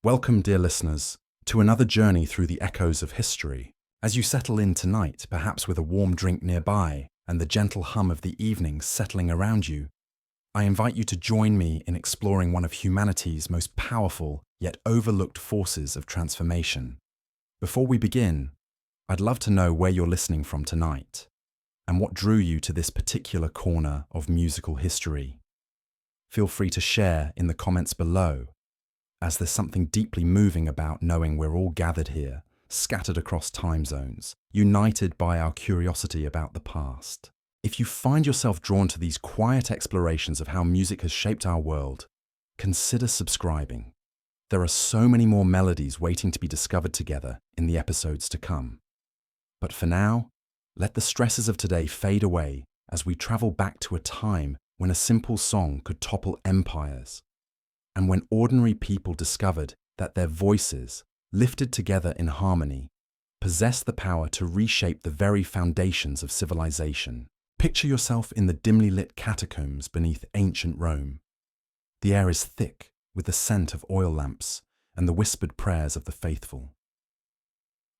Welcome, dear listeners, to another journey through the echoes of history. As you settle in tonight, perhaps with a warm drink nearby and the gentle hum of the evening settling around you, I invite you to join me in exploring one of humanity's most powerful yet overlooked forces of transformation. Before we begin, I'd love to know where you're listening from tonight and what drew you to this particular corner of musical history. Feel free to share in the comments below, as there's something deeply moving about knowing we're all gathered here, scattered across time zones, united by our curiosity about the past. If you find yourself drawn to these quiet explorations of how music has shaped our world, consider subscribing. There are so many more melodies waiting to be discovered together in the episodes to come. But for now, let the stresses of today fade away as we travel back to a time when a simple song could topple empires, and when ordinary people discovered that their voices, lifted together in harmony, possess the power to reshape the very foundations of civilization. Picture yourself in the dimly lit catacombs beneath ancient Rome. The air is thick with the scent of oil lamps and the whispered prayers of the faithful.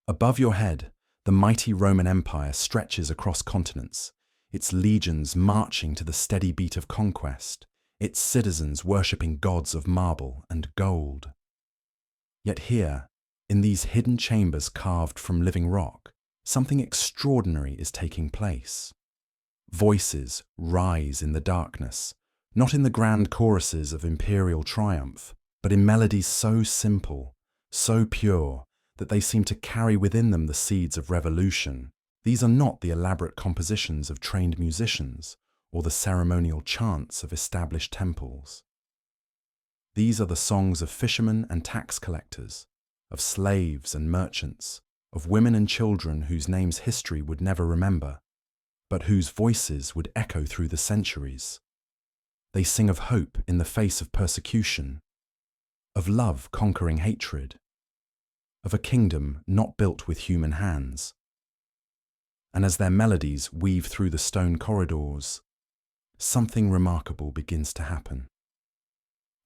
Above your head, the mighty Roman Empire stretches across continents, its legions marching to the steady beat of conquest, its citizens worshipping gods of marble and gold. Yet here, in these hidden chambers carved from living rock, something extraordinary is taking place. Voices rise in the darkness, not in the grand choruses of imperial triumph, but in melodies so simple, so pure, that they seem to carry within them the seeds of revolution. These are not the elaborate compositions of trained musicians, or the ceremonial chants of established temples. These are the songs of fishermen and tax collectors, of slaves and merchants, of women and children whose names history would never remember, but whose voices would echo through the centuries. They sing of hope in the face of persecution, of love conquering hatred, of a kingdom not built with human hands. And as their melodies weave through the stone corridors, something remarkable begins to happen.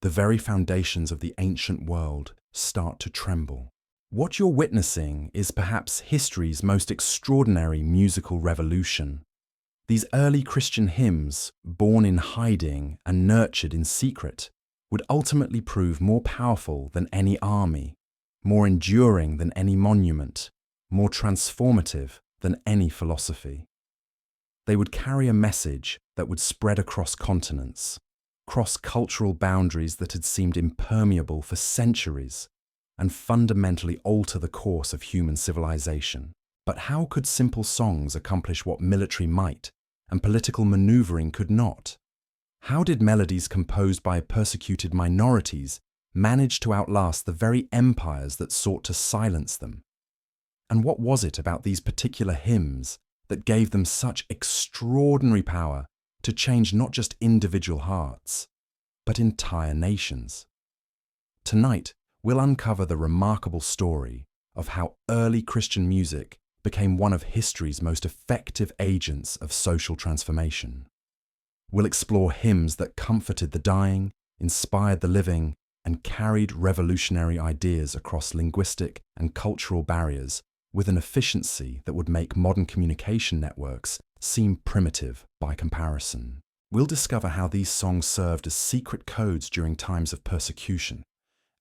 The very foundations of the ancient world start to tremble. What you're witnessing is perhaps history's most extraordinary musical revolution. These early Christian hymns, born in hiding and nurtured in secret, would ultimately prove more powerful than any army, more enduring than any monument, more transformative than any philosophy. They would carry a message that would spread across continents, cross cultural boundaries that had seemed impermeable for centuries, and fundamentally alter the course of human civilization. But how could simple songs accomplish what military might and political maneuvering could not? How did melodies composed by persecuted minorities manage to outlast the very empires that sought to silence them? And what was it about these particular hymns that gave them such extraordinary power to change not just individual hearts, but entire nations? Tonight, we'll uncover the remarkable story of how early Christian music became one of history's most effective agents of social transformation. We'll explore hymns that comforted the dying, inspired the living, and carried revolutionary ideas across linguistic and cultural barriers with an efficiency that would make modern communication networks seem primitive by comparison. We'll discover how these songs served as secret codes during times of persecution,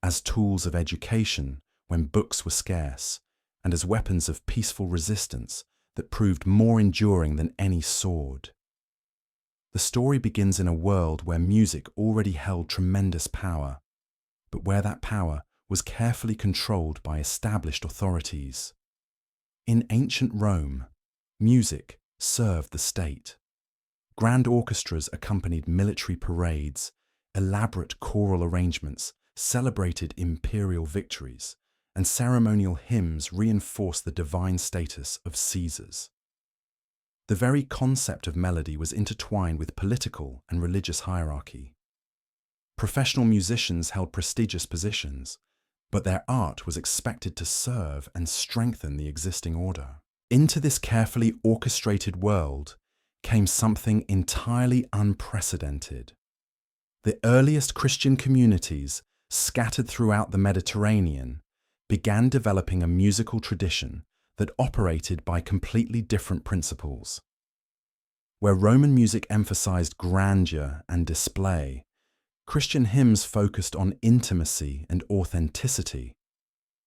as tools of education when books were scarce, and as weapons of peaceful resistance that proved more enduring than any sword. The story begins in a world where music already held tremendous power, but where that power was carefully controlled by established authorities. In ancient Rome, music served the state. Grand orchestras accompanied military parades, elaborate choral arrangements celebrated imperial victories, and ceremonial hymns reinforced the divine status of Caesars. The very concept of melody was intertwined with political and religious hierarchy. Professional musicians held prestigious positions, but their art was expected to serve and strengthen the existing order. Into this carefully orchestrated world came something entirely unprecedented. The earliest Christian communities scattered throughout the Mediterranean, began developing a musical tradition that operated by completely different principles. Where Roman music emphasized grandeur and display, Christian hymns focused on intimacy and authenticity.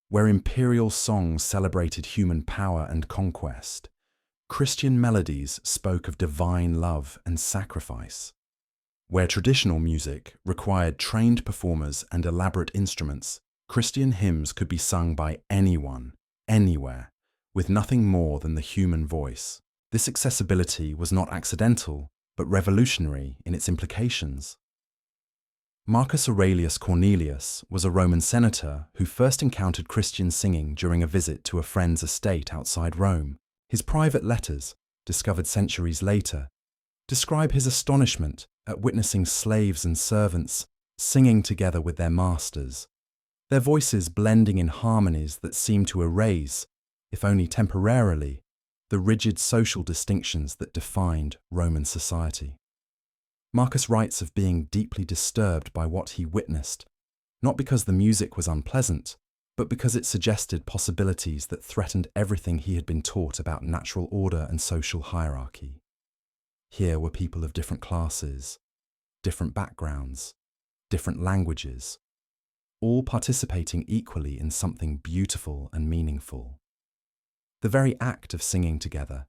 Where imperial songs celebrated human power and conquest, Christian melodies spoke of divine love and sacrifice. Where traditional music required trained performers and elaborate instruments, Christian hymns could be sung by anyone, anywhere, with nothing more than the human voice. This accessibility was not accidental, but revolutionary in its implications. Marcus Aurelius Cornelius was a Roman senator who first encountered Christian singing during a visit to a friend's estate outside Rome. His private letters, discovered centuries later, describe his astonishment at witnessing slaves and servants singing together with their masters, their voices blending in harmonies that seemed to erase, if only temporarily, the rigid social distinctions that defined Roman society. Marcus writes of being deeply disturbed by what he witnessed, not because the music was unpleasant, but because it suggested possibilities that threatened everything he had been taught about natural order and social hierarchy. Here were people of different classes, different backgrounds, different languages, all participating equally in something beautiful and meaningful. The very act of singing together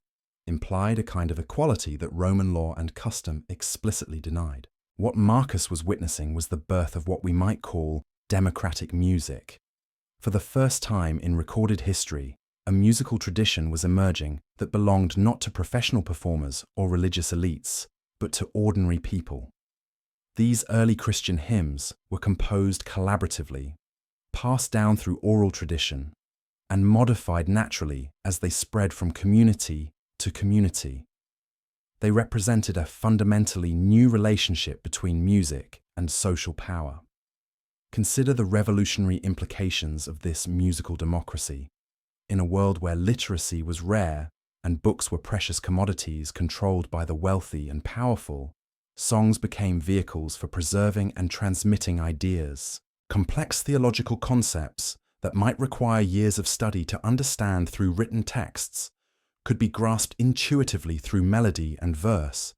implied a kind of equality that Roman law and custom explicitly denied. What Marcus was witnessing was the birth of what we might call democratic music. For the first time in recorded history, a musical tradition was emerging that belonged not to professional performers or religious elites, but to ordinary people. These early Christian hymns were composed collaboratively, passed down through oral tradition, and modified naturally as they spread from community to community. They represented a fundamentally new relationship between music and social power. Consider the revolutionary implications of this musical democracy. In a world where literacy was rare and books were precious commodities controlled by the wealthy and powerful, songs became vehicles for preserving and transmitting ideas. Complex theological concepts that might require years of study to understand through written texts could be grasped intuitively through melody and verse.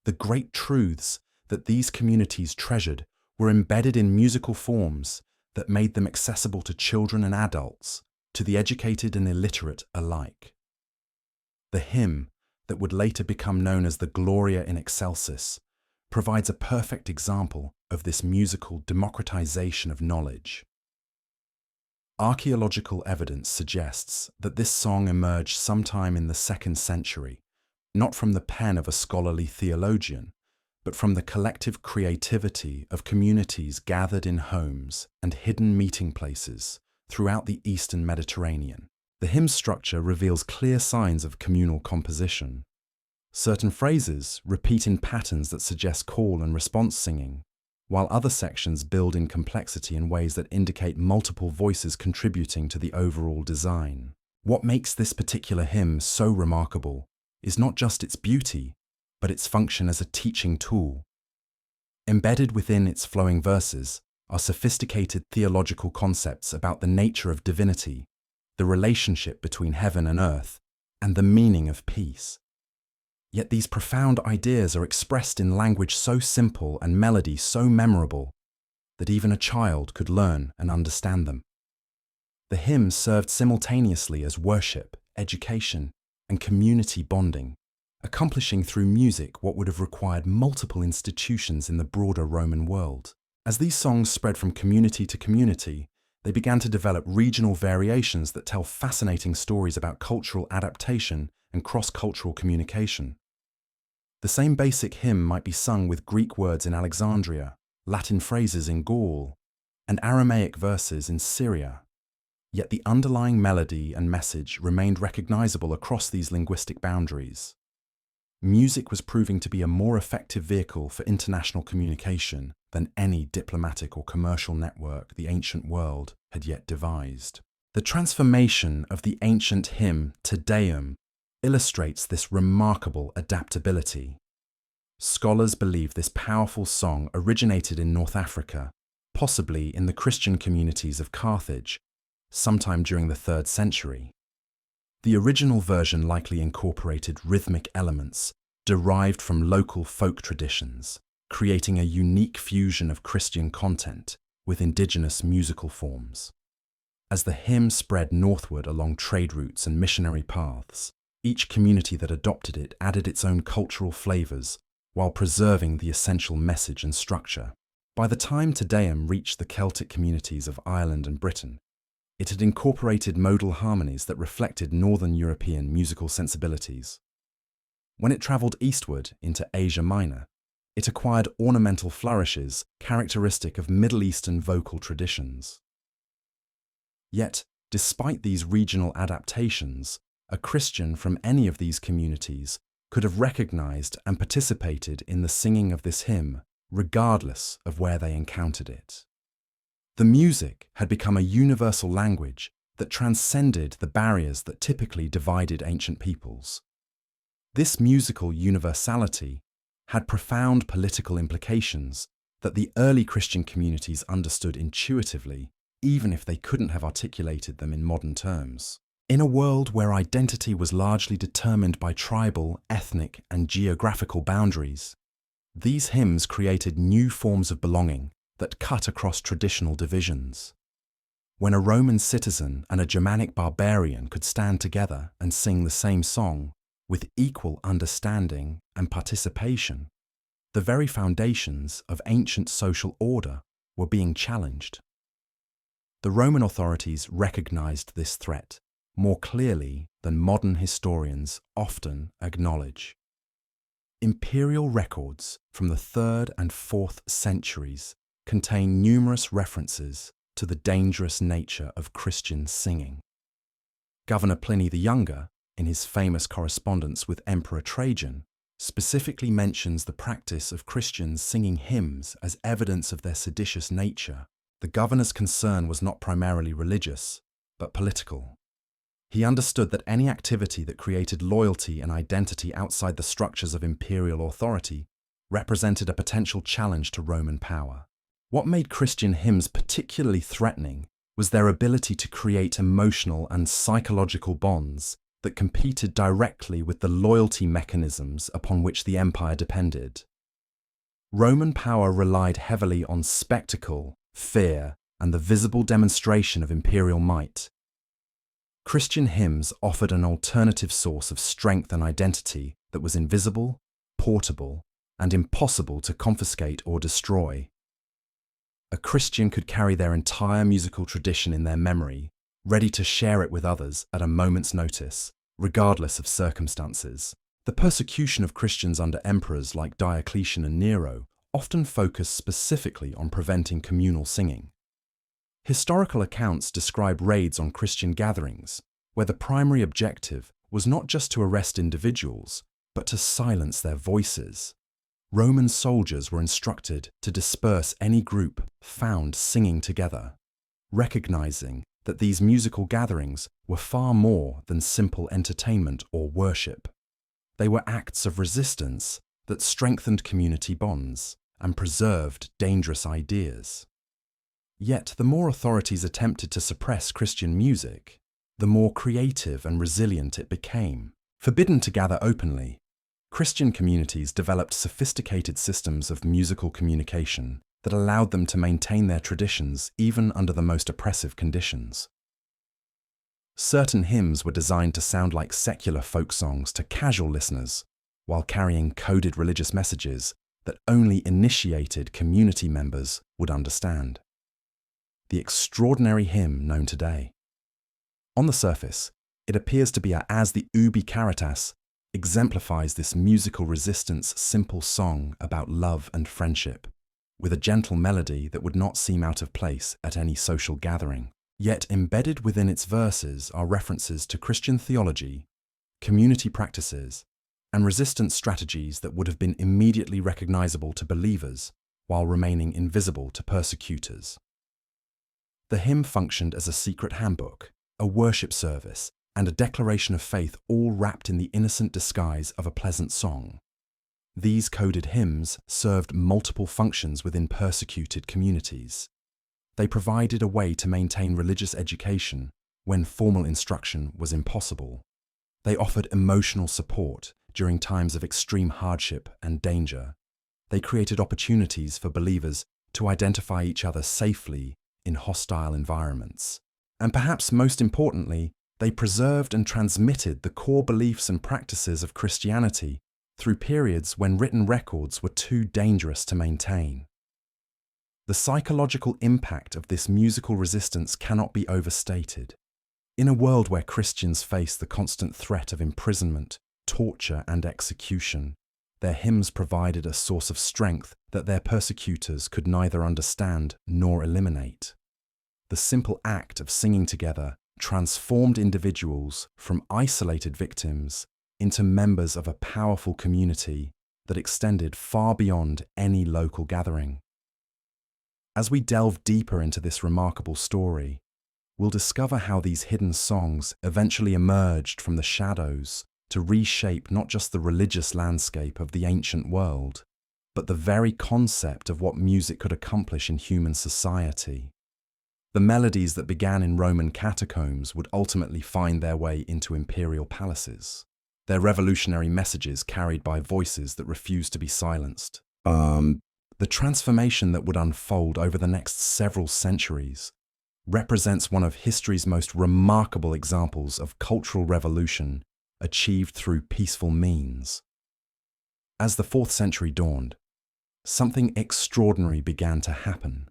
The great truths that these communities treasured were embedded in musical forms that made them accessible to children and adults, to the educated and illiterate alike. The hymn, that would later become known as the Gloria in Excelsis, provides a perfect example of this musical democratization of knowledge. Archaeological evidence suggests that this song emerged sometime in the 2nd century, not from the pen of a scholarly theologian, but from the collective creativity of communities gathered in homes and hidden meeting places throughout the Eastern Mediterranean. The hymn structure reveals clear signs of communal composition. Certain phrases repeat in patterns that suggest call and response singing, while other sections build in complexity in ways that indicate multiple voices contributing to the overall design. What makes this particular hymn so remarkable is not just its beauty, but its function as a teaching tool. Embedded within its flowing verses are sophisticated theological concepts about the nature of divinity, the relationship between heaven and earth, and the meaning of peace. Yet these profound ideas are expressed in language so simple and melody so memorable that even a child could learn and understand them. The hymn served simultaneously as worship, education, and community bonding, accomplishing through music what would have required multiple institutions in the broader Roman world. As these songs spread from community to community, they began to develop regional variations that tell fascinating stories about cultural adaptation and cross-cultural communication. The same basic hymn might be sung with Greek words in Alexandria, Latin phrases in Gaul, and Aramaic verses in Syria. Yet the underlying melody and message remained recognizable across these linguistic boundaries. Music was proving to be a more effective vehicle for international communication than any diplomatic or commercial network the ancient world had yet devised. The transformation of the ancient hymn Te Deum illustrates this remarkable adaptability. Scholars believe this powerful song originated in North Africa, possibly in the Christian communities of Carthage, sometime during the 3rd century. The original version likely incorporated rhythmic elements derived from local folk traditions, creating a unique fusion of Christian content with indigenous musical forms. As the hymn spread northward along trade routes and missionary paths, each community that adopted it added its own cultural flavors while preserving the essential message and structure. By the time Te Deum reached the Celtic communities of Ireland and Britain, it had incorporated modal harmonies that reflected Northern European musical sensibilities. When it travelled eastward into Asia Minor, it acquired ornamental flourishes characteristic of Middle Eastern vocal traditions. Yet, despite these regional adaptations, a Christian from any of these communities could have recognized and participated in the singing of this hymn, regardless of where they encountered it. The music had become a universal language that transcended the barriers that typically divided ancient peoples. This musical universality had profound political implications that the early Christian communities understood intuitively, even if they couldn't have articulated them in modern terms. In a world where identity was largely determined by tribal, ethnic, and geographical boundaries, these hymns created new forms of belonging that cut across traditional divisions. When a Roman citizen and a Germanic barbarian could stand together and sing the same song with equal understanding and participation, the very foundations of ancient social order were being challenged. The Roman authorities recognized this threat more clearly than modern historians often acknowledge. Imperial records from the 3rd and 4th centuries contain numerous references to the dangerous nature of Christian singing. Governor Pliny the Younger, in his famous correspondence with Emperor Trajan, specifically mentions the practice of Christians singing hymns as evidence of their seditious nature. The governor's concern was not primarily religious, but political. He understood that any activity that created loyalty and identity outside the structures of imperial authority represented a potential challenge to Roman power. What made Christian hymns particularly threatening was their ability to create emotional and psychological bonds that competed directly with the loyalty mechanisms upon which the empire depended. Roman power relied heavily on spectacle, fear, and the visible demonstration of imperial might. Christian hymns offered an alternative source of strength and identity that was invisible, portable, and impossible to confiscate or destroy. A Christian could carry their entire musical tradition in their memory, ready to share it with others at a moment's notice, regardless of circumstances. The persecution of Christians under emperors like Diocletian and Nero often focused specifically on preventing communal singing. Historical accounts describe raids on Christian gatherings, where the primary objective was not just to arrest individuals, but to silence their voices. Roman soldiers were instructed to disperse any group found singing together, recognizing that these musical gatherings were far more than simple entertainment or worship. They were acts of resistance that strengthened community bonds and preserved dangerous ideas. Yet the more authorities attempted to suppress Christian music, the more creative and resilient it became. Forbidden to gather openly, Christian communities developed sophisticated systems of musical communication that allowed them to maintain their traditions even under the most oppressive conditions. Certain hymns were designed to sound like secular folk songs to casual listeners, while carrying coded religious messages that only initiated community members would understand. The extraordinary hymn known today. On the surface, it appears to be as the Ubi Caritas exemplifies this musical resistance simple song about love and friendship, with a gentle melody that would not seem out of place at any social gathering. Yet embedded within its verses are references to Christian theology, community practices, and resistance strategies that would have been immediately recognizable to believers while remaining invisible to persecutors. The hymn functioned as a secret handbook, a worship service, and a declaration of faith, all wrapped in the innocent disguise of a pleasant song. These coded hymns served multiple functions within persecuted communities. They provided a way to maintain religious education when formal instruction was impossible. They offered emotional support during times of extreme hardship and danger. They created opportunities for believers to identify each other safely in hostile environments. And perhaps most importantly, they preserved and transmitted the core beliefs and practices of Christianity through periods when written records were too dangerous to maintain. The psychological impact of this musical resistance cannot be overstated. In a world where Christians face the constant threat of imprisonment, torture, and execution, their hymns provided a source of strength that their persecutors could neither understand nor eliminate. The simple act of singing together transformed individuals from isolated victims into members of a powerful community that extended far beyond any local gathering. As we delve deeper into this remarkable story, we'll discover how these hidden songs eventually emerged from the shadows to reshape not just the religious landscape of the ancient world, but the very concept of what music could accomplish in human society. The melodies that began in Roman catacombs would ultimately find their way into imperial palaces, their revolutionary messages carried by voices that refused to be silenced. The transformation that would unfold over the next several centuries represents one of history's most remarkable examples of cultural revolution achieved through peaceful means. As the 4th century dawned, something extraordinary began to happen.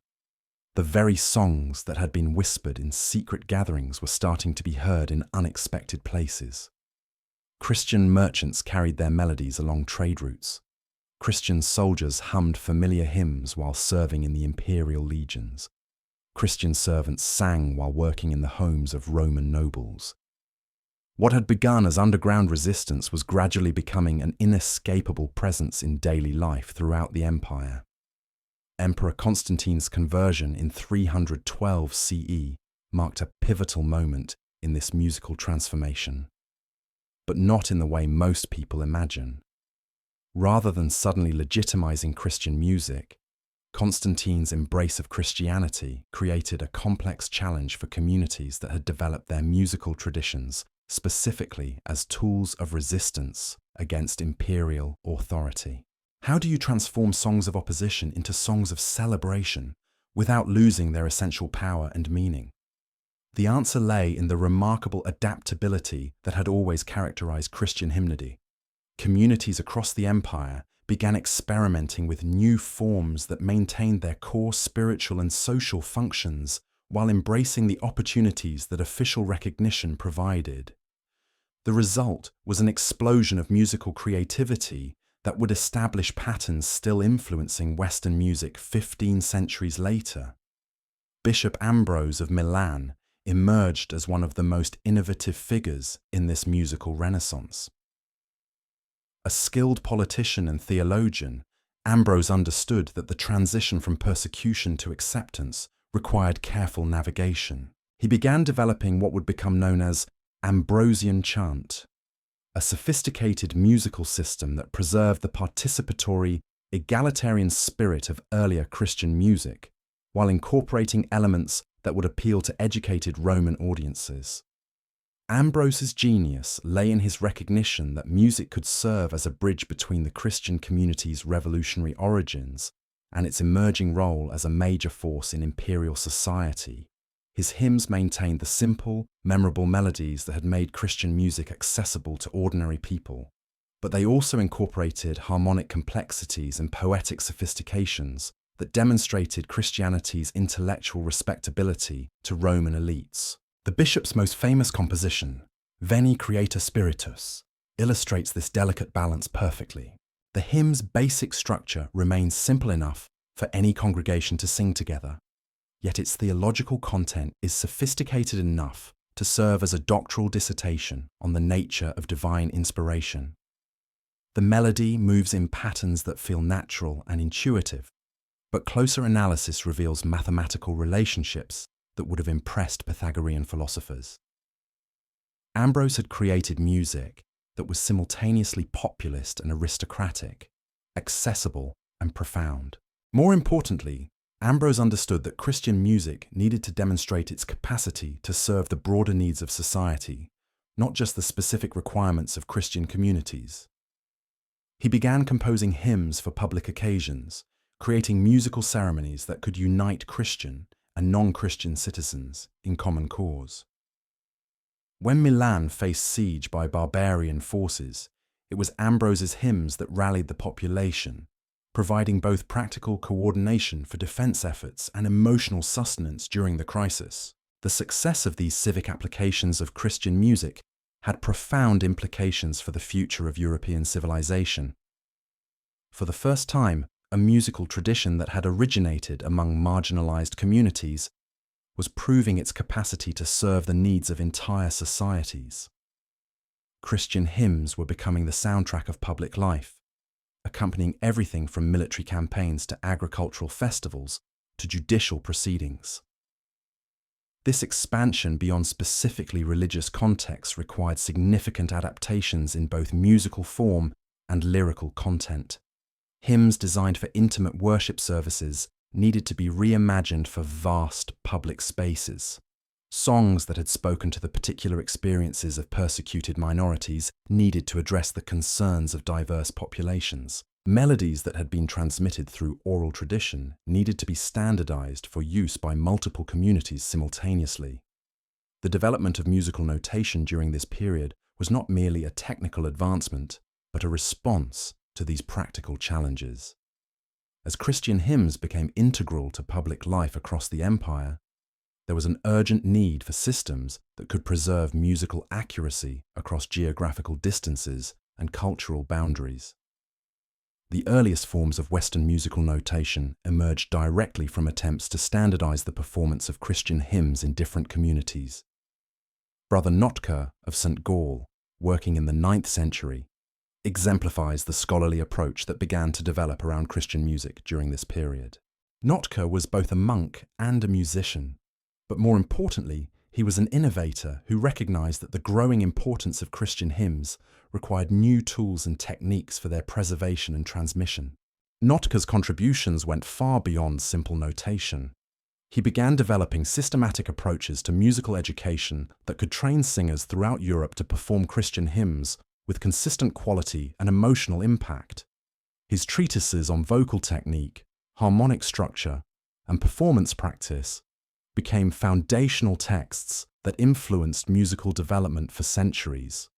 The very songs that had been whispered in secret gatherings were starting to be heard in unexpected places. Christian merchants carried their melodies along trade routes. Christian soldiers hummed familiar hymns while serving in the imperial legions. Christian servants sang while working in the homes of Roman nobles. What had begun as underground resistance was gradually becoming an inescapable presence in daily life throughout the empire. Emperor Constantine's conversion in 312 CE marked a pivotal moment in this musical transformation, but not in the way most people imagine. Rather than suddenly legitimizing Christian music, Constantine's embrace of Christianity created a complex challenge for communities that had developed their musical traditions specifically as tools of resistance against imperial authority. How do you transform songs of opposition into songs of celebration without losing their essential power and meaning? The answer lay in the remarkable adaptability that had always characterized Christian hymnody. Communities across the empire began experimenting with new forms that maintained their core spiritual and social functions while embracing the opportunities that official recognition provided. The result was an explosion of musical creativity that would establish patterns still influencing Western music 15 centuries later. Bishop Ambrose of Milan emerged as one of the most innovative figures in this musical renaissance. A skilled politician and theologian, Ambrose understood that the transition from persecution to acceptance required careful navigation. He began developing what would become known as Ambrosian chant, a sophisticated musical system that preserved the participatory, egalitarian spirit of earlier Christian music, while incorporating elements that would appeal to educated Roman audiences. Ambrose's genius lay in his recognition that music could serve as a bridge between the Christian community's revolutionary origins and its emerging role as a major force in imperial society. His hymns maintained the simple, memorable melodies that had made Christian music accessible to ordinary people, but they also incorporated harmonic complexities and poetic sophistications that demonstrated Christianity's intellectual respectability to Roman elites. The bishop's most famous composition, Veni Creator Spiritus, illustrates this delicate balance perfectly. The hymn's basic structure remains simple enough for any congregation to sing together, yet its theological content is sophisticated enough to serve as a doctoral dissertation on the nature of divine inspiration. The melody moves in patterns that feel natural and intuitive, but closer analysis reveals mathematical relationships that would have impressed Pythagorean philosophers. Ambrose had created music that was simultaneously populist and aristocratic, accessible and profound. More importantly, Ambrose understood that Christian music needed to demonstrate its capacity to serve the broader needs of society, not just the specific requirements of Christian communities. He began composing hymns for public occasions, creating musical ceremonies that could unite Christian and non-Christian citizens in common cause. When Milan faced siege by barbarian forces, it was Ambrose's hymns that rallied the population, providing both practical coordination for defense efforts and emotional sustenance during the crisis. The success of these civic applications of Christian music had profound implications for the future of European civilization. For the first time, a musical tradition that had originated among marginalized communities was proving its capacity to serve the needs of entire societies. Christian hymns were becoming the soundtrack of public life, accompanying everything from military campaigns to agricultural festivals to judicial proceedings. This expansion beyond specifically religious contexts required significant adaptations in both musical form and lyrical content. Hymns designed for intimate worship services needed to be reimagined for vast public spaces. Songs that had spoken to the particular experiences of persecuted minorities needed to address the concerns of diverse populations. Melodies that had been transmitted through oral tradition needed to be standardized for use by multiple communities simultaneously. The development of musical notation during this period was not merely a technical advancement, but a response to these practical challenges. As Christian hymns became integral to public life across the empire, there was an urgent need for systems that could preserve musical accuracy across geographical distances and cultural boundaries. The earliest forms of Western musical notation emerged directly from attempts to standardize the performance of Christian hymns in different communities. Brother Notker of St. Gall, working in the 9th century, exemplifies the scholarly approach that began to develop around Christian music during this period. Notker was both a monk and a musician, but more importantly, he was an innovator who recognized that the growing importance of Christian hymns required new tools and techniques for their preservation and transmission. Notker's contributions went far beyond simple notation. He began developing systematic approaches to musical education that could train singers throughout Europe to perform Christian hymns with consistent quality and emotional impact. His treatises on vocal technique, harmonic structure, and performance practice became foundational texts that influenced musical development for centuries.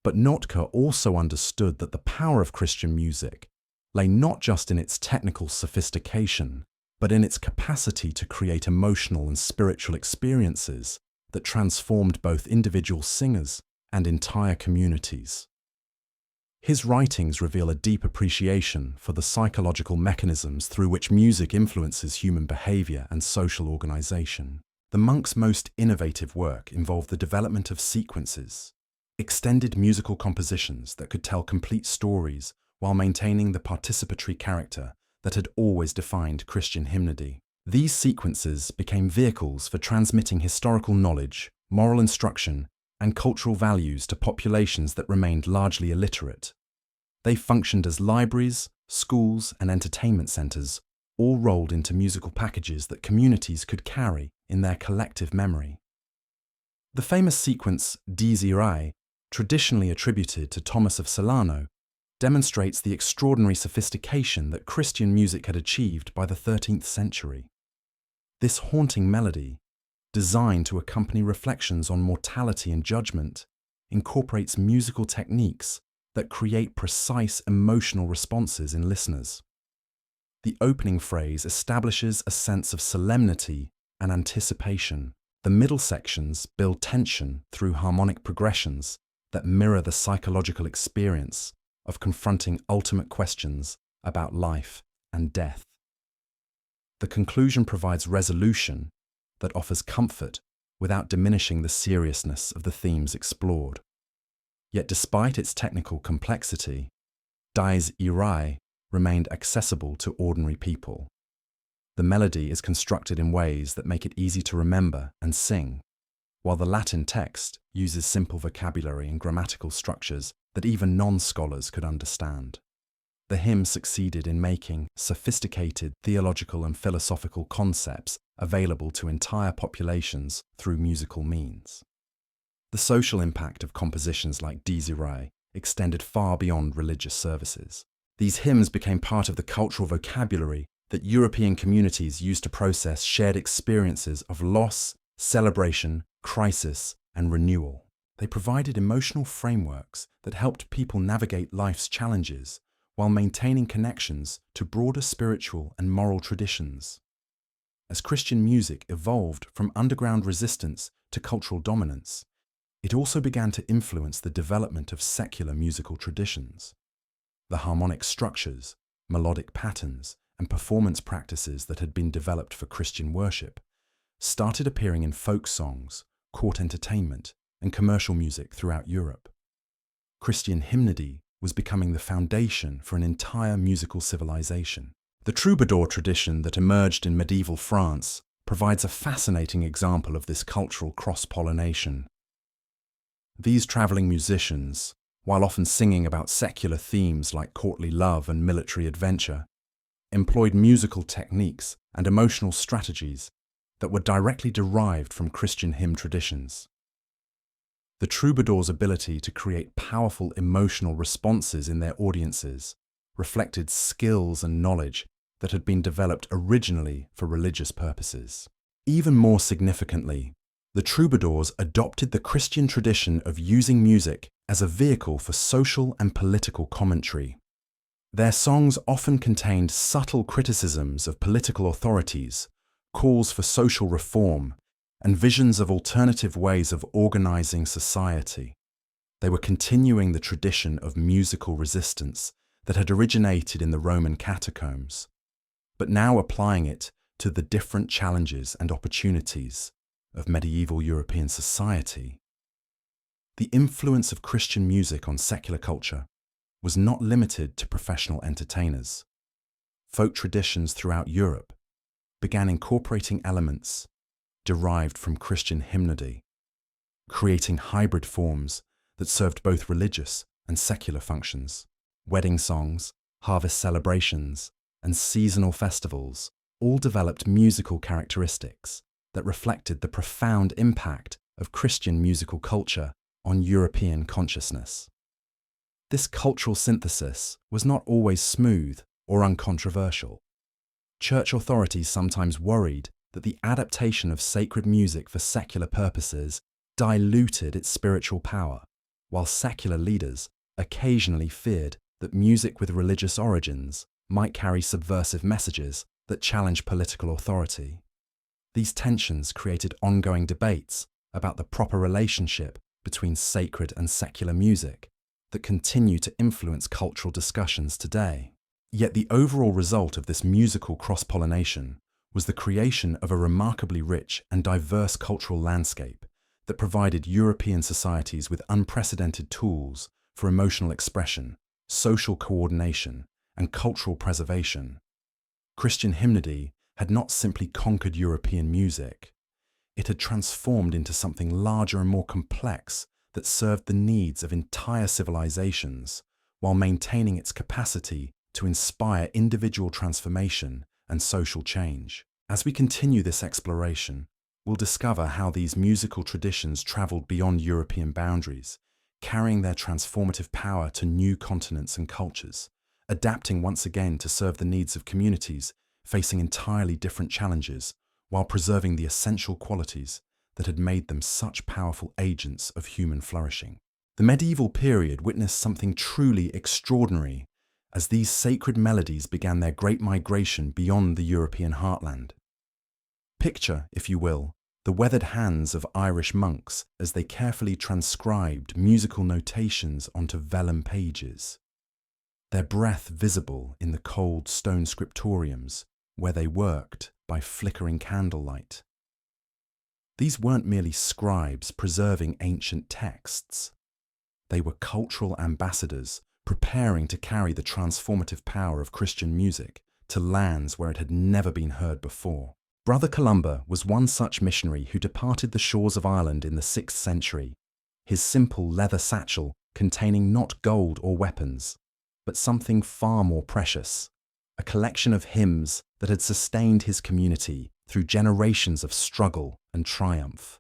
But Notker also understood that the power of Christian music lay not just in its technical sophistication, but in its capacity to create emotional and spiritual experiences that transformed both individual singers and entire communities. His writings reveal a deep appreciation for the psychological mechanisms through which music influences human behavior and social organization. The monk's most innovative work involved the development of sequences, extended musical compositions that could tell complete stories while maintaining the participatory character that had always defined Christian hymnody. These sequences became vehicles for transmitting historical knowledge, moral instruction, and cultural values to populations that remained largely illiterate. They functioned as libraries, schools, and entertainment centers, all rolled into musical packages that communities could carry in their collective memory. The famous sequence Dies Irae, traditionally attributed to Thomas of Celano, demonstrates the extraordinary sophistication that Christian music had achieved by the 13th century. This haunting melody, designed to accompany reflections on mortality and judgment, incorporates musical techniques that create precise emotional responses in listeners. The opening phrase establishes a sense of solemnity and anticipation. The middle sections build tension through harmonic progressions that mirror the psychological experience of confronting ultimate questions about life and death. The conclusion provides resolution that offers comfort without diminishing the seriousness of the themes explored. Yet despite its technical complexity, Dies Irae remained accessible to ordinary people. The melody is constructed in ways that make it easy to remember and sing, while the Latin text uses simple vocabulary and grammatical structures that even non-scholars could understand. The hymn succeeded in making sophisticated theological and philosophical concepts available to entire populations through musical means. The social impact of compositions like Desiree extended far beyond religious services. These hymns became part of the cultural vocabulary that European communities used to process shared experiences of loss, celebration, crisis, and renewal. They provided emotional frameworks that helped people navigate life's challenges while maintaining connections to broader spiritual and moral traditions. As Christian music evolved from underground resistance to cultural dominance, it also began to influence the development of secular musical traditions. The harmonic structures, melodic patterns, and performance practices that had been developed for Christian worship started appearing in folk songs, court entertainment, and commercial music throughout Europe. Christian hymnody was becoming the foundation for an entire musical civilization. The troubadour tradition that emerged in medieval France provides a fascinating example of this cultural cross-pollination. These traveling musicians, while often singing about secular themes like courtly love and military adventure, employed musical techniques and emotional strategies that were directly derived from Christian hymn traditions. The troubadours' ability to create powerful emotional responses in their audiences reflected skills and knowledge that had been developed originally for religious purposes. Even more significantly, the troubadours adopted the Christian tradition of using music as a vehicle for social and political commentary. Their songs often contained subtle criticisms of political authorities, calls for social reform, and visions of alternative ways of organizing society. They were continuing the tradition of musical resistance that had originated in the Roman catacombs, but now applying it to the different challenges and opportunities of medieval European society. The influence of Christian music on secular culture was not limited to professional entertainers. Folk traditions throughout Europe began incorporating elements derived from Christian hymnody, creating hybrid forms that served both religious and secular functions. Wedding songs, harvest celebrations, and seasonal festivals all developed musical characteristics that reflected the profound impact of Christian musical culture on European consciousness. This cultural synthesis was not always smooth or uncontroversial. Church authorities sometimes worried that the adaptation of sacred music for secular purposes diluted its spiritual power, while secular leaders occasionally feared that music with religious origins might carry subversive messages that challenge political authority. These tensions created ongoing debates about the proper relationship between sacred and secular music that continue to influence cultural discussions today. Yet the overall result of this musical cross-pollination was the creation of a remarkably rich and diverse cultural landscape that provided European societies with unprecedented tools for emotional expression, social coordination, and cultural preservation. Christian hymnody had not simply conquered European music. It had transformed into something larger and more complex that served the needs of entire civilizations while maintaining its capacity to inspire individual transformation and social change. As we continue this exploration, we'll discover how these musical traditions traveled beyond European boundaries, carrying their transformative power to new continents and cultures, adapting once again to serve the needs of communities facing entirely different challenges while preserving the essential qualities that had made them such powerful agents of human flourishing. The medieval period witnessed something truly extraordinary as these sacred melodies began their great migration beyond the European heartland. Picture, if you will, the weathered hands of Irish monks as they carefully transcribed musical notations onto vellum pages, their breath visible in the cold stone scriptoriums where they worked by flickering candlelight. These weren't merely scribes preserving ancient texts. They were cultural ambassadors preparing to carry the transformative power of Christian music to lands where it had never been heard before. Brother Columba was one such missionary who departed the shores of Ireland in the 6th century, his simple leather satchel containing not gold or weapons, but something far more precious, a collection of hymns that had sustained his community through generations of struggle and triumph.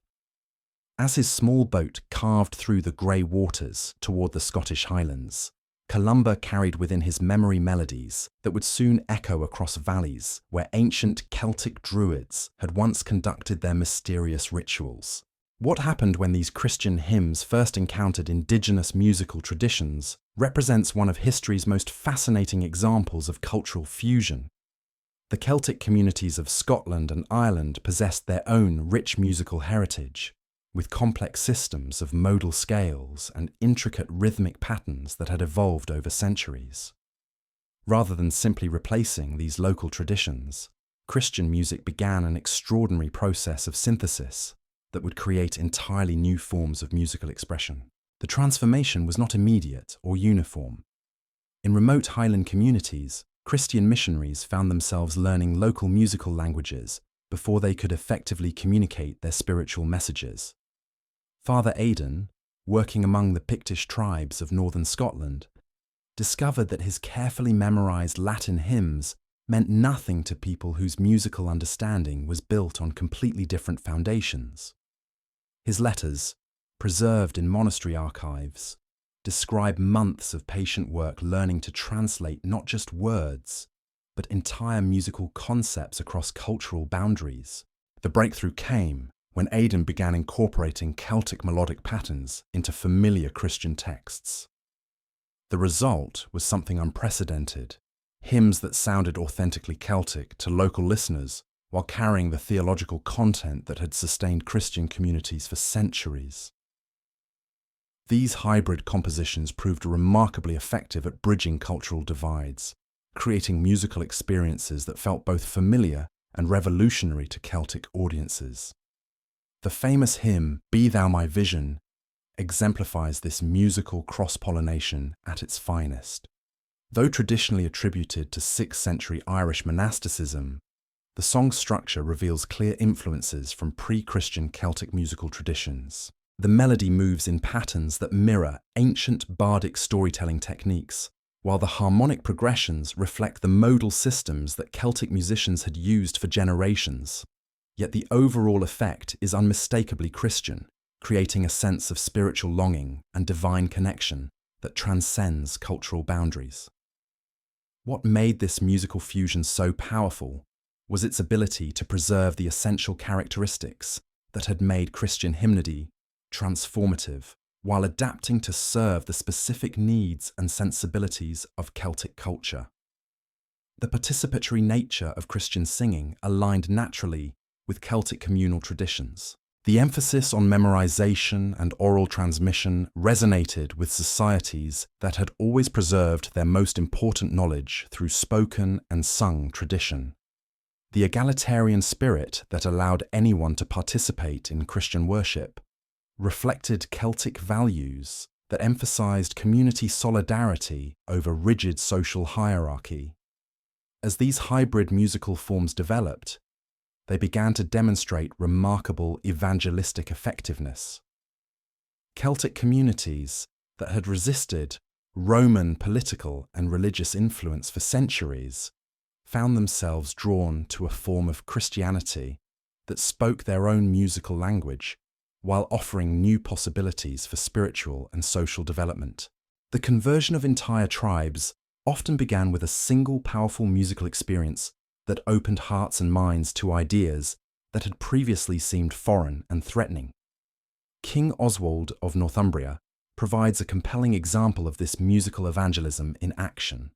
As his small boat carved through the grey waters toward the Scottish Highlands, Columba carried within his memory melodies that would soon echo across valleys where ancient Celtic druids had once conducted their mysterious rituals. What happened when these Christian hymns first encountered indigenous musical traditions represents one of history's most fascinating examples of cultural fusion. The Celtic communities of Scotland and Ireland possessed their own rich musical heritage, with complex systems of modal scales and intricate rhythmic patterns that had evolved over centuries. Rather than simply replacing these local traditions, Christian music began an extraordinary process of synthesis that would create entirely new forms of musical expression. The transformation was not immediate or uniform. In remote highland communities, Christian missionaries found themselves learning local musical languages before they could effectively communicate their spiritual messages. Father Aidan, working among the Pictish tribes of northern Scotland, discovered that his carefully memorized Latin hymns meant nothing to people whose musical understanding was built on completely different foundations. His letters, preserved in monastery archives, describe months of patient work learning to translate not just words, but entire musical concepts across cultural boundaries. The breakthrough came when Aidan began incorporating Celtic melodic patterns into familiar Christian texts. The result was something unprecedented, hymns that sounded authentically Celtic to local listeners while carrying the theological content that had sustained Christian communities for centuries. These hybrid compositions proved remarkably effective at bridging cultural divides, creating musical experiences that felt both familiar and revolutionary to Celtic audiences. The famous hymn, "Be Thou My Vision," exemplifies this musical cross-pollination at its finest. Though traditionally attributed to 6th century Irish monasticism, the song's structure reveals clear influences from pre-Christian Celtic musical traditions. The melody moves in patterns that mirror ancient bardic storytelling techniques, while the harmonic progressions reflect the modal systems that Celtic musicians had used for generations. Yet the overall effect is unmistakably Christian, creating a sense of spiritual longing and divine connection that transcends cultural boundaries. What made this musical fusion so powerful was its ability to preserve the essential characteristics that had made Christian hymnody transformative, while adapting to serve the specific needs and sensibilities of Celtic culture. The participatory nature of Christian singing aligned naturally with Celtic communal traditions. The emphasis on memorization and oral transmission resonated with societies that had always preserved their most important knowledge through spoken and sung tradition. The egalitarian spirit that allowed anyone to participate in Christian worship reflected Celtic values that emphasized community solidarity over rigid social hierarchy. As these hybrid musical forms developed, they began to demonstrate remarkable evangelistic effectiveness. Celtic communities that had resisted Roman political and religious influence for centuries found themselves drawn to a form of Christianity that spoke their own musical language while offering new possibilities for spiritual and social development. The conversion of entire tribes often began with a single powerful musical experience that opened hearts and minds to ideas that had previously seemed foreign and threatening. King Oswald of Northumbria provides a compelling example of this musical evangelism in action.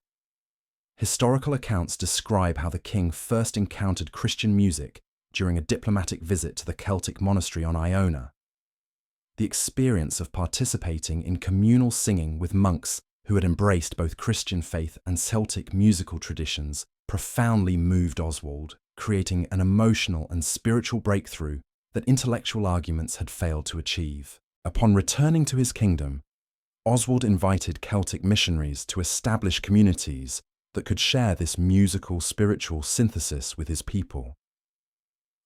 Historical accounts describe how the king first encountered Christian music during a diplomatic visit to the Celtic monastery on Iona. The experience of participating in communal singing with monks who had embraced both Christian faith and Celtic musical traditions profoundly moved Oswald, creating an emotional and spiritual breakthrough that intellectual arguments had failed to achieve. Upon returning to his kingdom, Oswald invited Celtic missionaries to establish communities that could share this musical spiritual synthesis with his people.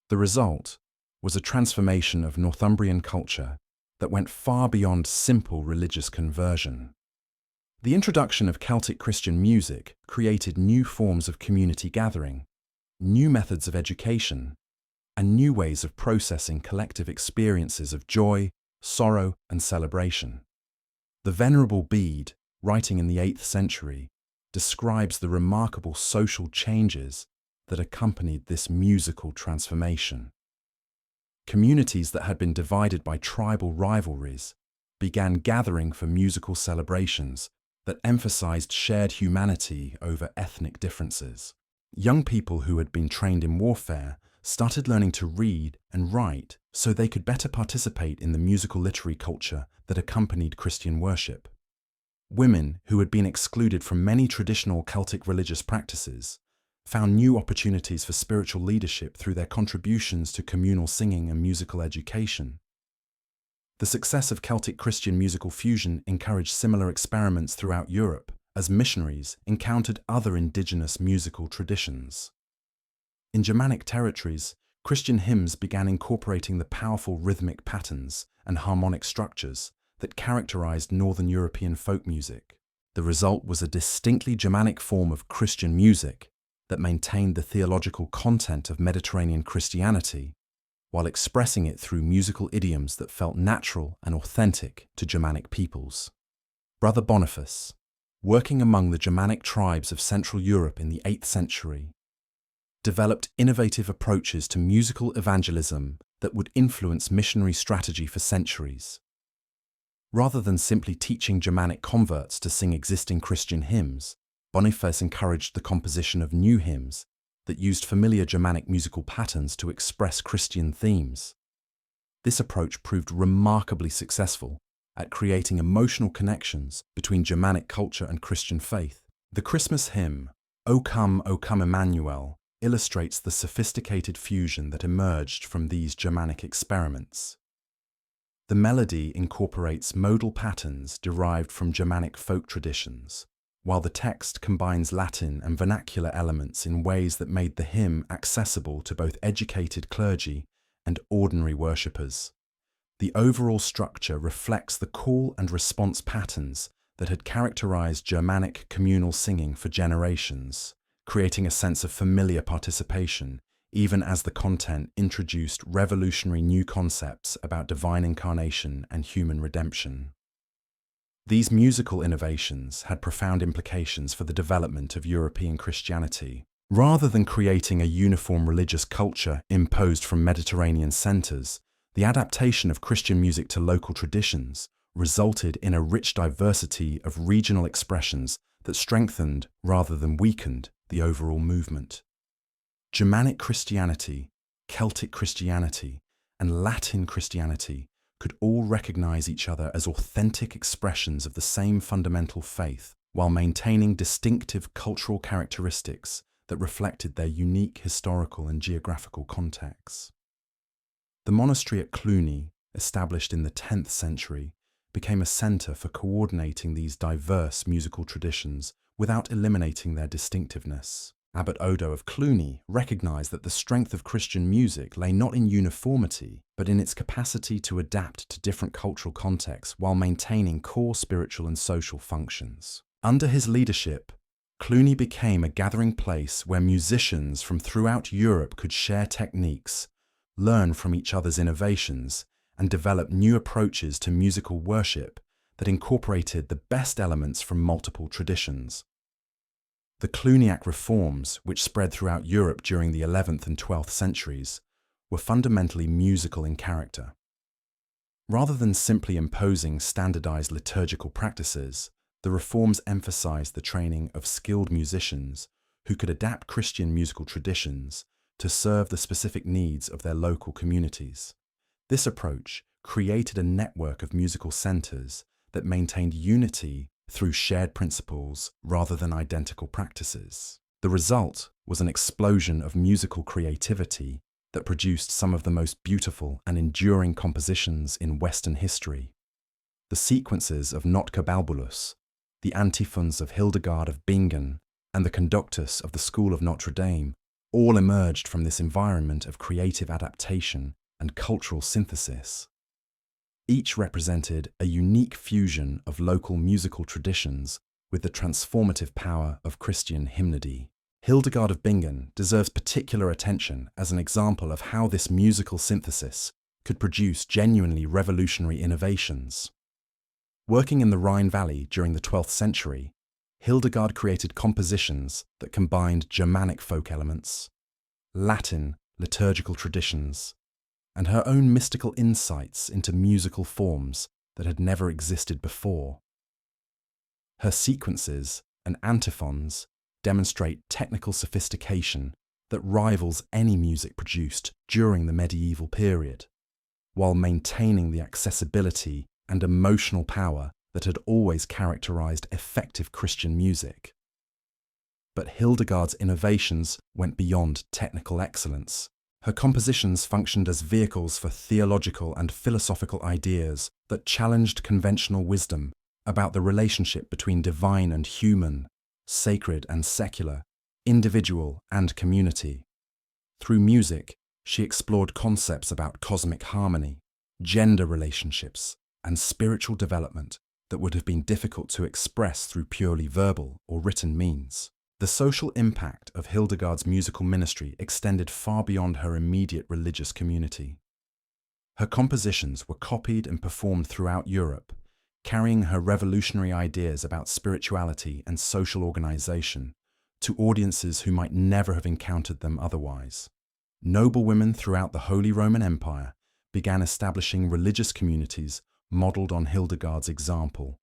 The result was a transformation of Northumbrian culture that went far beyond simple religious conversion. The introduction of Celtic Christian music created new forms of community gathering, new methods of education, and new ways of processing collective experiences of joy, sorrow, and celebration. The Venerable Bede, writing in the 8th century, describes the remarkable social changes that accompanied this musical transformation. Communities that had been divided by tribal rivalries began gathering for musical celebrations that emphasized shared humanity over ethnic differences. Young people who had been trained in warfare started learning to read and write so they could better participate in the musical literary culture that accompanied Christian worship. Women who had been excluded from many traditional Celtic religious practices found new opportunities for spiritual leadership through their contributions to communal singing and musical education. The success of Celtic Christian musical fusion encouraged similar experiments throughout Europe as missionaries encountered other indigenous musical traditions. In Germanic territories, Christian hymns began incorporating the powerful rhythmic patterns and harmonic structures that characterized Northern European folk music. The result was a distinctly Germanic form of Christian music that maintained the theological content of Mediterranean Christianity while expressing it through musical idioms that felt natural and authentic to Germanic peoples. Brother Boniface, working among the Germanic tribes of Central Europe in the 8th century, developed innovative approaches to musical evangelism that would influence missionary strategy for centuries. Rather than simply teaching Germanic converts to sing existing Christian hymns, Boniface encouraged the composition of new hymns that used familiar Germanic musical patterns to express Christian themes. This approach proved remarkably successful at creating emotional connections between Germanic culture and Christian faith. The Christmas hymn, O Come, Emmanuel, illustrates the sophisticated fusion that emerged from these Germanic experiments. The melody incorporates modal patterns derived from Germanic folk traditions, while the text combines Latin and vernacular elements in ways that made the hymn accessible to both educated clergy and ordinary worshippers. The overall structure reflects the call and response patterns that had characterized Germanic communal singing for generations, creating a sense of familiar participation, even as the content introduced revolutionary new concepts about divine incarnation and human redemption. These musical innovations had profound implications for the development of European Christianity. Rather than creating a uniform religious culture imposed from Mediterranean centers, the adaptation of Christian music to local traditions resulted in a rich diversity of regional expressions that strengthened rather than weakened the overall movement. Germanic Christianity, Celtic Christianity, and Latin Christianity could all recognize each other as authentic expressions of the same fundamental faith, while maintaining distinctive cultural characteristics that reflected their unique historical and geographical contexts. The monastery at Cluny, established in the 10th century, became a center for coordinating these diverse musical traditions without eliminating their distinctiveness. Abbot Odo of Cluny recognized that the strength of Christian music lay not in uniformity, but in its capacity to adapt to different cultural contexts while maintaining core spiritual and social functions. Under his leadership, Cluny became a gathering place where musicians from throughout Europe could share techniques, learn from each other's innovations, and develop new approaches to musical worship that incorporated the best elements from multiple traditions. The Cluniac reforms, which spread throughout Europe during the 11th and 12th centuries, were fundamentally musical in character. Rather than simply imposing standardized liturgical practices, the reforms emphasized the training of skilled musicians who could adapt Christian musical traditions to serve the specific needs of their local communities. This approach created a network of musical centers that maintained unity through shared principles rather than identical practices. The result was an explosion of musical creativity that produced some of the most beautiful and enduring compositions in Western history. The sequences of Notke Balbulus, the antiphons of Hildegard of Bingen, and the conductus of the School of Notre Dame all emerged from this environment of creative adaptation and cultural synthesis. Each represented a unique fusion of local musical traditions with the transformative power of Christian hymnody. Hildegard of Bingen deserves particular attention as an example of how this musical synthesis could produce genuinely revolutionary innovations. Working in the Rhine Valley during the 12th century, Hildegard created compositions that combined Germanic folk elements, Latin liturgical traditions, and her own mystical insights into musical forms that had never existed before. Her sequences and antiphons demonstrate technical sophistication that rivals any music produced during the medieval period, while maintaining the accessibility and emotional power that had always characterized effective Christian music. But Hildegard's innovations went beyond technical excellence. Her compositions functioned as vehicles for theological and philosophical ideas that challenged conventional wisdom about the relationship between divine and human, sacred and secular, individual and community. Through music, she explored concepts about cosmic harmony, gender relationships, and spiritual development that would have been difficult to express through purely verbal or written means. The social impact of Hildegard's musical ministry extended far beyond her immediate religious community. Her compositions were copied and performed throughout Europe, carrying her revolutionary ideas about spirituality and social organization to audiences who might never have encountered them otherwise. Noble women throughout the Holy Roman Empire began establishing religious communities modeled on Hildegard's example,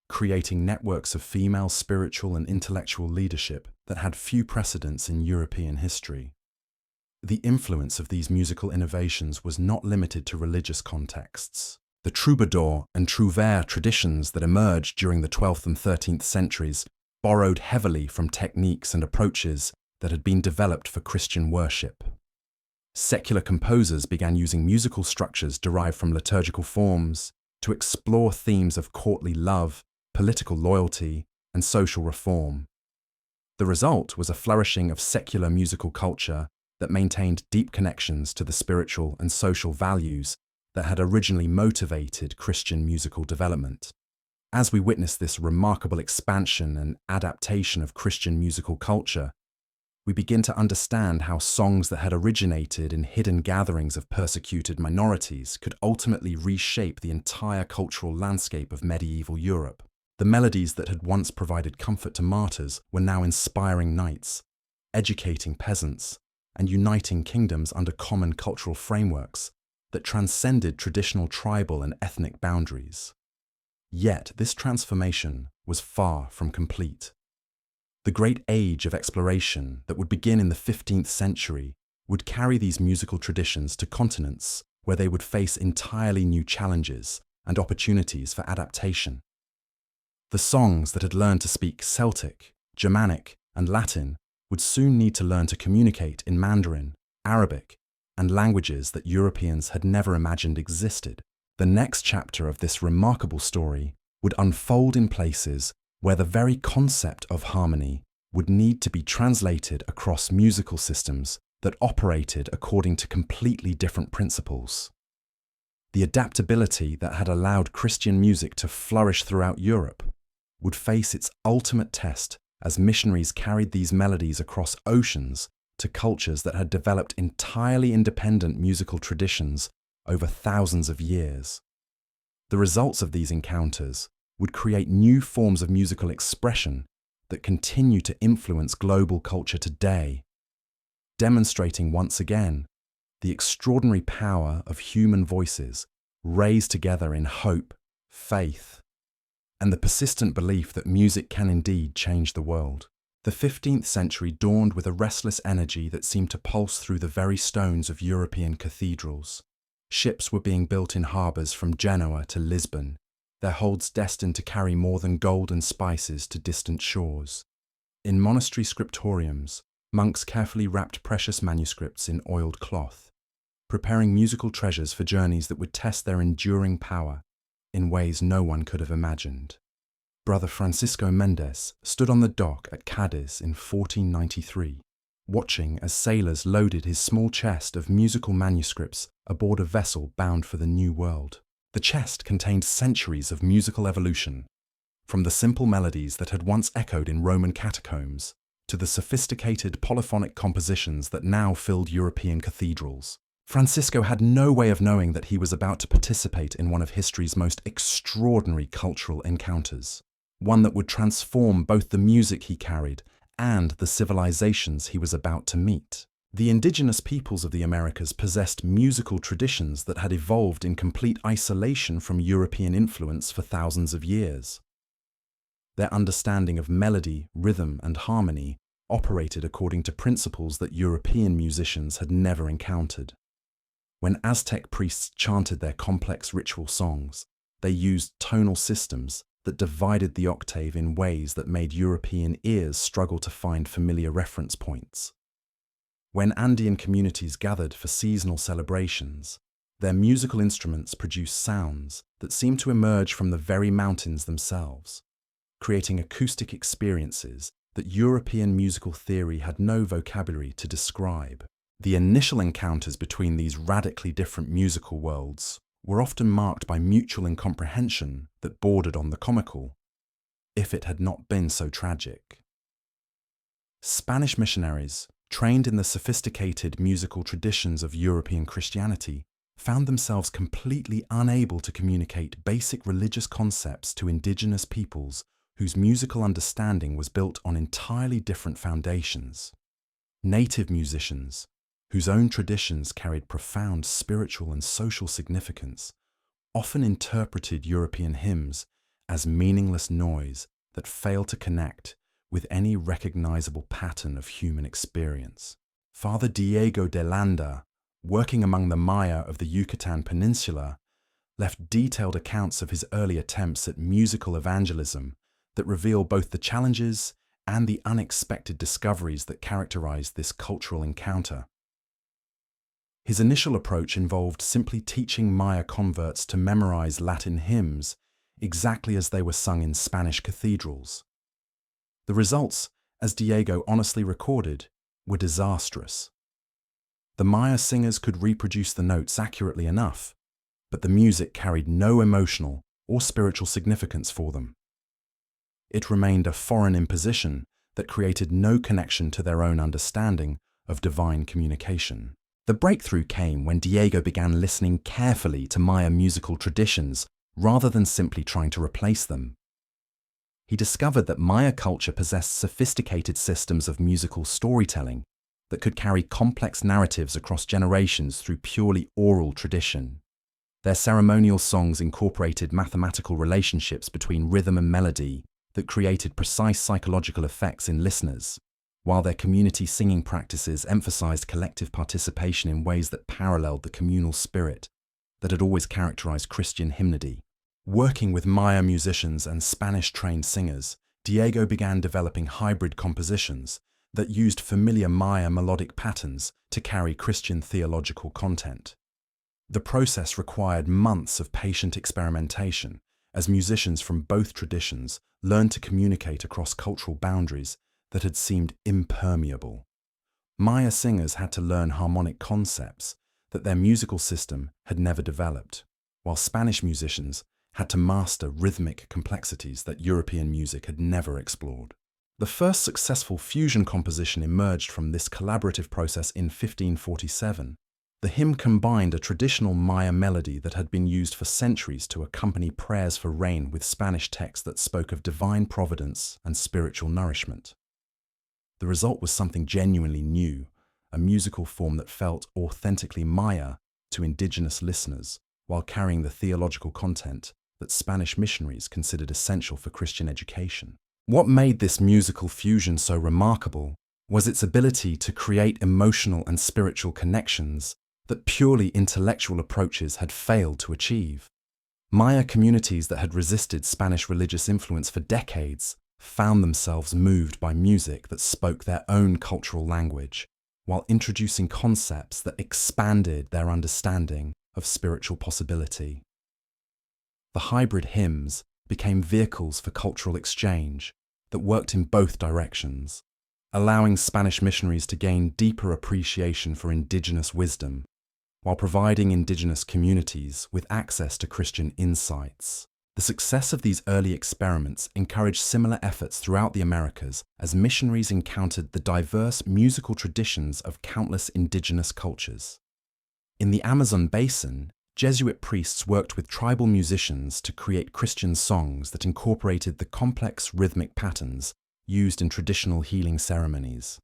creating networks of female spiritual and intellectual leadership that had few precedents in European history. The influence of these musical innovations was not limited to religious contexts. The troubadour and trouvère traditions that emerged during the 12th and 13th centuries borrowed heavily from techniques and approaches that had been developed for Christian worship. Secular composers began using musical structures derived from liturgical forms to explore themes of courtly love, political loyalty, and social reform. The result was a flourishing of secular musical culture that maintained deep connections to the spiritual and social values that had originally motivated Christian musical development. As we witness this remarkable expansion and adaptation of Christian musical culture, we begin to understand how songs that had originated in hidden gatherings of persecuted minorities could ultimately reshape the entire cultural landscape of medieval Europe. The melodies that had once provided comfort to martyrs were now inspiring knights, educating peasants, and uniting kingdoms under common cultural frameworks that transcended traditional tribal and ethnic boundaries. Yet this transformation was far from complete. The great age of exploration that would begin in the 15th century would carry these musical traditions to continents where they would face entirely new challenges and opportunities for adaptation. The songs that had learned to speak Celtic, Germanic, and Latin would soon need to learn to communicate in Mandarin, Arabic, and languages that Europeans had never imagined existed. The next chapter of this remarkable story would unfold in places where the very concept of harmony would need to be translated across musical systems that operated according to completely different principles. The adaptability that had allowed Christian music to flourish throughout Europe would face its ultimate test as missionaries carried these melodies across oceans to cultures that had developed entirely independent musical traditions over thousands of years. The results of these encounters would create new forms of musical expression that continue to influence global culture today, demonstrating once again the extraordinary power of human voices raised together in hope, faith, and the persistent belief that music can indeed change the world. The 15th century dawned with a restless energy that seemed to pulse through the very stones of European cathedrals. Ships were being built in harbours from Genoa to Lisbon, their holds destined to carry more than gold and spices to distant shores. In monastery scriptoriums, monks carefully wrapped precious manuscripts in oiled cloth, preparing musical treasures for journeys that would test their enduring power in ways no one could have imagined. Brother Francisco Mendes stood on the dock at Cadiz in 1493, watching as sailors loaded his small chest of musical manuscripts aboard a vessel bound for the New World. The chest contained centuries of musical evolution, From the simple melodies that had once echoed in Roman catacombs to the sophisticated polyphonic compositions that now filled European cathedrals, Francisco had no way of knowing that he was about to participate in one of history's most extraordinary cultural encounters, one that would transform both the music he carried and the civilizations he was about to meet. The indigenous peoples of the Americas possessed musical traditions that had evolved in complete isolation from European influence for thousands of years. Their understanding of melody, rhythm, and harmony operated according to principles that European musicians had never encountered. When Aztec priests chanted their complex ritual songs, they used tonal systems that divided the octave in ways that made European ears struggle to find familiar reference points. When Andean communities gathered for seasonal celebrations, their musical instruments produced sounds that seemed to emerge from the very mountains themselves, creating acoustic experiences that European musical theory had no vocabulary to describe. The initial encounters between these radically different musical worlds were often marked by mutual incomprehension that bordered on the comical, if it had not been so tragic. Spanish missionaries, trained in the sophisticated musical traditions of European Christianity, found themselves completely unable to communicate basic religious concepts to indigenous peoples whose musical understanding was built on entirely different foundations. Native musicians, whose own traditions carried profound spiritual and social significance, often interpreted European hymns as meaningless noise that failed to connect with any recognizable pattern of human experience. Father Diego de Landa, working among the Maya of the Yucatan Peninsula, left detailed accounts of his early attempts at musical evangelism that reveal both the challenges and the unexpected discoveries that characterized this cultural encounter. His initial approach involved simply teaching Maya converts to memorize Latin hymns exactly as they were sung in Spanish cathedrals. The results, as Diego honestly recorded, were disastrous. The Maya singers could reproduce the notes accurately enough, but the music carried no emotional or spiritual significance for them. It remained a foreign imposition that created no connection to their own understanding of divine communication. The breakthrough came when Diego began listening carefully to Maya musical traditions rather than simply trying to replace them. He discovered that Maya culture possessed sophisticated systems of musical storytelling that could carry complex narratives across generations through purely oral tradition. Their ceremonial songs incorporated mathematical relationships between rhythm and melody that created precise psychological effects in listeners, while their community singing practices emphasized collective participation in ways that paralleled the communal spirit that had always characterized Christian hymnody. Working with Maya musicians and Spanish-trained singers, Diego began developing hybrid compositions that used familiar Maya melodic patterns to carry Christian theological content. The process required months of patient experimentation as musicians from both traditions learned to communicate across cultural boundaries that had seemed impermeable. Maya singers had to learn harmonic concepts that their musical system had never developed, while Spanish musicians had to master rhythmic complexities that European music had never explored. The first successful fusion composition emerged from this collaborative process in 1547. The hymn combined a traditional Maya melody that had been used for centuries to accompany prayers for rain with Spanish texts that spoke of divine providence and spiritual nourishment. The result was something genuinely new, a musical form that felt authentically Maya to indigenous listeners, while carrying the theological content that Spanish missionaries considered essential for Christian education. What made this musical fusion so remarkable was its ability to create emotional and spiritual connections that purely intellectual approaches had failed to achieve. Maya communities that had resisted Spanish religious influence for decades found themselves moved by music that spoke their own cultural language, while introducing concepts that expanded their understanding of spiritual possibility. The hybrid hymns became vehicles for cultural exchange that worked in both directions, allowing Spanish missionaries to gain deeper appreciation for indigenous wisdom, while providing indigenous communities with access to Christian insights. The success of these early experiments encouraged similar efforts throughout the Americas as missionaries encountered the diverse musical traditions of countless indigenous cultures. In the Amazon basin, Jesuit priests worked with tribal musicians to create Christian songs that incorporated the complex rhythmic patterns used in traditional healing ceremonies.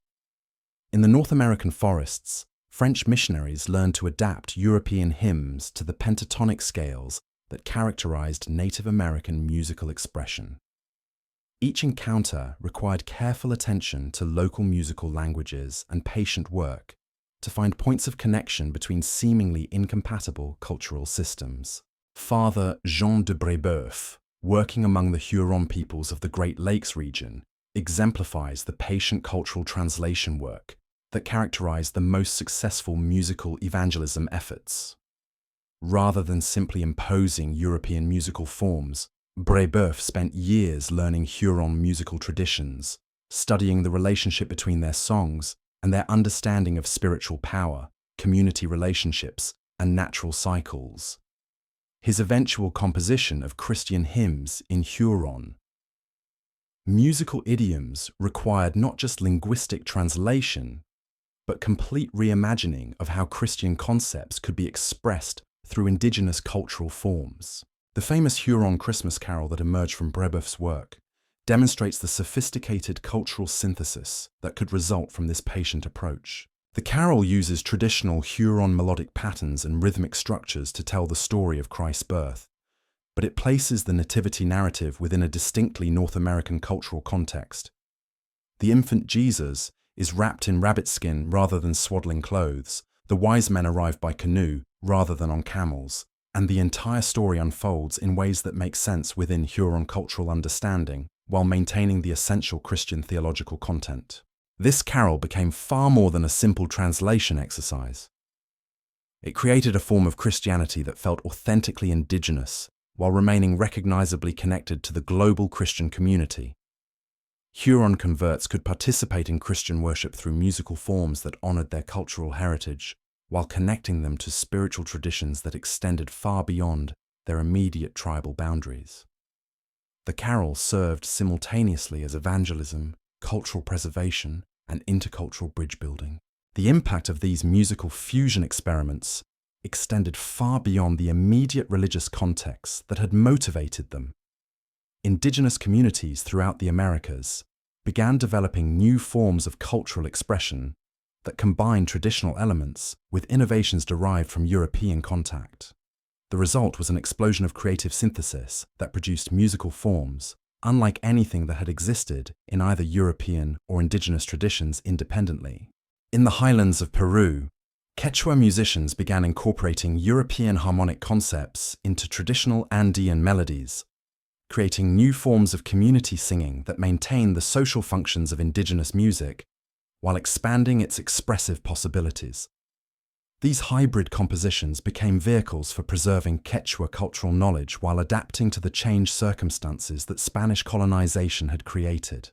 In the North American forests, French missionaries learned to adapt European hymns to the pentatonic scales that characterized Native American musical expression. Each encounter required careful attention to local musical languages and patient work to find points of connection between seemingly incompatible cultural systems. Father Jean de Brébeuf, working among the Huron peoples of the Great Lakes region, exemplifies the patient cultural translation work that characterized the most successful musical evangelism efforts. Rather than simply imposing European musical forms, Brébeuf spent years learning Huron musical traditions, studying the relationship between their songs and their understanding of spiritual power, community relationships, and natural cycles. His eventual composition of Christian hymns in Huron. Musical idioms required not just linguistic translation, but complete reimagining of how Christian concepts could be expressed through indigenous cultural forms. The famous Huron Christmas carol that emerged from Brébeuf's work demonstrates the sophisticated cultural synthesis that could result from this patient approach. The carol uses traditional Huron melodic patterns and rhythmic structures to tell the story of Christ's birth, but it places the nativity narrative within a distinctly North American cultural context. The infant Jesus is wrapped in rabbit skin rather than swaddling clothes, the wise men arrive by canoe rather than on camels, and the entire story unfolds in ways that make sense within Huron cultural understanding, while maintaining the essential Christian theological content. This carol became far more than a simple translation exercise. It created a form of Christianity that felt authentically indigenous, while remaining recognizably connected to the global Christian community. Huron converts could participate in Christian worship through musical forms that honored their cultural heritage, while connecting them to spiritual traditions that extended far beyond their immediate tribal boundaries. The carol served simultaneously as evangelism, cultural preservation, and intercultural bridge building. The impact of these musical fusion experiments extended far beyond the immediate religious context that had motivated them. Indigenous communities throughout the Americas began developing new forms of cultural expression that combined traditional elements with innovations derived from European contact. The result was an explosion of creative synthesis that produced musical forms unlike anything that had existed in either European or indigenous traditions independently. In the highlands of Peru, Quechua musicians began incorporating European harmonic concepts into traditional Andean melodies, creating new forms of community singing that maintain the social functions of indigenous music while expanding its expressive possibilities. These hybrid compositions became vehicles for preserving Quechua cultural knowledge while adapting to the changed circumstances that Spanish colonization had created.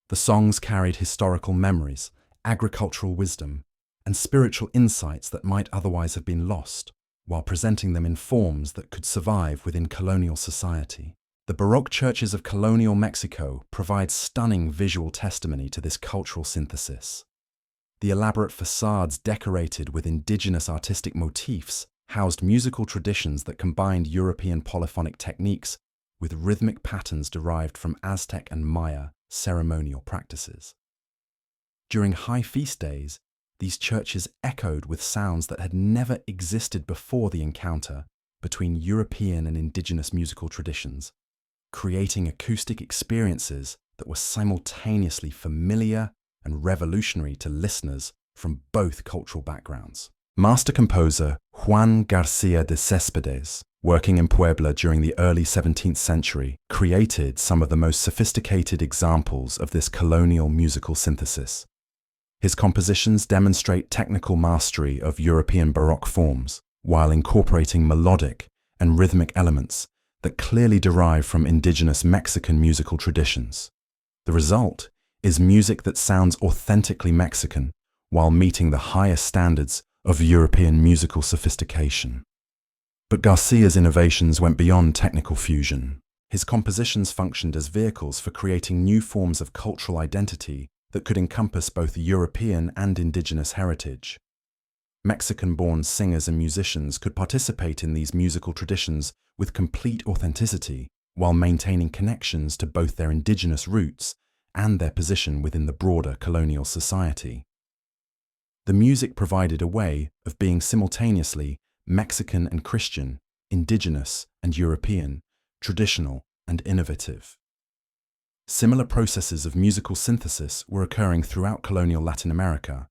The songs carried historical memories, agricultural wisdom, and spiritual insights that might otherwise have been lost, while presenting them in forms that could survive within colonial society. The Baroque churches of colonial Mexico provide stunning visual testimony to this cultural synthesis. The elaborate facades decorated with indigenous artistic motifs housed musical traditions that combined European polyphonic techniques with rhythmic patterns derived from Aztec and Maya ceremonial practices. During high feast days, these churches echoed with sounds that had never existed before the encounter between European and indigenous musical traditions, creating acoustic experiences that were simultaneously familiar and revolutionary to listeners from both cultural backgrounds. Master composer Juan García de Céspedes, working in Puebla during the early 17th century, created some of the most sophisticated examples of this colonial musical synthesis. His compositions demonstrate technical mastery of European Baroque forms, while incorporating melodic and rhythmic elements that clearly derive from indigenous Mexican musical traditions. The result is music that sounds authentically Mexican while meeting the highest standards of European musical sophistication. But Garcia's innovations went beyond technical fusion. His compositions functioned as vehicles for creating new forms of cultural identity that could encompass both European and indigenous heritage. Mexican-born singers and musicians could participate in these musical traditions with complete authenticity while maintaining connections to both their indigenous roots and their position within the broader colonial society. The music provided a way of being simultaneously Mexican and Christian, indigenous and European, traditional and innovative. Similar processes of musical synthesis were occurring throughout colonial Latin America,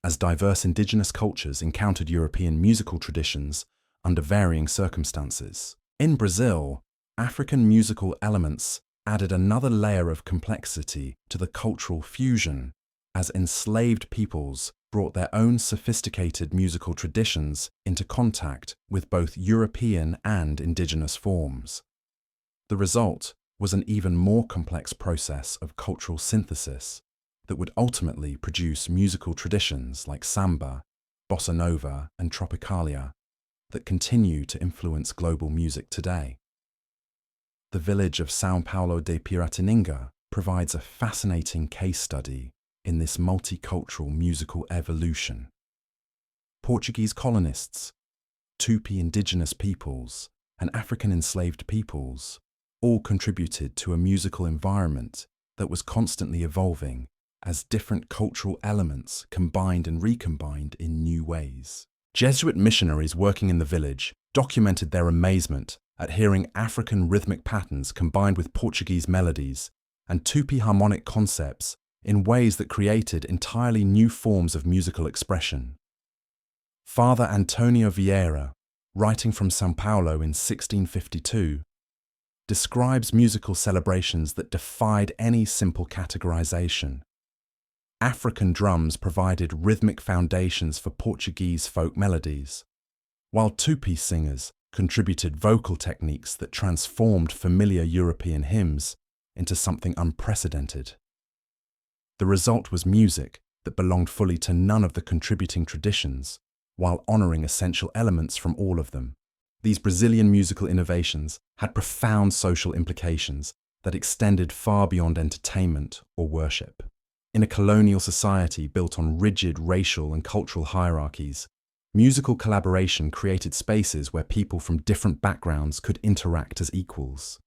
as diverse indigenous cultures encountered European musical traditions under varying circumstances. In Brazil, African musical elements added another layer of complexity to the cultural fusion, as enslaved peoples brought their own sophisticated musical traditions into contact with both European and indigenous forms. The result was an even more complex process of cultural synthesis that would ultimately produce musical traditions like samba, bossa nova, and tropicalia that continue to influence global music today. The village of São Paulo de Piratininga provides a fascinating case study in this multicultural musical evolution. Portuguese colonists, Tupi indigenous peoples, and African enslaved peoples all contributed to a musical environment that was constantly evolving as different cultural elements combined and recombined in new ways. Jesuit missionaries working in the village documented their amazement at hearing African rhythmic patterns combined with Portuguese melodies and Tupi harmonic concepts in ways that created entirely new forms of musical expression. Father Antonio Vieira, writing from São Paulo in 1652, describes musical celebrations that defied any simple categorization. African drums provided rhythmic foundations for Portuguese folk melodies, while Tupi singers contributed vocal techniques that transformed familiar European hymns into something unprecedented. The result was music that belonged fully to none of the contributing traditions, while honoring essential elements from all of them. These Brazilian musical innovations had profound social implications that extended far beyond entertainment or worship. In a colonial society built on rigid racial and cultural hierarchies, musical collaboration created spaces where people from different backgrounds could interact as equals.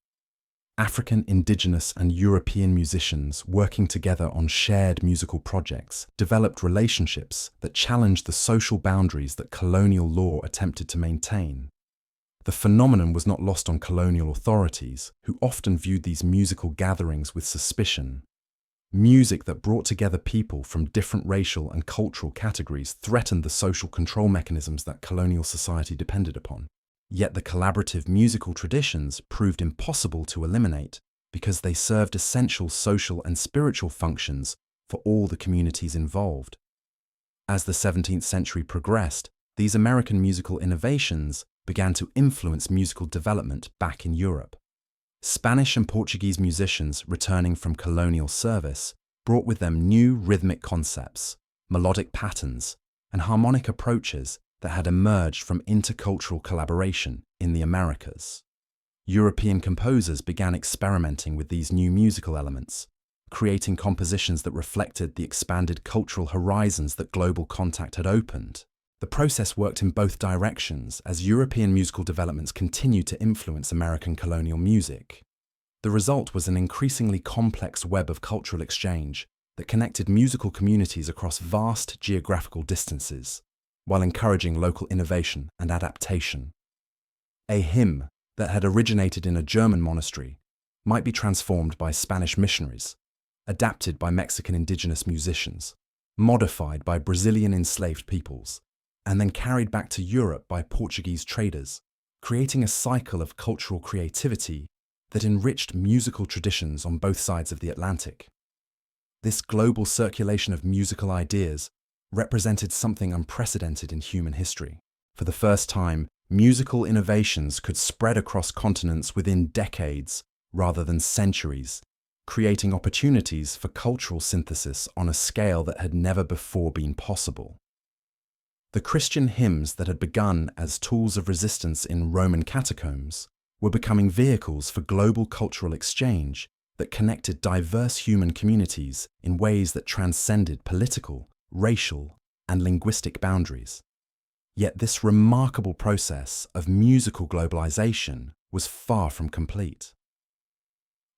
African, indigenous, and European musicians working together on shared musical projects developed relationships that challenged the social boundaries that colonial law attempted to maintain. The phenomenon was not lost on colonial authorities, who often viewed these musical gatherings with suspicion. Music that brought together people from different racial and cultural categories threatened the social control mechanisms that colonial society depended upon. Yet the collaborative musical traditions proved impossible to eliminate because they served essential social and spiritual functions for all the communities involved. As the 17th century progressed, these American musical innovations began to influence musical development back in Europe. Spanish and Portuguese musicians returning from colonial service brought with them new rhythmic concepts, melodic patterns, and harmonic approaches that had emerged from intercultural collaboration in the Americas. European composers began experimenting with these new musical elements, creating compositions that reflected the expanded cultural horizons that global contact had opened. The process worked in both directions as European musical developments continued to influence American colonial music. The result was an increasingly complex web of cultural exchange that connected musical communities across vast geographical distances, while encouraging local innovation and adaptation. A hymn that had originated in a German monastery might be transformed by Spanish missionaries, adapted by Mexican indigenous musicians, modified by Brazilian enslaved peoples, and then carried back to Europe by Portuguese traders, creating a cycle of cultural creativity that enriched musical traditions on both sides of the Atlantic. This global circulation of musical ideas represented something unprecedented in human history. For the first time, musical innovations could spread across continents within decades rather than centuries, creating opportunities for cultural synthesis on a scale that had never before been possible. The Christian hymns that had begun as tools of resistance in Roman catacombs were becoming vehicles for global cultural exchange that connected diverse human communities in ways that transcended political, racial, and linguistic boundaries. Yet this remarkable process of musical globalization was far from complete.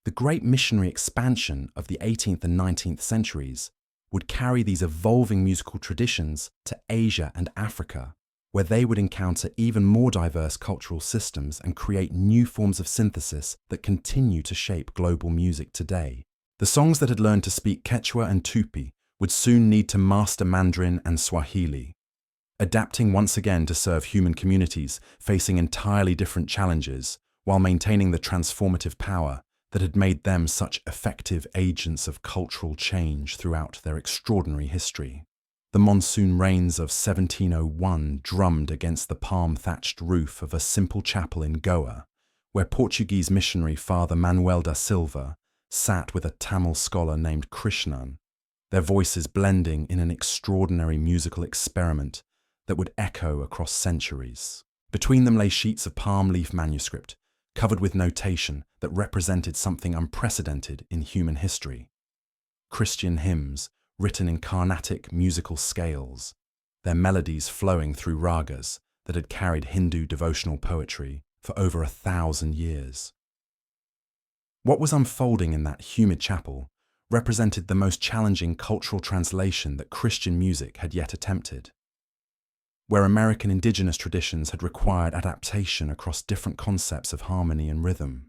The great missionary expansion of the 18th and 19th centuries would carry these evolving musical traditions to Asia and Africa, where they would encounter even more diverse cultural systems and create new forms of synthesis that continue to shape global music today. The songs that had learned to speak Quechua and Tupi would soon need to master Mandarin and Swahili, adapting once again to serve human communities facing entirely different challenges while maintaining the transformative power that had made them such effective agents of cultural change throughout their extraordinary history. The monsoon rains of 1701 drummed against the palm-thatched roof of a simple chapel in Goa, where Portuguese missionary Father Manuel da Silva sat with a Tamil scholar named Krishnan, their voices blending in an extraordinary musical experiment that would echo across centuries. Between them lay sheets of palm leaf manuscript, covered with notation that represented something unprecedented in human history. Christian hymns written in Carnatic musical scales, their melodies flowing through ragas that had carried Hindu devotional poetry for over 1,000 years. What was unfolding in that humid chapel represented the most challenging cultural translation that Christian music had yet attempted. Where American indigenous traditions had required adaptation across different concepts of harmony and rhythm,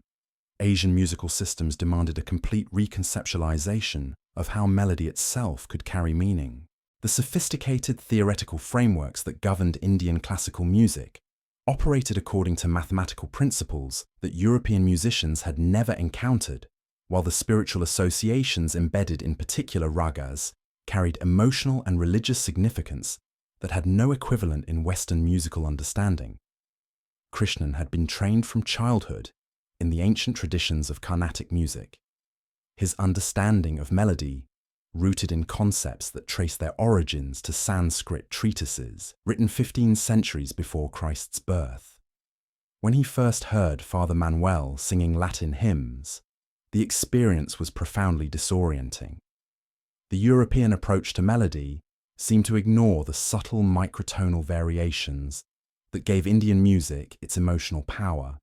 Asian musical systems demanded a complete reconceptualization of how melody itself could carry meaning. The sophisticated theoretical frameworks that governed Indian classical music operated according to mathematical principles that European musicians had never encountered, while the spiritual associations embedded in particular ragas carried emotional and religious significance that had no equivalent in Western musical understanding. Krishnan had been trained from childhood in the ancient traditions of Carnatic music. His understanding of melody, rooted in concepts that trace their origins to Sanskrit treatises written 15 centuries before Christ's birth. When he first heard Father Manuel singing Latin hymns, the experience was profoundly disorienting. The European approach to melody seemed to ignore the subtle microtonal variations that gave Indian music its emotional power,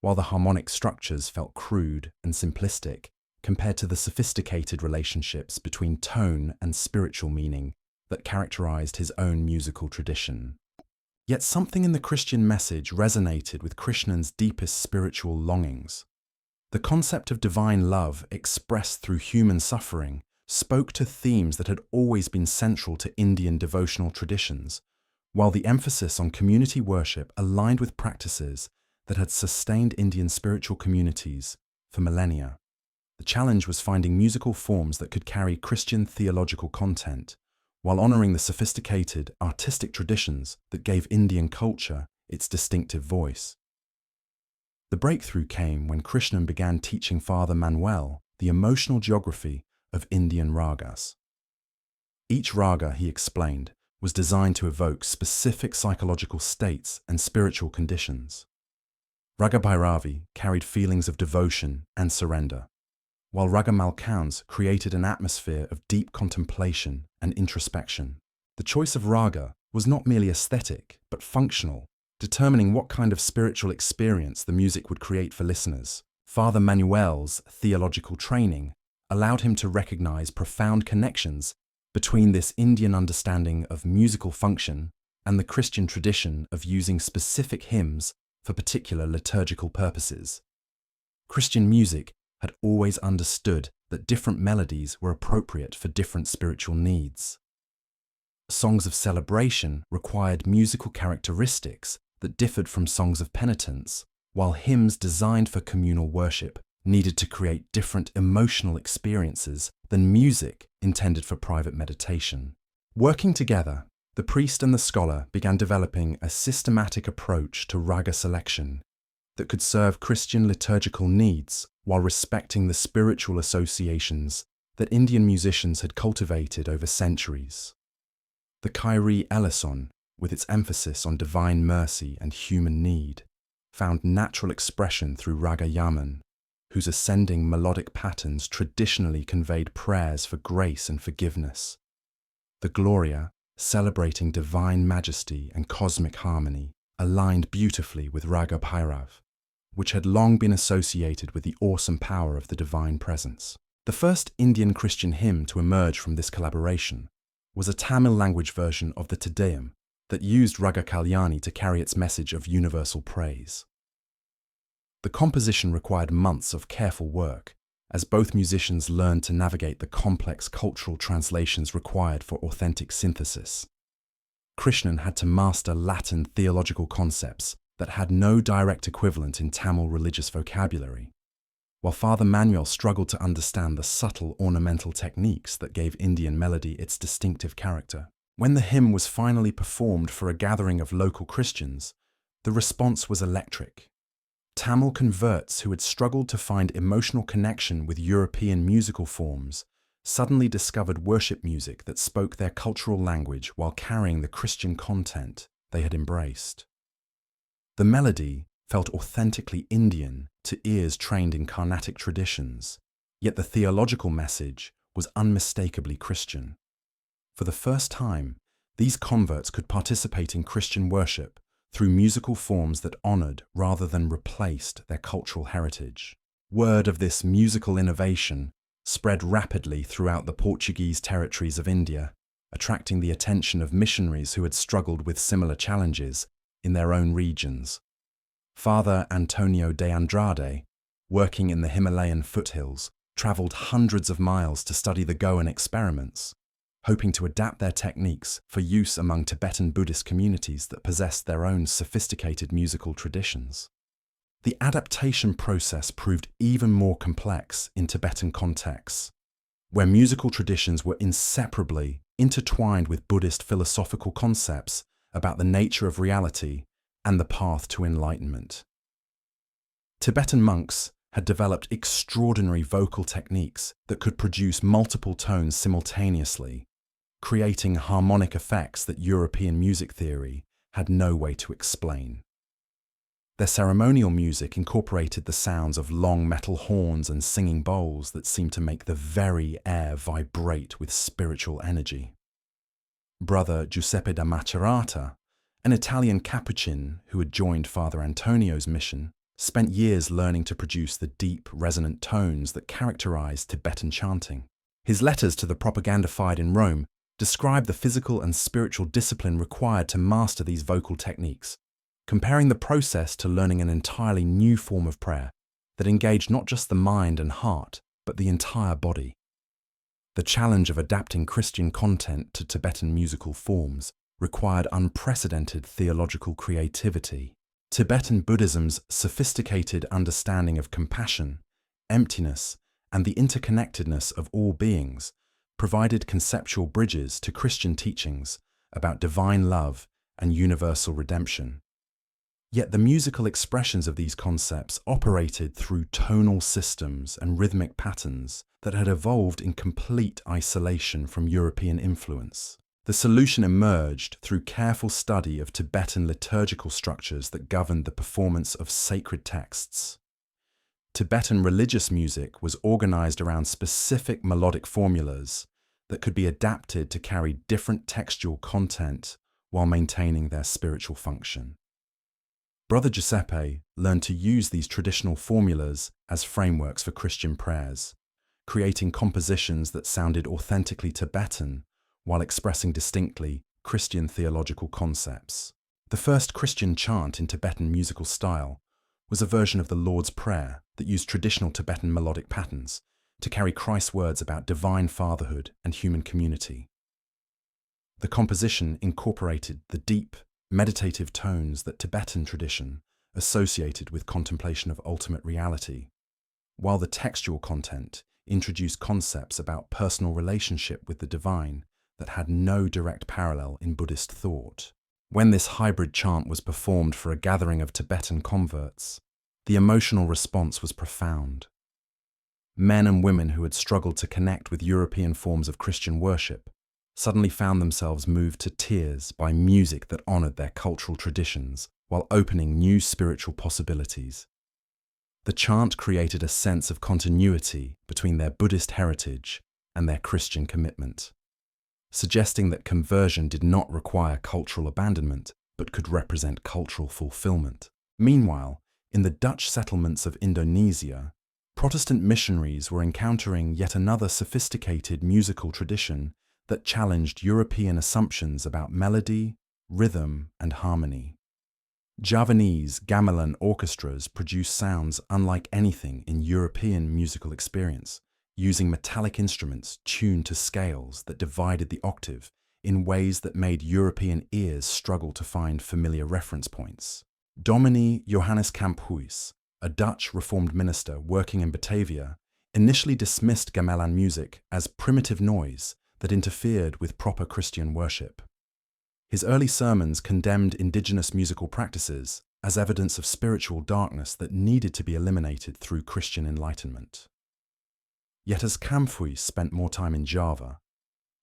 while the harmonic structures felt crude and simplistic compared to the sophisticated relationships between tone and spiritual meaning that characterized his own musical tradition. Yet something in the Christian message resonated with Krishnan's deepest spiritual longings. The concept of divine love expressed through human suffering spoke to themes that had always been central to Indian devotional traditions, while the emphasis on community worship aligned with practices that had sustained Indian spiritual communities for millennia. The challenge was finding musical forms that could carry Christian theological content, while honoring the sophisticated, artistic traditions that gave Indian culture its distinctive voice. The breakthrough came when Krishnan began teaching Father Manuel the emotional geography of Indian ragas. Each raga, he explained, was designed to evoke specific psychological states and spiritual conditions. Raga Bhairavi carried feelings of devotion and surrender, while Raga Malkauns created an atmosphere of deep contemplation and introspection. The choice of raga was not merely aesthetic, but functional, determining what kind of spiritual experience the music would create for listeners. Father Manuel's theological training allowed him to recognize profound connections between this Indian understanding of musical function and the Christian tradition of using specific hymns for particular liturgical purposes. Christian music had always understood that different melodies were appropriate for different spiritual needs. Songs of celebration required musical characteristics that differed from songs of penitence, while hymns designed for communal worship needed to create different emotional experiences than music intended for private meditation. Working together, the priest and the scholar began developing a systematic approach to raga selection that could serve Christian liturgical needs while respecting the spiritual associations that Indian musicians had cultivated over centuries. The Kyrie Eleison with its emphasis on divine mercy and human need, found natural expression through Raga Yaman, whose ascending melodic patterns traditionally conveyed prayers for grace and forgiveness. The Gloria, celebrating divine majesty and cosmic harmony, aligned beautifully with Raga Bhairav, which had long been associated with the awesome power of the divine presence. The first Indian Christian hymn to emerge from this collaboration was a Tamil language version of the Te Deum that used Raga Kalyani to carry its message of universal praise. The composition required months of careful work, as both musicians learned to navigate the complex cultural translations required for authentic synthesis. Krishnan had to master Latin theological concepts that had no direct equivalent in Tamil religious vocabulary, while Father Manuel struggled to understand the subtle ornamental techniques that gave Indian melody its distinctive character. When the hymn was finally performed for a gathering of local Christians, the response was electric. Tamil converts who had struggled to find emotional connection with European musical forms suddenly discovered worship music that spoke their cultural language while carrying the Christian content they had embraced. The melody felt authentically Indian to ears trained in Carnatic traditions, yet the theological message was unmistakably Christian. For the first time, these converts could participate in Christian worship through musical forms that honored rather than replaced their cultural heritage. Word of this musical innovation spread rapidly throughout the Portuguese territories of India, attracting the attention of missionaries who had struggled with similar challenges in their own regions. Father Antonio de Andrade, working in the Himalayan foothills, travelled hundreds of miles to study the Goan experiments, hoping to adapt their techniques for use among Tibetan Buddhist communities that possessed their own sophisticated musical traditions. The adaptation process proved even more complex in Tibetan contexts, where musical traditions were inseparably intertwined with Buddhist philosophical concepts about the nature of reality and the path to enlightenment. Tibetan monks had developed extraordinary vocal techniques that could produce multiple tones simultaneously, creating harmonic effects that European music theory had no way to explain. Their ceremonial music incorporated the sounds of long metal horns and singing bowls that seemed to make the very air vibrate with spiritual energy. Brother Giuseppe da Macerata, an Italian Capuchin who had joined Father Antonio's mission, spent years learning to produce the deep, resonant tones that characterized Tibetan chanting. His letters to the propagandified in Rome describe the physical and spiritual discipline required to master these vocal techniques, comparing the process to learning an entirely new form of prayer that engaged not just the mind and heart, but the entire body. The challenge of adapting Christian content to Tibetan musical forms required unprecedented theological creativity. Tibetan Buddhism's sophisticated understanding of compassion, emptiness, and the interconnectedness of all beings provided conceptual bridges to Christian teachings about divine love and universal redemption. Yet the musical expressions of these concepts operated through tonal systems and rhythmic patterns that had evolved in complete isolation from European influence. The solution emerged through careful study of Tibetan liturgical structures that governed the performance of sacred texts. Tibetan religious music was organized around specific melodic formulas that could be adapted to carry different textual content while maintaining their spiritual function. Brother Giuseppe learned to use these traditional formulas as frameworks for Christian prayers, creating compositions that sounded authentically Tibetan while expressing distinctly Christian theological concepts. The first Christian chant in Tibetan musical style was a version of the Lord's Prayer that used traditional Tibetan melodic patterns to carry Christ's words about divine fatherhood and human community. The composition incorporated the deep, meditative tones that Tibetan tradition associated with contemplation of ultimate reality, while the textual content introduced concepts about personal relationship with the divine that had no direct parallel in Buddhist thought. When this hybrid chant was performed for a gathering of Tibetan converts, the emotional response was profound. Men and women who had struggled to connect with European forms of Christian worship suddenly found themselves moved to tears by music that honored their cultural traditions while opening new spiritual possibilities. The chant created a sense of continuity between their Buddhist heritage and their Christian commitment, suggesting that conversion did not require cultural abandonment but could represent cultural fulfillment. Meanwhile, in the Dutch settlements of Indonesia, Protestant missionaries were encountering yet another sophisticated musical tradition that challenged European assumptions about melody, rhythm, and harmony. Javanese gamelan orchestras produced sounds unlike anything in European musical experience, using metallic instruments tuned to scales that divided the octave in ways that made European ears struggle to find familiar reference points. Dominee Johannes Kamphuis, a Dutch Reformed minister working in Batavia, initially dismissed gamelan music as primitive noise that interfered with proper Christian worship. His early sermons condemned indigenous musical practices as evidence of spiritual darkness that needed to be eliminated through Christian enlightenment. Yet as Kamphuis spent more time in Java,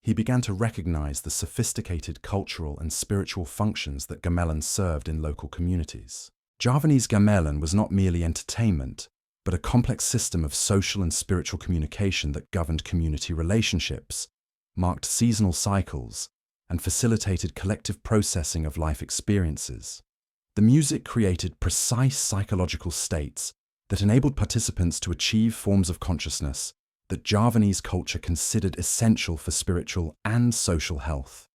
he began to recognize the sophisticated cultural and spiritual functions that gamelan served in local communities. Javanese gamelan was not merely entertainment, but a complex system of social and spiritual communication that governed community relationships, marked seasonal cycles, and facilitated collective processing of life experiences. The music created precise psychological states that enabled participants to achieve forms of consciousness that Javanese culture considered essential for spiritual and social health.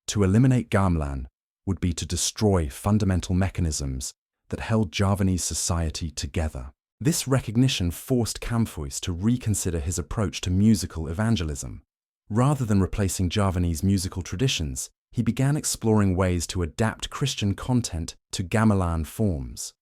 To eliminate gamelan would be to destroy fundamental mechanisms that held Javanese society together. This recognition forced Kamphuis to reconsider his approach to musical evangelism. Rather than replacing Javanese musical traditions, he began exploring ways to adapt Christian content to gamelan forms.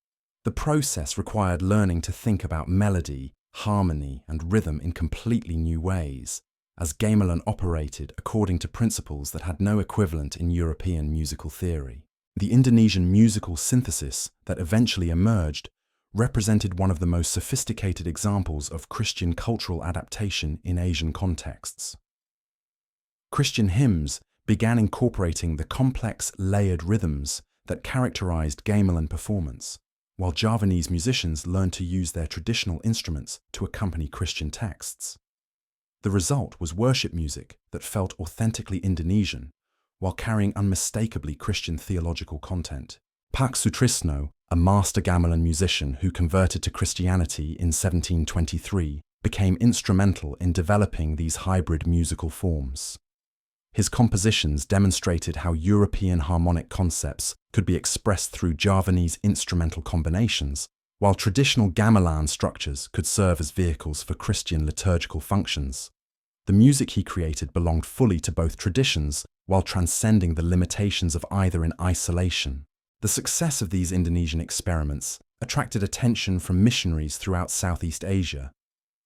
The process required learning to think about melody, harmony, and rhythm in completely new ways, as gamelan operated according to principles that had no equivalent in European musical theory. The Indonesian musical synthesis that eventually emerged represented one of the most sophisticated examples of Christian cultural adaptation in Asian contexts. Christian hymns began incorporating the complex, layered rhythms that characterized gamelan performance, while Javanese musicians learned to use their traditional instruments to accompany Christian texts. The result was worship music that felt authentically Indonesian, while carrying unmistakably Christian theological content. Pak Sutrisno, a master gamelan musician who converted to Christianity in 1723, became instrumental in developing these hybrid musical forms. His compositions demonstrated how European harmonic concepts could be expressed through Javanese instrumental combinations, while traditional gamelan structures could serve as vehicles for Christian liturgical functions. The music he created belonged fully to both traditions, while transcending the limitations of either in isolation. The success of these Indonesian experiments attracted attention from missionaries throughout Southeast Asia,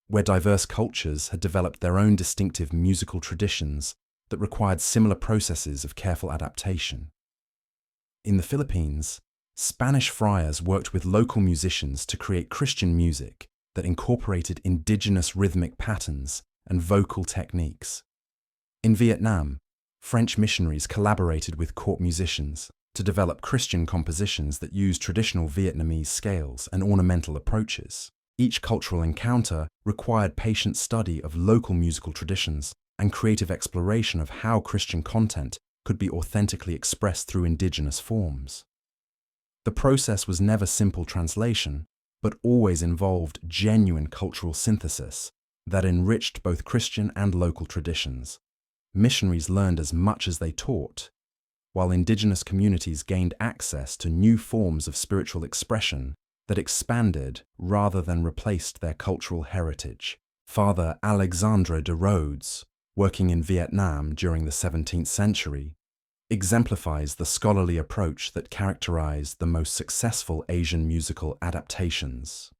where diverse cultures had developed their own distinctive musical traditions that required similar processes of careful adaptation. In the Philippines, Spanish friars worked with local musicians to create Christian music that incorporated indigenous rhythmic patterns and vocal techniques. In Vietnam, French missionaries collaborated with court musicians to develop Christian compositions that used traditional Vietnamese scales and ornamental approaches. Each cultural encounter required patient study of local musical traditions and creative exploration of how Christian content could be authentically expressed through indigenous forms. The process was never simple translation, but always involved genuine cultural synthesis that enriched both Christian and local traditions. Missionaries learned as much as they taught, while indigenous communities gained access to new forms of spiritual expression that expanded rather than replaced their cultural heritage. Father Alexandre de Rhodes, working in Vietnam during the 17th century, exemplifies the scholarly approach that characterized the most successful Asian musical adaptations.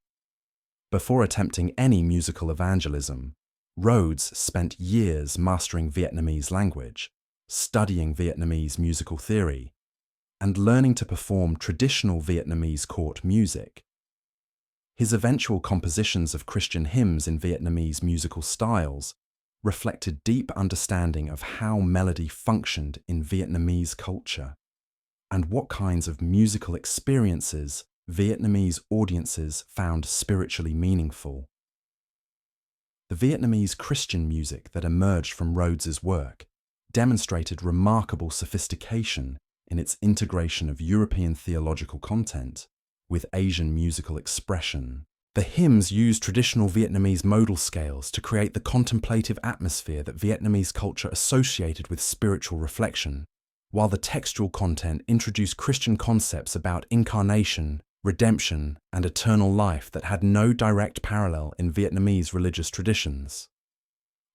Before attempting any musical evangelism, Rhodes spent years mastering Vietnamese language, studying Vietnamese musical theory, and learning to perform traditional Vietnamese court music. His eventual compositions of Christian hymns in Vietnamese musical styles reflected deep understanding of how melody functioned in Vietnamese culture and what kinds of musical experiences Vietnamese audiences found spiritually meaningful. The Vietnamese Christian music that emerged from Rhodes's work demonstrated remarkable sophistication in its integration of European theological content with Asian musical expression. The hymns used traditional Vietnamese modal scales to create the contemplative atmosphere that Vietnamese culture associated with spiritual reflection, while the textual content introduced Christian concepts about incarnation, redemption, and eternal life that had no direct parallel in Vietnamese religious traditions.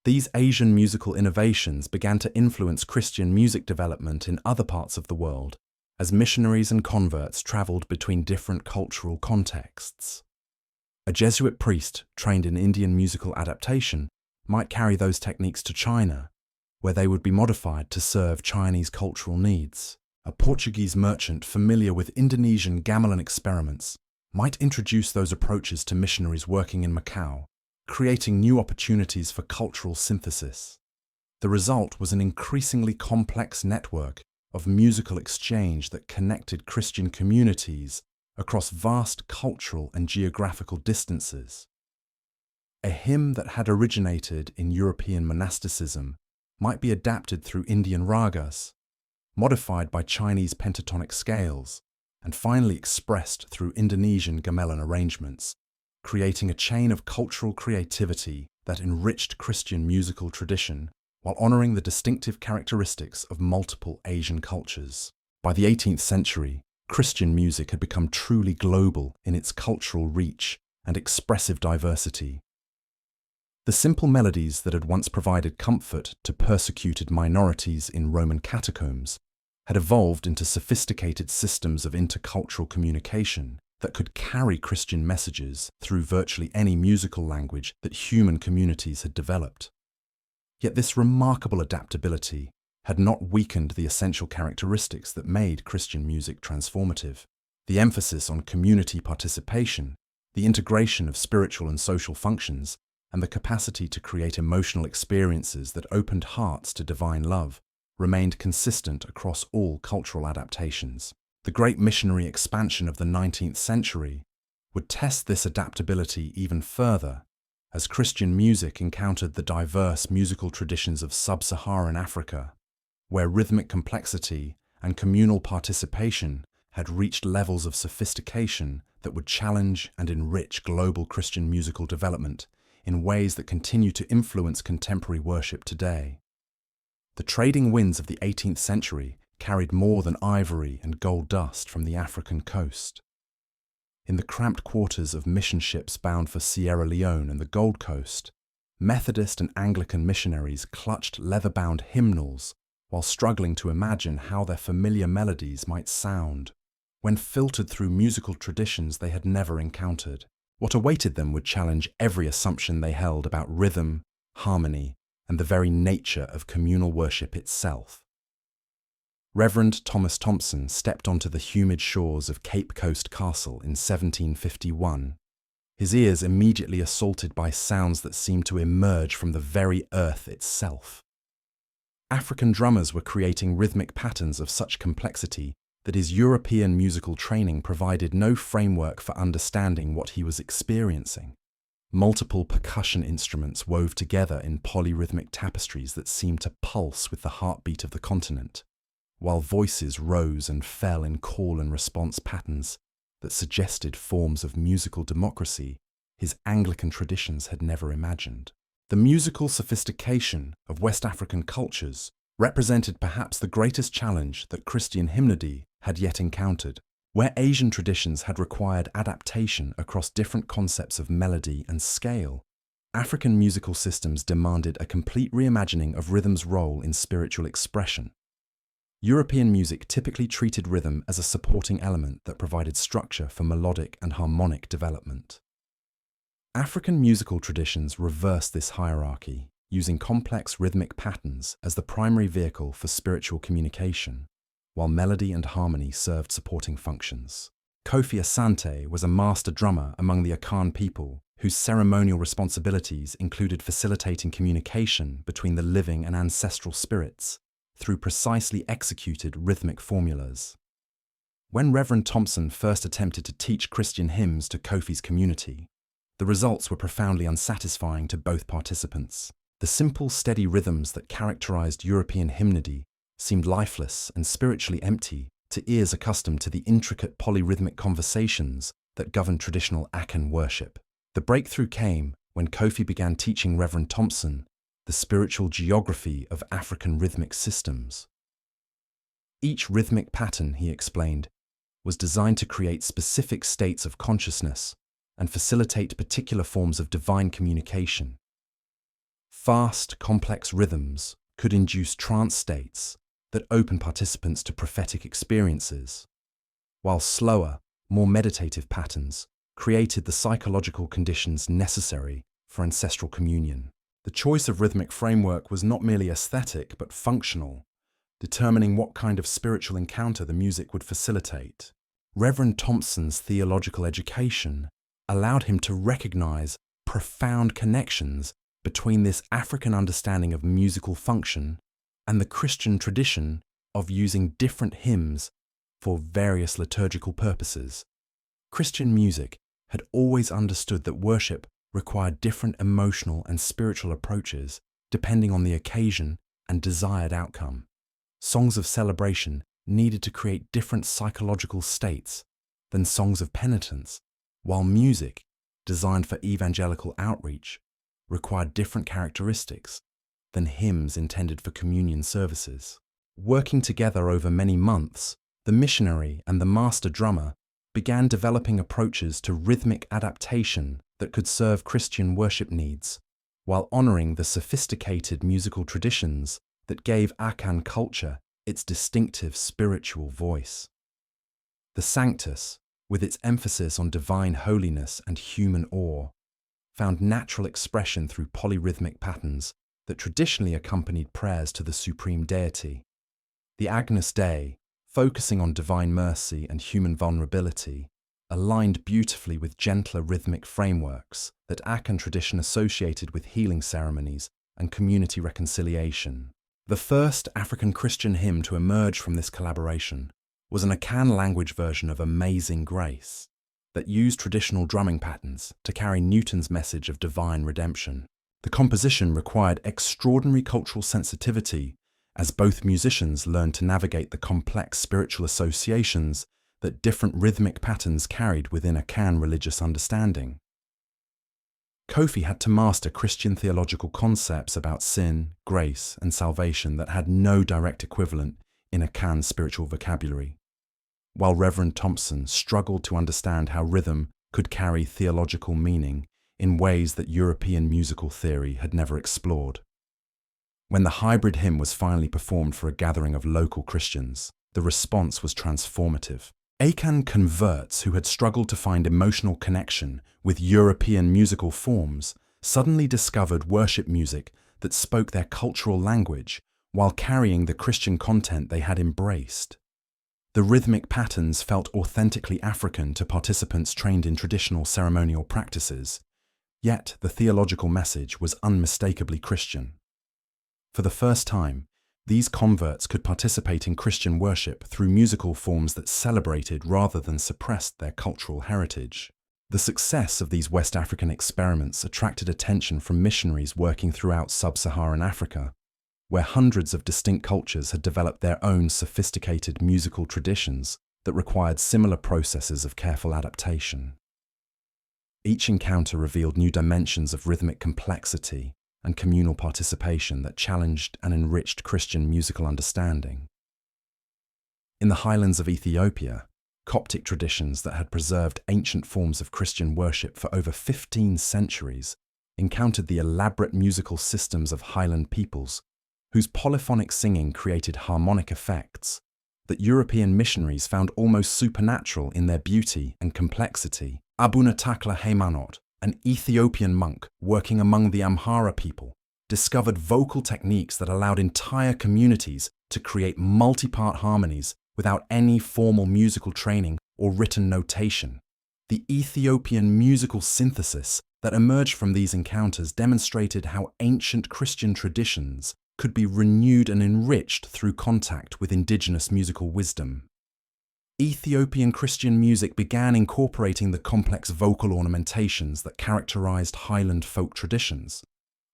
These Asian musical innovations began to influence Christian music development in other parts of the world as missionaries and converts traveled between different cultural contexts. A Jesuit priest trained in Indian musical adaptation might carry those techniques to China, where they would be modified to serve Chinese cultural needs. A Portuguese merchant familiar with Indonesian gamelan experiments might introduce those approaches to missionaries working in Macau, creating new opportunities for cultural synthesis. The result was an increasingly complex network of musical exchange that connected Christian communities across vast cultural and geographical distances. A hymn that had originated in European monasticism might be adapted through Indian ragas, modified by Chinese pentatonic scales, and finally expressed through Indonesian gamelan arrangements, creating a chain of cultural creativity that enriched Christian musical tradition while honoring the distinctive characteristics of multiple Asian cultures. By the 18th century, Christian music had become truly global in its cultural reach and expressive diversity. The simple melodies that had once provided comfort to persecuted minorities in Roman catacombs had evolved into sophisticated systems of intercultural communication that could carry Christian messages through virtually any musical language that human communities had developed. Yet this remarkable adaptability had not weakened the essential characteristics that made Christian music transformative. The emphasis on community participation, the integration of spiritual and social functions, and the capacity to create emotional experiences that opened hearts to divine love remained consistent across all cultural adaptations. The great missionary expansion of the 19th century would test this adaptability even further as Christian music encountered the diverse musical traditions of sub-Saharan Africa, where rhythmic complexity and communal participation had reached levels of sophistication that would challenge and enrich global Christian musical development in ways that continue to influence contemporary worship today. The trading winds of the 18th century carried more than ivory and gold dust from the African coast. In the cramped quarters of mission ships bound for Sierra Leone and the Gold Coast, Methodist and Anglican missionaries clutched leather-bound hymnals while struggling to imagine how their familiar melodies might sound when filtered through musical traditions they had never encountered. What awaited them would challenge every assumption they held about rhythm, harmony, and the very nature of communal worship itself. Reverend Thomas Thompson stepped onto the humid shores of Cape Coast Castle in 1751, his ears immediately assaulted by sounds that seemed to emerge from the very earth itself. African drummers were creating rhythmic patterns of such complexity that his European musical training provided no framework for understanding what he was experiencing. Multiple percussion instruments wove together in polyrhythmic tapestries that seemed to pulse with the heartbeat of the continent, while voices rose and fell in call and response patterns that suggested forms of musical democracy his Anglican traditions had never imagined. The musical sophistication of West African cultures represented perhaps the greatest challenge that Christian hymnody had yet encountered. Where Asian traditions had required adaptation across different concepts of melody and scale, African musical systems demanded a complete reimagining of rhythm's role in spiritual expression. European music typically treated rhythm as a supporting element that provided structure for melodic and harmonic development. African musical traditions reversed this hierarchy, using complex rhythmic patterns as the primary vehicle for spiritual communication, while melody and harmony served supporting functions. Kofi Asante was a master drummer among the Akan people whose ceremonial responsibilities included facilitating communication between the living and ancestral spirits through precisely executed rhythmic formulas. When Reverend Thompson first attempted to teach Christian hymns to Kofi's community, the results were profoundly unsatisfying to both participants. The simple, steady rhythms that characterized European hymnody seemed lifeless and spiritually empty to ears accustomed to the intricate polyrhythmic conversations that governed traditional Akan worship. The breakthrough came when Kofi began teaching Reverend Thompson the spiritual geography of African rhythmic systems. Each rhythmic pattern, he explained, was designed to create specific states of consciousness and facilitate particular forms of divine communication. Fast, complex rhythms could induce trance states that open participants to prophetic experiences, while slower, more meditative patterns created the psychological conditions necessary for ancestral communion. The choice of rhythmic framework was not merely aesthetic but functional, determining what kind of spiritual encounter the music would facilitate. Reverend Thompson's theological education allowed him to recognize profound connections between this African understanding of musical function and the Christian tradition of using different hymns for various liturgical purposes. Christian music had always understood that worship required different emotional and spiritual approaches depending on the occasion and desired outcome. Songs of celebration needed to create different psychological states than songs of penitence, while music, designed for evangelical outreach, required different characteristics than hymns intended for communion services. Working together over many months, the missionary and the master drummer began developing approaches to rhythmic adaptation that could serve Christian worship needs, while honoring the sophisticated musical traditions that gave Akan culture its distinctive spiritual voice. The Sanctus, with its emphasis on divine holiness and human awe, found natural expression through polyrhythmic patterns that traditionally accompanied prayers to the supreme deity. The Agnus Dei, focusing on divine mercy and human vulnerability, aligned beautifully with gentler rhythmic frameworks that Akan tradition associated with healing ceremonies and community reconciliation. The first African Christian hymn to emerge from this collaboration was an Akan language version of Amazing Grace that used traditional drumming patterns to carry Newton's message of divine redemption. The composition required extraordinary cultural sensitivity as both musicians learned to navigate the complex spiritual associations that different rhythmic patterns carried within Akan religious understanding. Kofi had to master Christian theological concepts about sin, grace, and salvation that had no direct equivalent in Akan spiritual vocabulary, while Reverend Thompson struggled to understand how rhythm could carry theological meaning in ways that European musical theory had never explored. When the hybrid hymn was finally performed for a gathering of local Christians, the response was transformative. Akan converts who had struggled to find emotional connection with European musical forms suddenly discovered worship music that spoke their cultural language while carrying the Christian content they had embraced. The rhythmic patterns felt authentically African to participants trained in traditional ceremonial practices, yet the theological message was unmistakably Christian. For the first time, these converts could participate in Christian worship through musical forms that celebrated rather than suppressed their cultural heritage. The success of these West African experiments attracted attention from missionaries working throughout sub-Saharan Africa, where hundreds of distinct cultures had developed their own sophisticated musical traditions that required similar processes of careful adaptation. Each encounter revealed new dimensions of rhythmic complexity and communal participation that challenged and enriched Christian musical understanding. In the highlands of Ethiopia, Coptic traditions that had preserved ancient forms of Christian worship for over 15 centuries encountered the elaborate musical systems of highland peoples, whose polyphonic singing created harmonic effects that European missionaries found almost supernatural in their beauty and complexity. Abuna Takla Haymanot, an Ethiopian monk working among the Amhara people, discovered vocal techniques that allowed entire communities to create multi-part harmonies without any formal musical training or written notation. The Ethiopian musical synthesis that emerged from these encounters demonstrated how ancient Christian traditions could be renewed and enriched through contact with indigenous musical wisdom. Ethiopian Christian music began incorporating the complex vocal ornamentations that characterized highland folk traditions,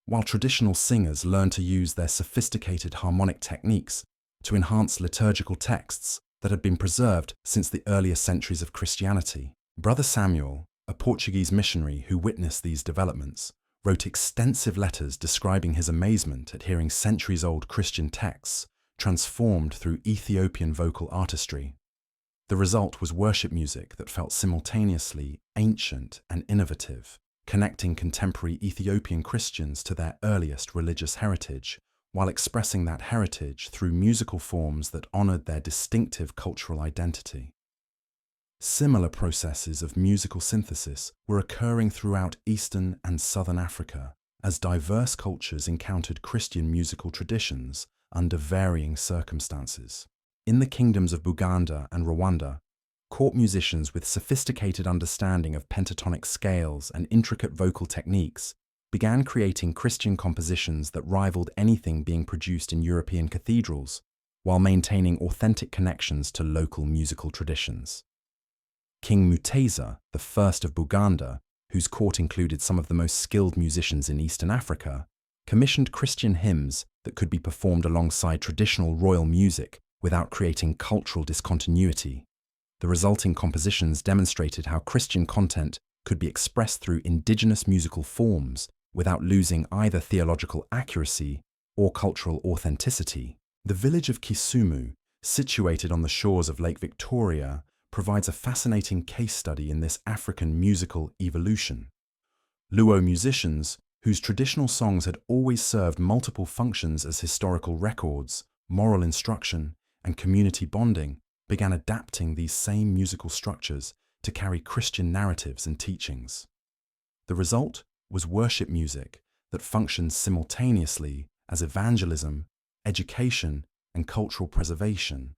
while traditional singers learned to use their sophisticated harmonic techniques to enhance liturgical texts that had been preserved since the earliest centuries of Christianity. Brother Samuel, a Portuguese missionary who witnessed these developments, wrote extensive letters describing his amazement at hearing centuries-old Christian texts transformed through Ethiopian vocal artistry. The result was worship music that felt simultaneously ancient and innovative, connecting contemporary Ethiopian Christians to their earliest religious heritage, while expressing that heritage through musical forms that honored their distinctive cultural identity. Similar processes of musical synthesis were occurring throughout Eastern and Southern Africa as diverse cultures encountered Christian musical traditions under varying circumstances. In the kingdoms of Buganda and Rwanda, court musicians with sophisticated understanding of pentatonic scales and intricate vocal techniques began creating Christian compositions that rivaled anything being produced in European cathedrals, while maintaining authentic connections to local musical traditions. King Mutesa, the first of Buganda, whose court included some of the most skilled musicians in Eastern Africa, commissioned Christian hymns that could be performed alongside traditional royal music without creating cultural discontinuity. The resulting compositions demonstrated how Christian content could be expressed through indigenous musical forms without losing either theological accuracy or cultural authenticity. The village of Kisumu, situated on the shores of Lake Victoria, provides a fascinating case study in this African musical evolution. Luo musicians, whose traditional songs had always served multiple functions as historical records, moral instruction, and community bonding, began adapting these same musical structures to carry Christian narratives and teachings. The result was worship music that functioned simultaneously as evangelism, education, and cultural preservation.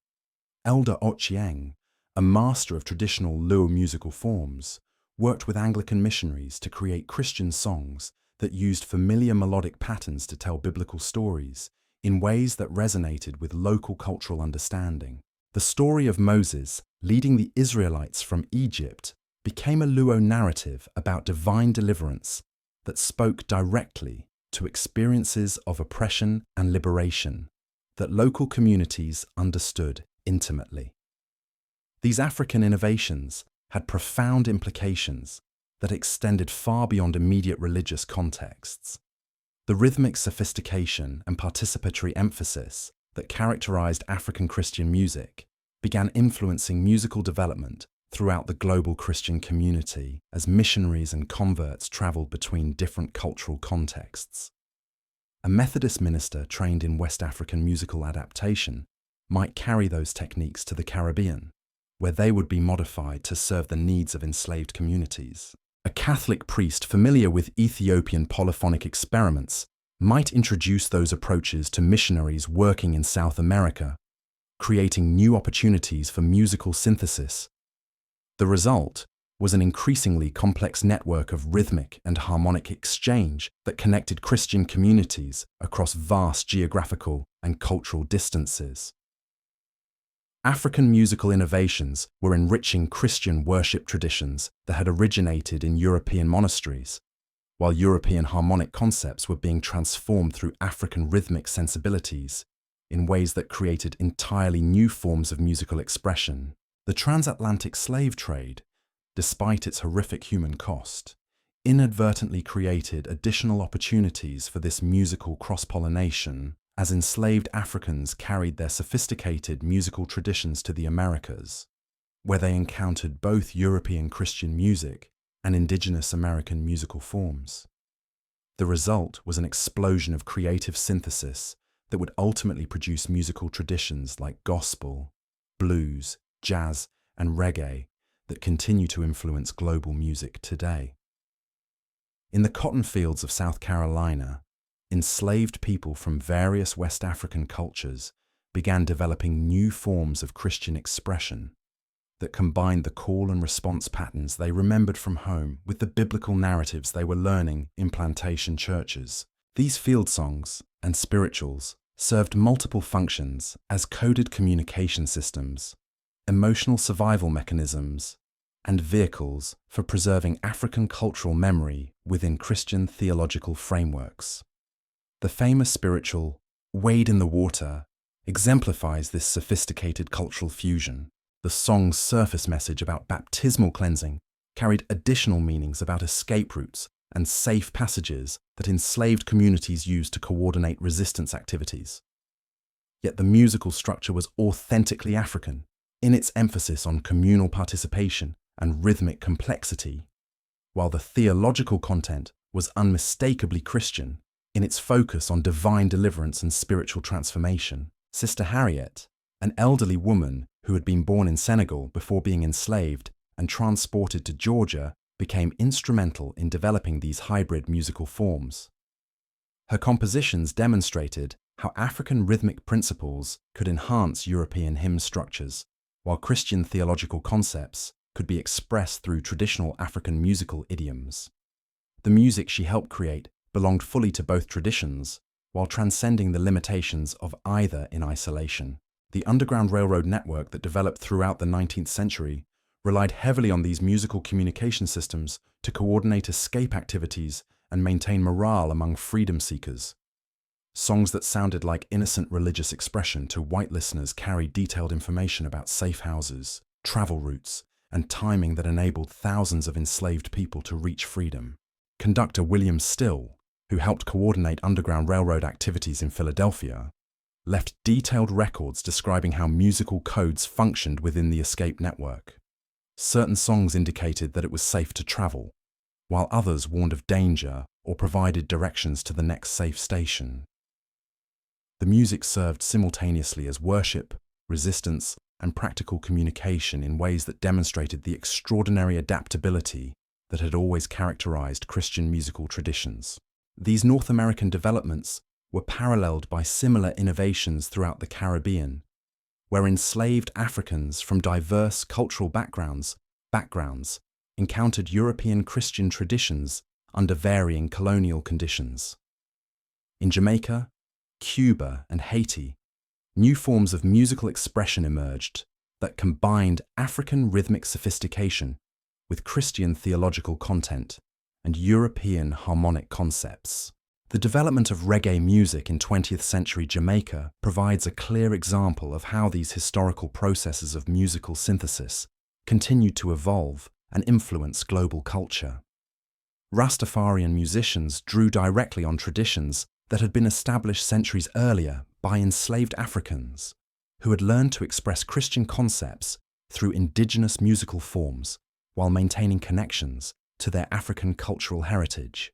Elder Ochieng, a master of traditional Luo musical forms, worked with Anglican missionaries to create Christian songs that used familiar melodic patterns to tell biblical stories in ways that resonated with local cultural understanding. The story of Moses leading the Israelites from Egypt became a Luo narrative about divine deliverance that spoke directly to experiences of oppression and liberation that local communities understood intimately. These African innovations had profound implications that extended far beyond immediate religious contexts. The rhythmic sophistication and participatory emphasis that characterized African Christian music began influencing musical development throughout the global Christian community as missionaries and converts traveled between different cultural contexts. A Methodist minister trained in West African musical adaptation might carry those techniques to the Caribbean, where they would be modified to serve the needs of enslaved communities. A Catholic priest familiar with Ethiopian polyphonic experiments might introduce those approaches to missionaries working in South America, creating new opportunities for musical synthesis. The result was an increasingly complex network of rhythmic and harmonic exchange that connected Christian communities across vast geographical and cultural distances. African musical innovations were enriching Christian worship traditions that had originated in European monasteries, while European harmonic concepts were being transformed through African rhythmic sensibilities in ways that created entirely new forms of musical expression. The transatlantic slave trade, despite its horrific human cost, inadvertently created additional opportunities for this musical cross-pollination as enslaved Africans carried their sophisticated musical traditions to the Americas, where they encountered both European Christian music and indigenous American musical forms. The result was an explosion of creative synthesis that would ultimately produce musical traditions like gospel, blues, jazz, and reggae that continue to influence global music today. In the cotton fields of South Carolina, enslaved people from various West African cultures began developing new forms of Christian expression. that combined the call and response patterns they remembered from home with the biblical narratives they were learning in plantation churches. These field songs and spirituals served multiple functions as coded communication systems, emotional survival mechanisms, and vehicles for preserving African cultural memory within Christian theological frameworks. The famous spiritual, "Wade in the Water," exemplifies this sophisticated cultural fusion. The song's surface message about baptismal cleansing carried additional meanings about escape routes and safe passages that enslaved communities used to coordinate resistance activities. Yet the musical structure was authentically African in its emphasis on communal participation and rhythmic complexity, while the theological content was unmistakably Christian in its focus on divine deliverance and spiritual transformation. Sister Harriet, an elderly woman who had been born in Senegal before being enslaved and transported to Georgia, became instrumental in developing these hybrid musical forms. Her compositions demonstrated how African rhythmic principles could enhance European hymn structures, while Christian theological concepts could be expressed through traditional African musical idioms. The music she helped create belonged fully to both traditions, while transcending the limitations of either in isolation. The Underground Railroad network that developed throughout the 19th century relied heavily on these musical communication systems to coordinate escape activities and maintain morale among freedom seekers. Songs that sounded like innocent religious expression to white listeners carried detailed information about safe houses, travel routes, and timing that enabled thousands of enslaved people to reach freedom. Conductor William Still, who helped coordinate Underground Railroad activities in Philadelphia, left detailed records describing how musical codes functioned within the escape network. Certain songs indicated that it was safe to travel, while others warned of danger or provided directions to the next safe station. The music served simultaneously as worship, resistance, and practical communication in ways that demonstrated the extraordinary adaptability that had always characterized Christian musical traditions. These North American developments were paralleled by similar innovations throughout the Caribbean, where enslaved Africans from diverse cultural backgrounds encountered European Christian traditions under varying colonial conditions. In Jamaica, Cuba, and Haiti, new forms of musical expression emerged that combined African rhythmic sophistication with Christian theological content and European harmonic concepts. The development of reggae music in 20th century Jamaica provides a clear example of how these historical processes of musical synthesis continued to evolve and influence global culture. Rastafarian musicians drew directly on traditions that had been established centuries earlier by enslaved Africans, who had learned to express Christian concepts through indigenous musical forms while maintaining connections to their African cultural heritage.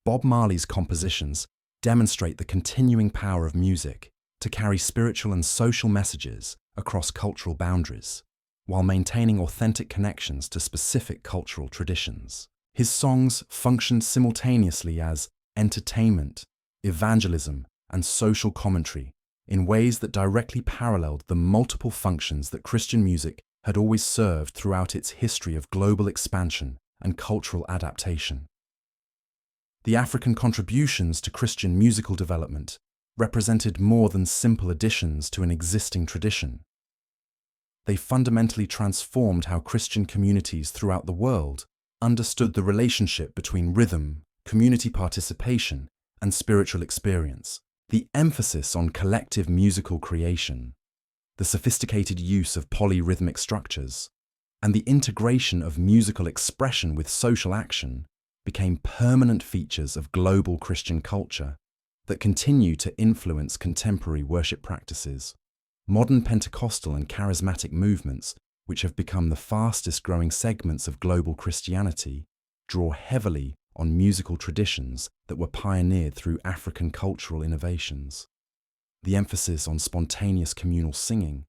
Bob Marley's compositions demonstrate the continuing power of music to carry spiritual and social messages across cultural boundaries, while maintaining authentic connections to specific cultural traditions. His songs functioned simultaneously as entertainment, evangelism, and social commentary in ways that directly paralleled the multiple functions that Christian music had always served throughout its history of global expansion and cultural adaptation. The African contributions to Christian musical development represented more than simple additions to an existing tradition. They fundamentally transformed how Christian communities throughout the world understood the relationship between rhythm, community participation, and spiritual experience. The emphasis on collective musical creation, the sophisticated use of polyrhythmic structures, and the integration of musical expression with social action became permanent features of global Christian culture that continue to influence contemporary worship practices. Modern Pentecostal and charismatic movements, which have become the fastest growing segments of global Christianity, draw heavily on musical traditions that were pioneered through African cultural innovations. The emphasis on spontaneous communal singing,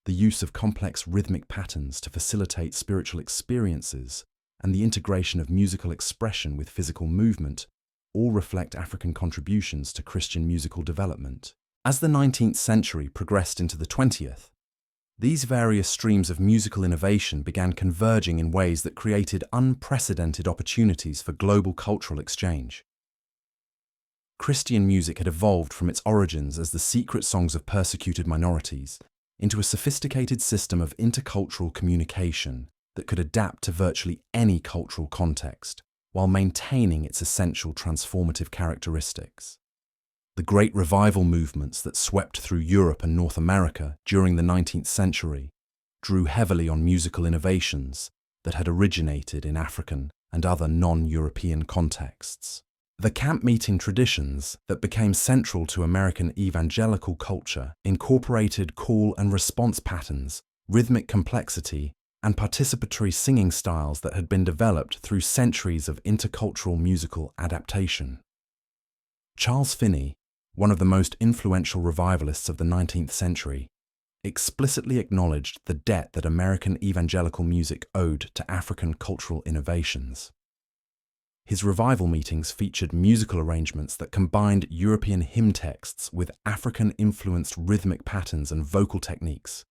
the use of complex rhythmic patterns to facilitate spiritual experiences, and the integration of musical expression with physical movement all reflect African contributions to Christian musical development. As the 19th century progressed into the 20th, These various streams of musical innovation began converging in ways that created unprecedented opportunities for global cultural exchange. Christian music had evolved from its origins as the secret songs of persecuted minorities into a sophisticated system of intercultural communication that could adapt to virtually any cultural context, while maintaining its essential transformative characteristics. The great revival movements that swept through Europe and North America during the 19th century drew heavily on musical innovations that had originated in African and other non-European contexts. The camp-meeting traditions that became central to American evangelical culture incorporated call and response patterns, rhythmic complexity, and participatory singing styles that had been developed through centuries of intercultural musical adaptation. Charles Finney, one of the most influential revivalists of the 19th century, explicitly acknowledged the debt that American evangelical music owed to African cultural innovations. His revival meetings featured musical arrangements that combined European hymn texts with African-influenced rhythmic patterns and vocal techniques,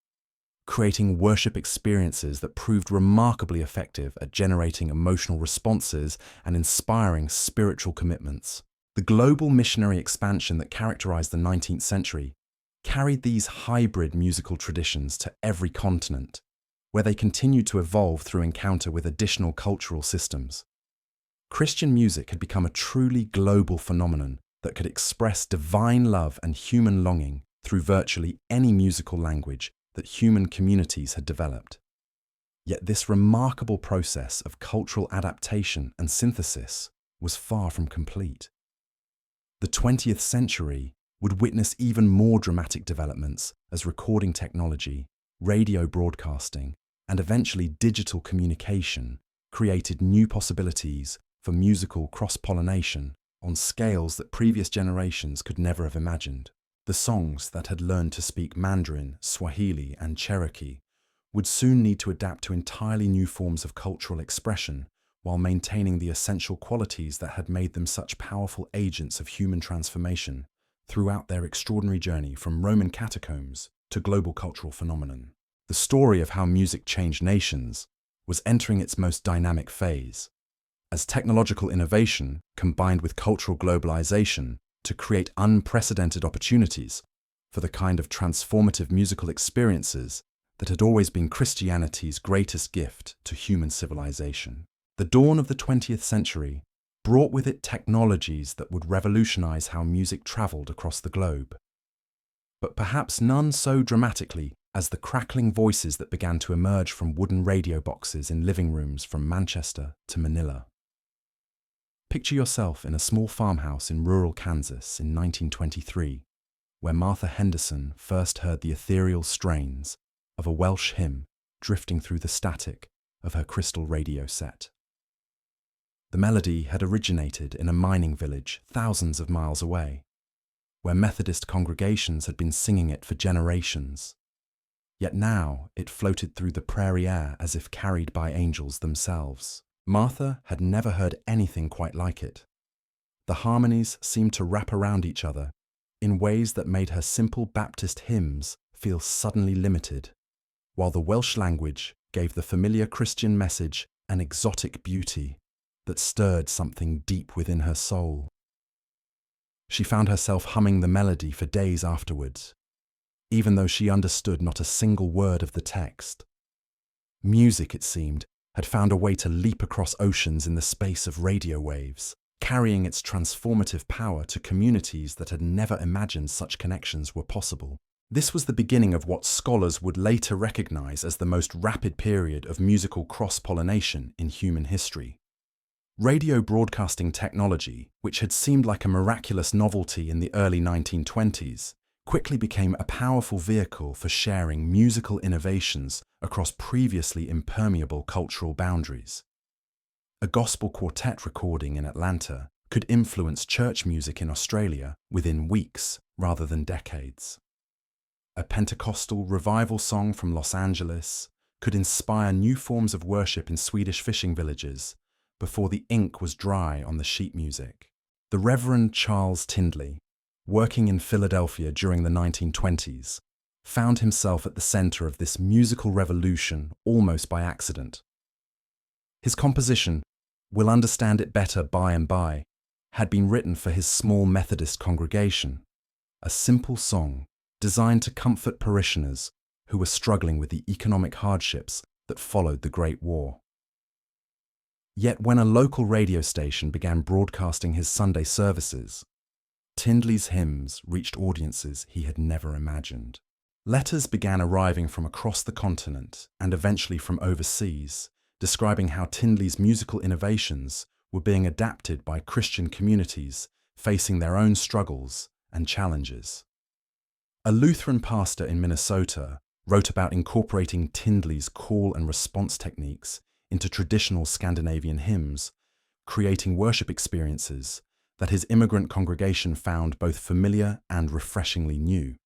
creating worship experiences that proved remarkably effective at generating emotional responses and inspiring spiritual commitments. The global missionary expansion that characterized the 19th century carried these hybrid musical traditions to every continent, where they continued to evolve through encounter with additional cultural systems. Christian music had become a truly global phenomenon that could express divine love and human longing through virtually any musical language that human communities had developed. Yet this remarkable process of cultural adaptation and synthesis was far from complete. The 20th century would witness even more dramatic developments as recording technology, radio broadcasting, and eventually digital communication created new possibilities for musical cross-pollination on scales that previous generations could never have imagined. The songs that had learned to speak Mandarin, Swahili, and Cherokee would soon need to adapt to entirely new forms of cultural expression while maintaining the essential qualities that had made them such powerful agents of human transformation throughout their extraordinary journey from Roman catacombs to global cultural phenomenon. The story of how music changed nations was entering its most dynamic phase, as technological innovation combined with cultural globalization to create unprecedented opportunities for the kind of transformative musical experiences that had always been Christianity's greatest gift to human civilization. The dawn of the 20th century brought with it technologies that would revolutionize how music traveled across the globe. But perhaps none so dramatically as the crackling voices that began to emerge from wooden radio boxes in living rooms from Manchester to Manila. Picture yourself in a small farmhouse in rural Kansas in 1923, where Martha Henderson first heard the ethereal strains of a Welsh hymn drifting through the static of her crystal radio set. The melody had originated in a mining village thousands of miles away, where Methodist congregations had been singing it for generations. Yet now it floated through the prairie air as if carried by angels themselves. Martha had never heard anything quite like it. The harmonies seemed to wrap around each other in ways that made her simple Baptist hymns feel suddenly limited, while the Welsh language gave the familiar Christian message an exotic beauty that stirred something deep within her soul. She found herself humming the melody for days afterwards, even though she understood not a single word of the text. Music, it seemed, had found a way to leap across oceans in the space of radio waves, carrying its transformative power to communities that had never imagined such connections were possible. This was the beginning of what scholars would later recognize as the most rapid period of musical cross-pollination in human history. Radio broadcasting technology, which had seemed like a miraculous novelty in the early 1920s, quickly became a powerful vehicle for sharing musical innovations across previously impermeable cultural boundaries. A gospel quartet recording in Atlanta could influence church music in Australia within weeks rather than decades. A Pentecostal revival song from Los Angeles could inspire new forms of worship in Swedish fishing villages before the ink was dry on the sheet music. The Reverend Charles Tindley, working in Philadelphia during the 1920s, found himself at the center of this musical revolution almost by accident. His composition, "We'll Understand It Better By and By," had been written for his small Methodist congregation, a simple song designed to comfort parishioners who were struggling with the economic hardships that followed the Great War. Yet when a local radio station began broadcasting his Sunday services, Tindley's hymns reached audiences he had never imagined. Letters began arriving from across the continent and eventually from overseas, describing how Tindley's musical innovations were being adapted by Christian communities facing their own struggles and challenges. A Lutheran pastor in Minnesota wrote about incorporating Tindley's call and response techniques into traditional Scandinavian hymns, creating worship experiences that his immigrant congregation found both familiar and refreshingly new.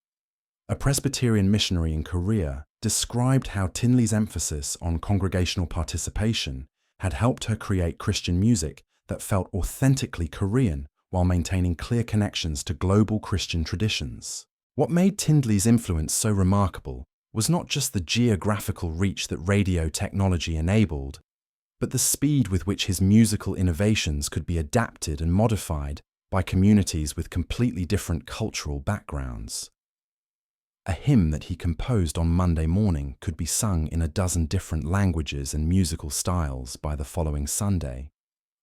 A Presbyterian missionary in Korea described how Tindley's emphasis on congregational participation had helped her create Christian music that felt authentically Korean while maintaining clear connections to global Christian traditions. What made Tindley's influence so remarkable was not just the geographical reach that radio technology enabled, but the speed with which his musical innovations could be adapted and modified by communities with completely different cultural backgrounds. A hymn that he composed on Monday morning could be sung in a dozen different languages and musical styles by the following Sunday,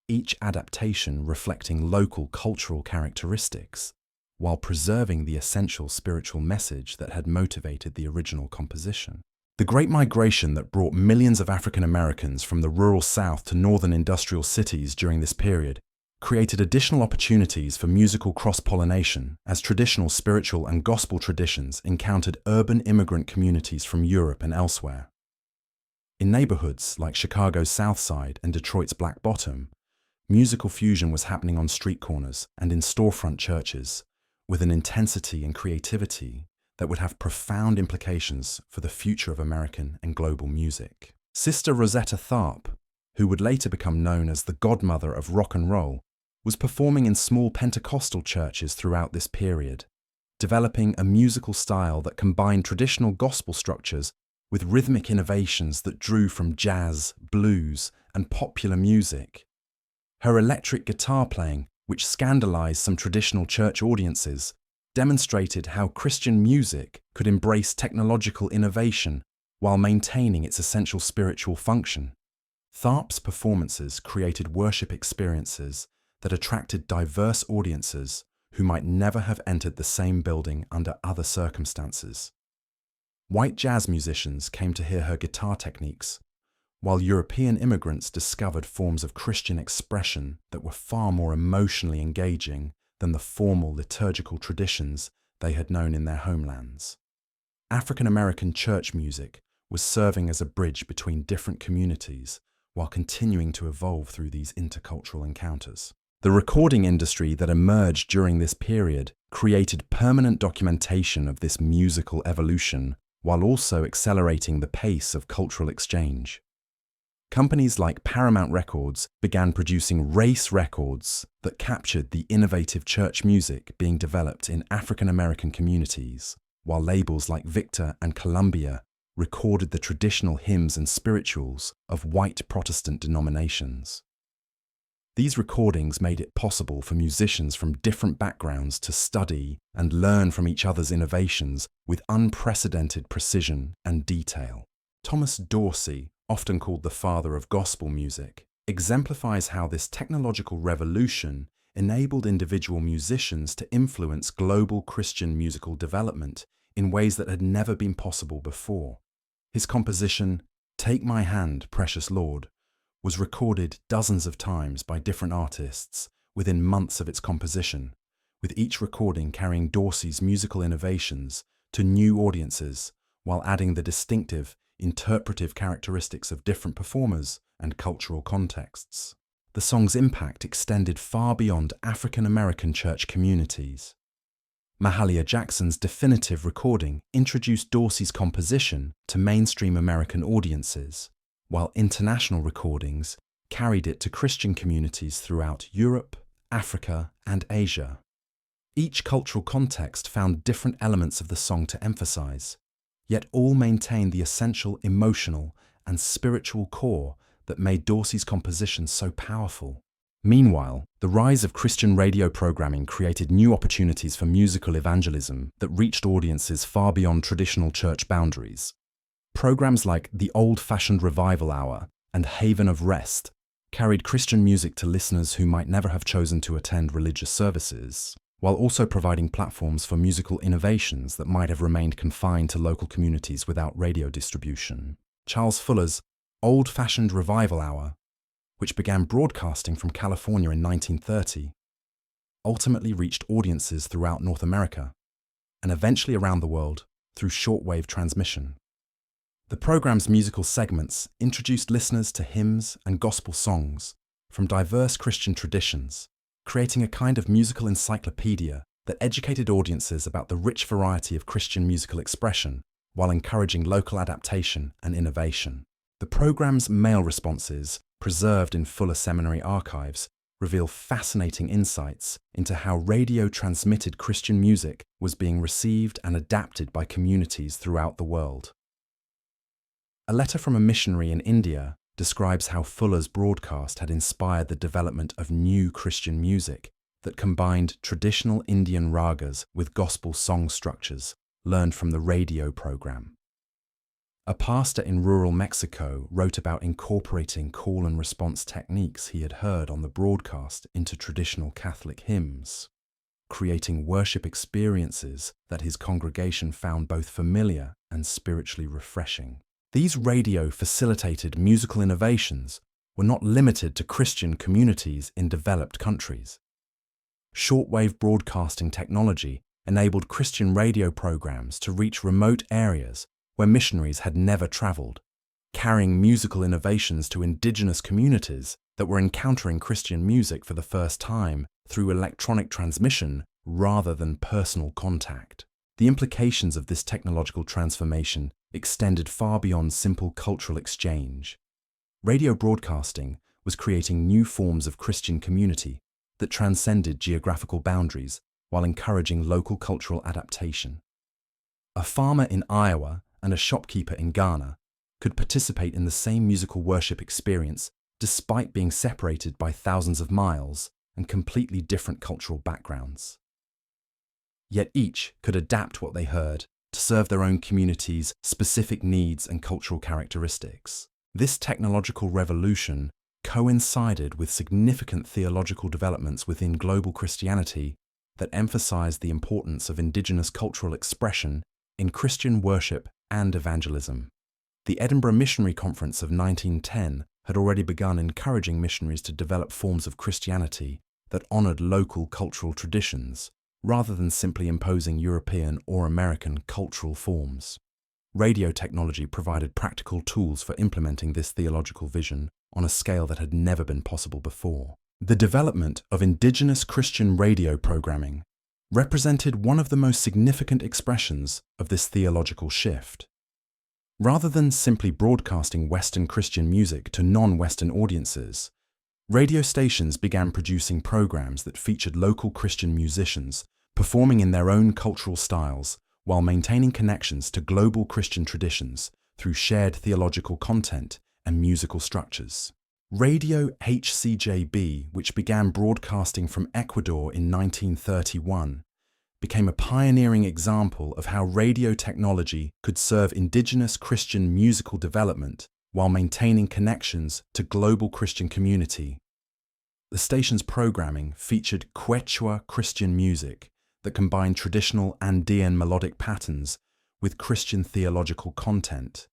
each adaptation reflecting local cultural characteristics, while preserving the essential spiritual message that had motivated the original composition. The Great Migration that brought millions of African Americans from the rural South to northern industrial cities during this period created additional opportunities for musical cross-pollination as traditional spiritual and gospel traditions encountered urban immigrant communities from Europe and elsewhere. In neighborhoods like Chicago's South Side and Detroit's Black Bottom, musical fusion was happening on street corners and in storefront churches with an intensity and creativity that would have profound implications for the future of American and global music. Sister Rosetta Tharpe, who would later become known as the godmother of rock and roll, was performing in small Pentecostal churches throughout this period, developing a musical style that combined traditional gospel structures with rhythmic innovations that drew from jazz, blues, and popular music. Her electric guitar playing, which scandalized some traditional church audiences, demonstrated how Christian music could embrace technological innovation while maintaining its essential spiritual function. Tharpe's performances created worship experiences that attracted diverse audiences who might never have entered the same building under other circumstances. White jazz musicians came to hear her guitar techniques, while European immigrants discovered forms of Christian expression that were far more emotionally engaging than the formal liturgical traditions they had known in their homelands. African American church music was serving as a bridge between different communities while continuing to evolve through these intercultural encounters. The recording industry that emerged during this period created permanent documentation of this musical evolution while also accelerating the pace of cultural exchange. Companies like Paramount Records began producing race records that captured the innovative church music being developed in African American communities, while labels like Victor and Columbia recorded the traditional hymns and spirituals of white Protestant denominations. These recordings made it possible for musicians from different backgrounds to study and learn from each other's innovations with unprecedented precision and detail. Thomas Dorsey, often called the father of gospel music, exemplifies how this technological revolution enabled individual musicians to influence global Christian musical development in ways that had never been possible before. His composition, "Take My Hand, Precious Lord," was recorded dozens of times by different artists within months of its composition, with each recording carrying Dorsey's musical innovations to new audiences while adding the distinctive, interpretive characteristics of different performers and cultural contexts. The song's impact extended far beyond African American church communities. Mahalia Jackson's definitive recording introduced Dorsey's composition to mainstream American audiences, while international recordings carried it to Christian communities throughout Europe, Africa, and Asia. Each cultural context found different elements of the song to emphasize, yet all maintained the essential emotional and spiritual core that made Dorsey's composition so powerful. Meanwhile, the rise of Christian radio programming created new opportunities for musical evangelism that reached audiences far beyond traditional church boundaries. Programs like the Old-Fashioned Revival Hour and Haven of Rest carried Christian music to listeners who might never have chosen to attend religious services, while also providing platforms for musical innovations that might have remained confined to local communities without radio distribution. Charles Fuller's Old-Fashioned Revival Hour, which began broadcasting from California in 1930, ultimately reached audiences throughout North America and eventually around the world through shortwave transmission. The program's musical segments introduced listeners to hymns and gospel songs from diverse Christian traditions, creating a kind of musical encyclopedia that educated audiences about the rich variety of Christian musical expression while encouraging local adaptation and innovation. The program's mail responses, preserved in Fuller Seminary archives, reveal fascinating insights into how radio-transmitted Christian music was being received and adapted by communities throughout the world. A letter from a missionary in India describes how Fuller's broadcast had inspired the development of new Christian music that combined traditional Indian ragas with gospel song structures learned from the radio program. A pastor in rural Mexico wrote about incorporating call and response techniques he had heard on the broadcast into traditional Catholic hymns, creating worship experiences that his congregation found both familiar and spiritually refreshing. These radio-facilitated musical innovations were not limited to Christian communities in developed countries. Shortwave broadcasting technology enabled Christian radio programs to reach remote areas where missionaries had never traveled, carrying musical innovations to indigenous communities that were encountering Christian music for the first time through electronic transmission rather than personal contact. The implications of this technological transformation extended far beyond simple cultural exchange. Radio broadcasting was creating new forms of Christian community that transcended geographical boundaries while encouraging local cultural adaptation. A farmer in Iowa and a shopkeeper in Ghana could participate in the same musical worship experience despite being separated by thousands of miles and completely different cultural backgrounds. Yet each could adapt what they heard to serve their own community's specific needs and cultural characteristics. This technological revolution coincided with significant theological developments within global Christianity that emphasized the importance of indigenous cultural expression in Christian worship and evangelism. The Edinburgh Missionary Conference of 1910 had already begun encouraging missionaries to develop forms of Christianity that honored local cultural traditions, rather than simply imposing European or American cultural forms. Radio technology provided practical tools for implementing this theological vision on a scale that had never been possible before. The development of indigenous Christian radio programming represented one of the most significant expressions of this theological shift. Rather than simply broadcasting Western Christian music to non-Western audiences, radio stations began producing programs that featured local Christian musicians performing in their own cultural styles while maintaining connections to global Christian traditions through shared theological content and musical structures. Radio HCJB, which began broadcasting from Ecuador in 1931, became a pioneering example of how radio technology could serve indigenous Christian musical development while maintaining connections to global Christian community. The station's programming featured Quechua Christian music that combined traditional Andean melodic patterns with Christian theological content,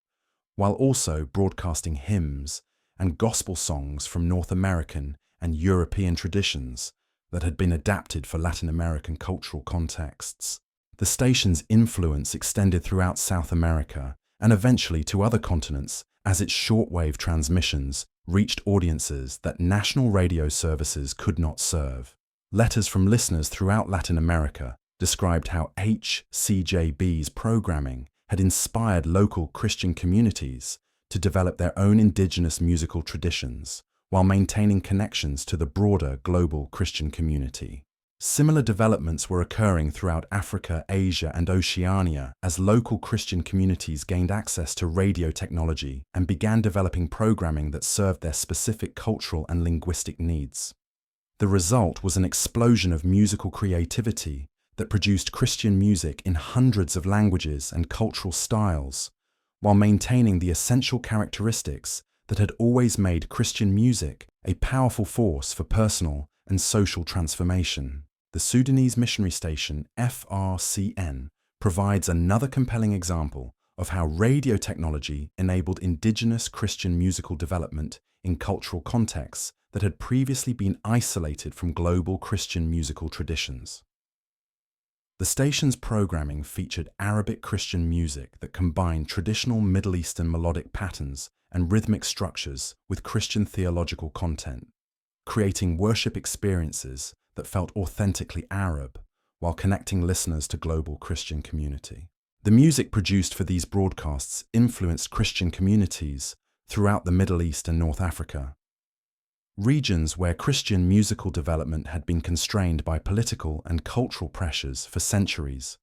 while also broadcasting hymns and gospel songs from North American and European traditions that had been adapted for Latin American cultural contexts. The station's influence extended throughout South America and eventually to other continents as its shortwave transmissions reached audiences that national radio services could not serve. Letters from listeners throughout Latin America described how HCJB's programming had inspired local Christian communities to develop their own indigenous musical traditions while maintaining connections to the broader global Christian community. Similar developments were occurring throughout Africa, Asia, and Oceania as local Christian communities gained access to radio technology and began developing programming that served their specific cultural and linguistic needs. The result was an explosion of musical creativity that produced Christian music in hundreds of languages and cultural styles, while maintaining the essential characteristics that had always made Christian music a powerful force for personal and social transformation. The Sudanese missionary station FRCN provides another compelling example of how radio technology enabled indigenous Christian musical development in cultural contexts that had previously been isolated from global Christian musical traditions. The station's programming featured Arabic Christian music that combined traditional Middle Eastern melodic patterns and rhythmic structures with Christian theological content, creating worship experiences that felt authentically Arab while connecting listeners to global Christian community. The music produced for these broadcasts influenced Christian communities throughout the Middle East and North Africa, regions where Christian musical development had been constrained by political and cultural pressures for centuries.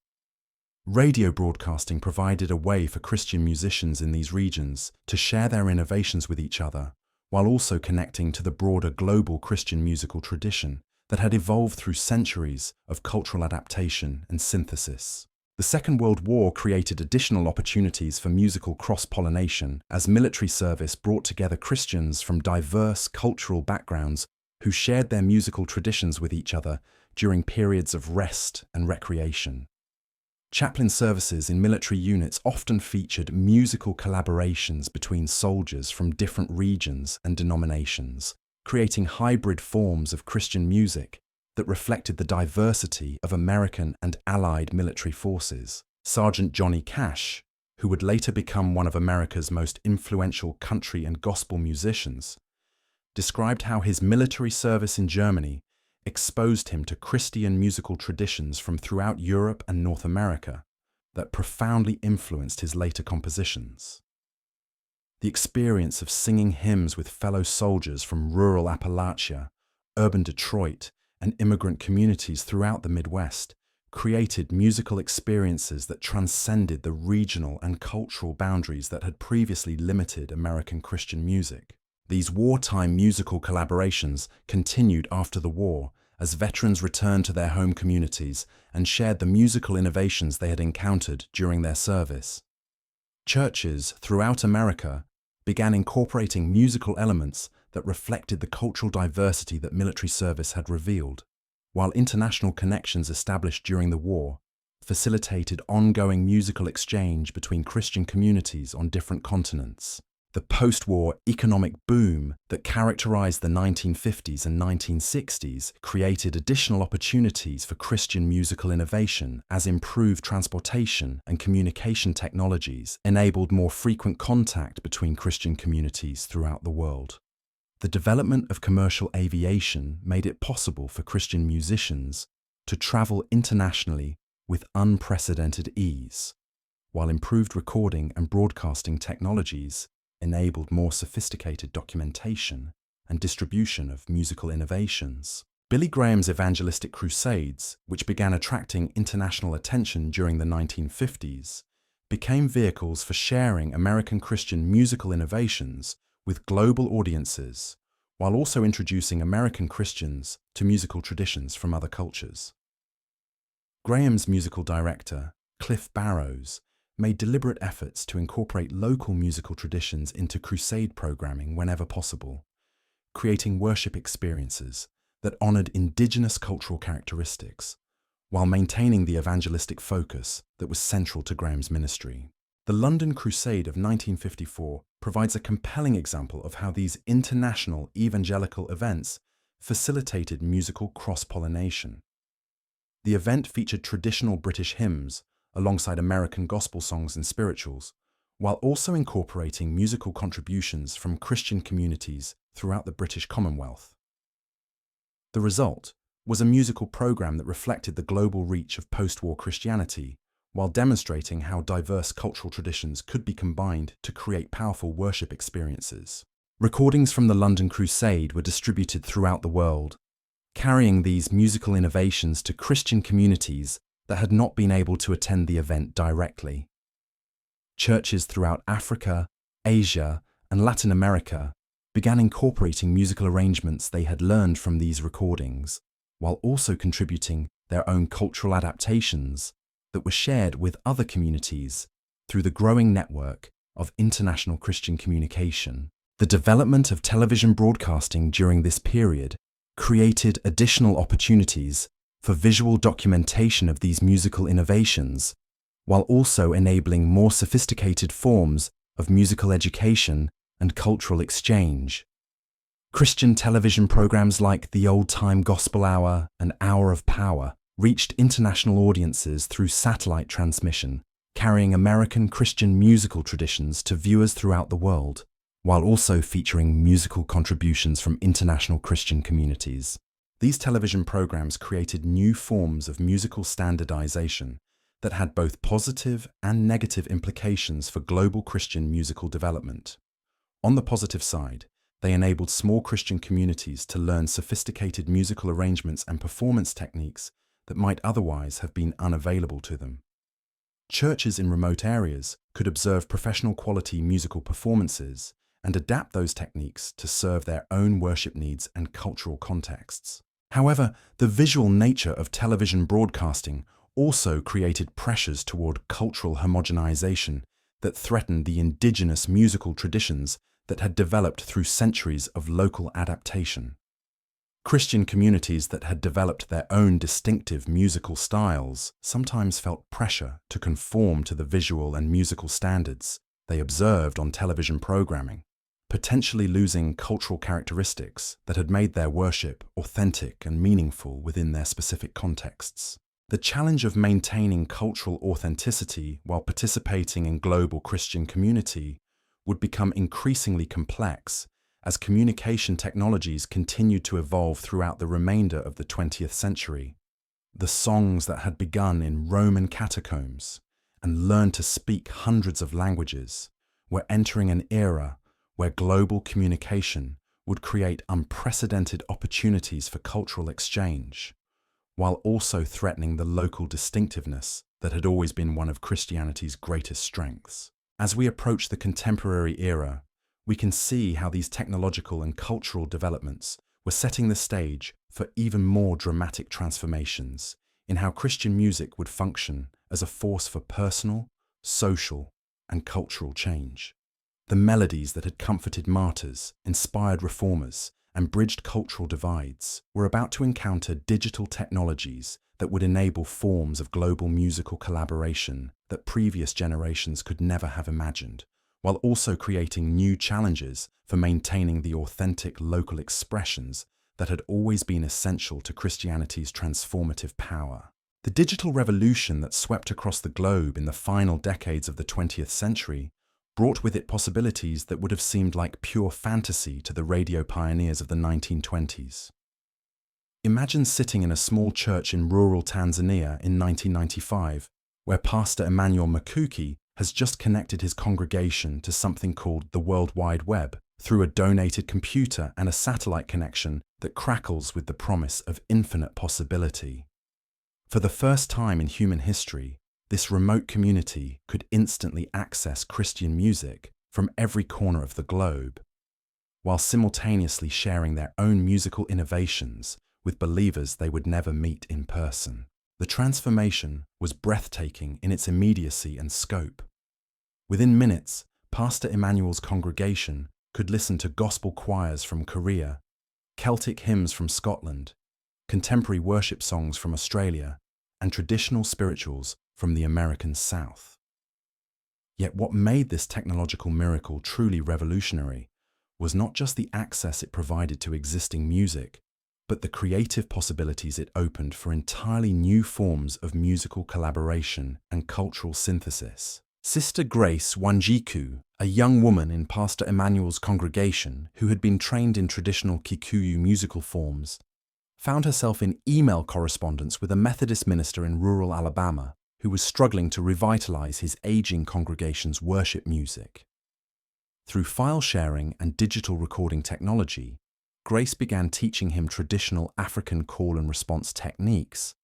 Radio broadcasting provided a way for Christian musicians in these regions to share their innovations with each other, while also connecting to the broader global Christian musical tradition that had evolved through centuries of cultural adaptation and synthesis. The Second World War created additional opportunities for musical cross-pollination as military service brought together Christians from diverse cultural backgrounds who shared their musical traditions with each other during periods of rest and recreation. Chaplain services in military units often featured musical collaborations between soldiers from different regions and denominations, creating hybrid forms of Christian music that reflected the diversity of American and Allied military forces. Sergeant Johnny Cash, who would later become one of America's most influential country and gospel musicians, described how his military service in Germany exposed him to Christian musical traditions from throughout Europe and North America that profoundly influenced his later compositions. The experience of singing hymns with fellow soldiers from rural Appalachia, urban Detroit, and immigrant communities throughout the Midwest created musical experiences that transcended the regional and cultural boundaries that had previously limited American Christian music. These wartime musical collaborations continued after the war as veterans returned to their home communities and shared the musical innovations they had encountered during their service. Churches throughout America began incorporating musical elements that reflected the cultural diversity that military service had revealed, while international connections established during the war facilitated ongoing musical exchange between Christian communities on different continents. The post-war economic boom that characterized the 1950s and 1960s created additional opportunities for Christian musical innovation as improved transportation and communication technologies enabled more frequent contact between Christian communities throughout the world. The development of commercial aviation made it possible for Christian musicians to travel internationally with unprecedented ease, while improved recording and broadcasting technologies enabled more sophisticated documentation and distribution of musical innovations. Billy Graham's evangelistic crusades, which began attracting international attention during the 1950s, became vehicles for sharing American Christian musical innovations with global audiences, while also introducing American Christians to musical traditions from other cultures. Graham's musical director, Cliff Barrows, made deliberate efforts to incorporate local musical traditions into crusade programming whenever possible, creating worship experiences that honored indigenous cultural characteristics, while maintaining the evangelistic focus that was central to Graham's ministry. The London Crusade of 1954 provides a compelling example of how these international evangelical events facilitated musical cross-pollination. The event featured traditional British hymns alongside American gospel songs and spirituals, while also incorporating musical contributions from Christian communities throughout the British Commonwealth. The result was a musical program that reflected the global reach of post-war Christianity, while demonstrating how diverse cultural traditions could be combined to create powerful worship experiences. Recordings from the London Crusade were distributed throughout the world, carrying these musical innovations to Christian communities that had not been able to attend the event directly. Churches throughout Africa, Asia, and Latin America began incorporating musical arrangements they had learned from these recordings, while also contributing their own cultural adaptations that were shared with other communities through the growing network of international Christian communication. The development of television broadcasting during this period created additional opportunities for visual documentation of these musical innovations, while also enabling more sophisticated forms of musical education and cultural exchange. Christian television programs like the Old Time Gospel Hour and Hour of Power reached international audiences through satellite transmission, carrying American Christian musical traditions to viewers throughout the world, while also featuring musical contributions from international Christian communities. These television programs created new forms of musical standardization that had both positive and negative implications for global Christian musical development. On the positive side, they enabled small Christian communities to learn sophisticated musical arrangements and performance techniques that might otherwise have been unavailable to them. Churches in remote areas could observe professional quality musical performances and adapt those techniques to serve their own worship needs and cultural contexts. However, the visual nature of television broadcasting also created pressures toward cultural homogenization that threatened the indigenous musical traditions that had developed through centuries of local adaptation. Christian communities that had developed their own distinctive musical styles sometimes felt pressure to conform to the visual and musical standards they observed on television programming, potentially losing cultural characteristics that had made their worship authentic and meaningful within their specific contexts. The challenge of maintaining cultural authenticity while participating in global Christian community would become increasingly complex as communication technologies continued to evolve throughout the remainder of the 20th century. The songs that had begun in Roman catacombs and learned to speak hundreds of languages were entering an era where global communication would create unprecedented opportunities for cultural exchange, while also threatening the local distinctiveness that had always been one of Christianity's greatest strengths. As we approach the contemporary era, we can see how these technological and cultural developments were setting the stage for even more dramatic transformations in how Christian music would function as a force for personal, social, and cultural change. The melodies that had comforted martyrs, inspired reformers, and bridged cultural divides were about to encounter digital technologies that would enable forms of global musical collaboration that previous generations could never have imagined, while also creating new challenges for maintaining the authentic local expressions that had always been essential to Christianity's transformative power. The digital revolution that swept across the globe in the final decades of the 20th century brought with it possibilities that would have seemed like pure fantasy to the radio pioneers of the 1920s. Imagine sitting in a small church in rural Tanzania in 1995, where Pastor Emmanuel Makuki has just connected his congregation to something called the World Wide Web through a donated computer and a satellite connection that crackles with the promise of infinite possibility. For the first time in human history, this remote community could instantly access Christian music from every corner of the globe, while simultaneously sharing their own musical innovations with believers they would never meet in person. The transformation was breathtaking in its immediacy and scope. Within minutes, Pastor Emmanuel's congregation could listen to gospel choirs from Korea, Celtic hymns from Scotland, contemporary worship songs from Australia, and traditional spirituals from the American South. Yet what made this technological miracle truly revolutionary was not just the access it provided to existing music, but the creative possibilities it opened for entirely new forms of musical collaboration and cultural synthesis. Sister Grace Wanjiku, a young woman in Pastor Emmanuel's congregation who had been trained in traditional Kikuyu musical forms, found herself in email correspondence with a Methodist minister in rural Alabama who was struggling to revitalize his aging congregation's worship music. Through file sharing and digital recording technology, Grace began teaching him traditional African call and response techniques,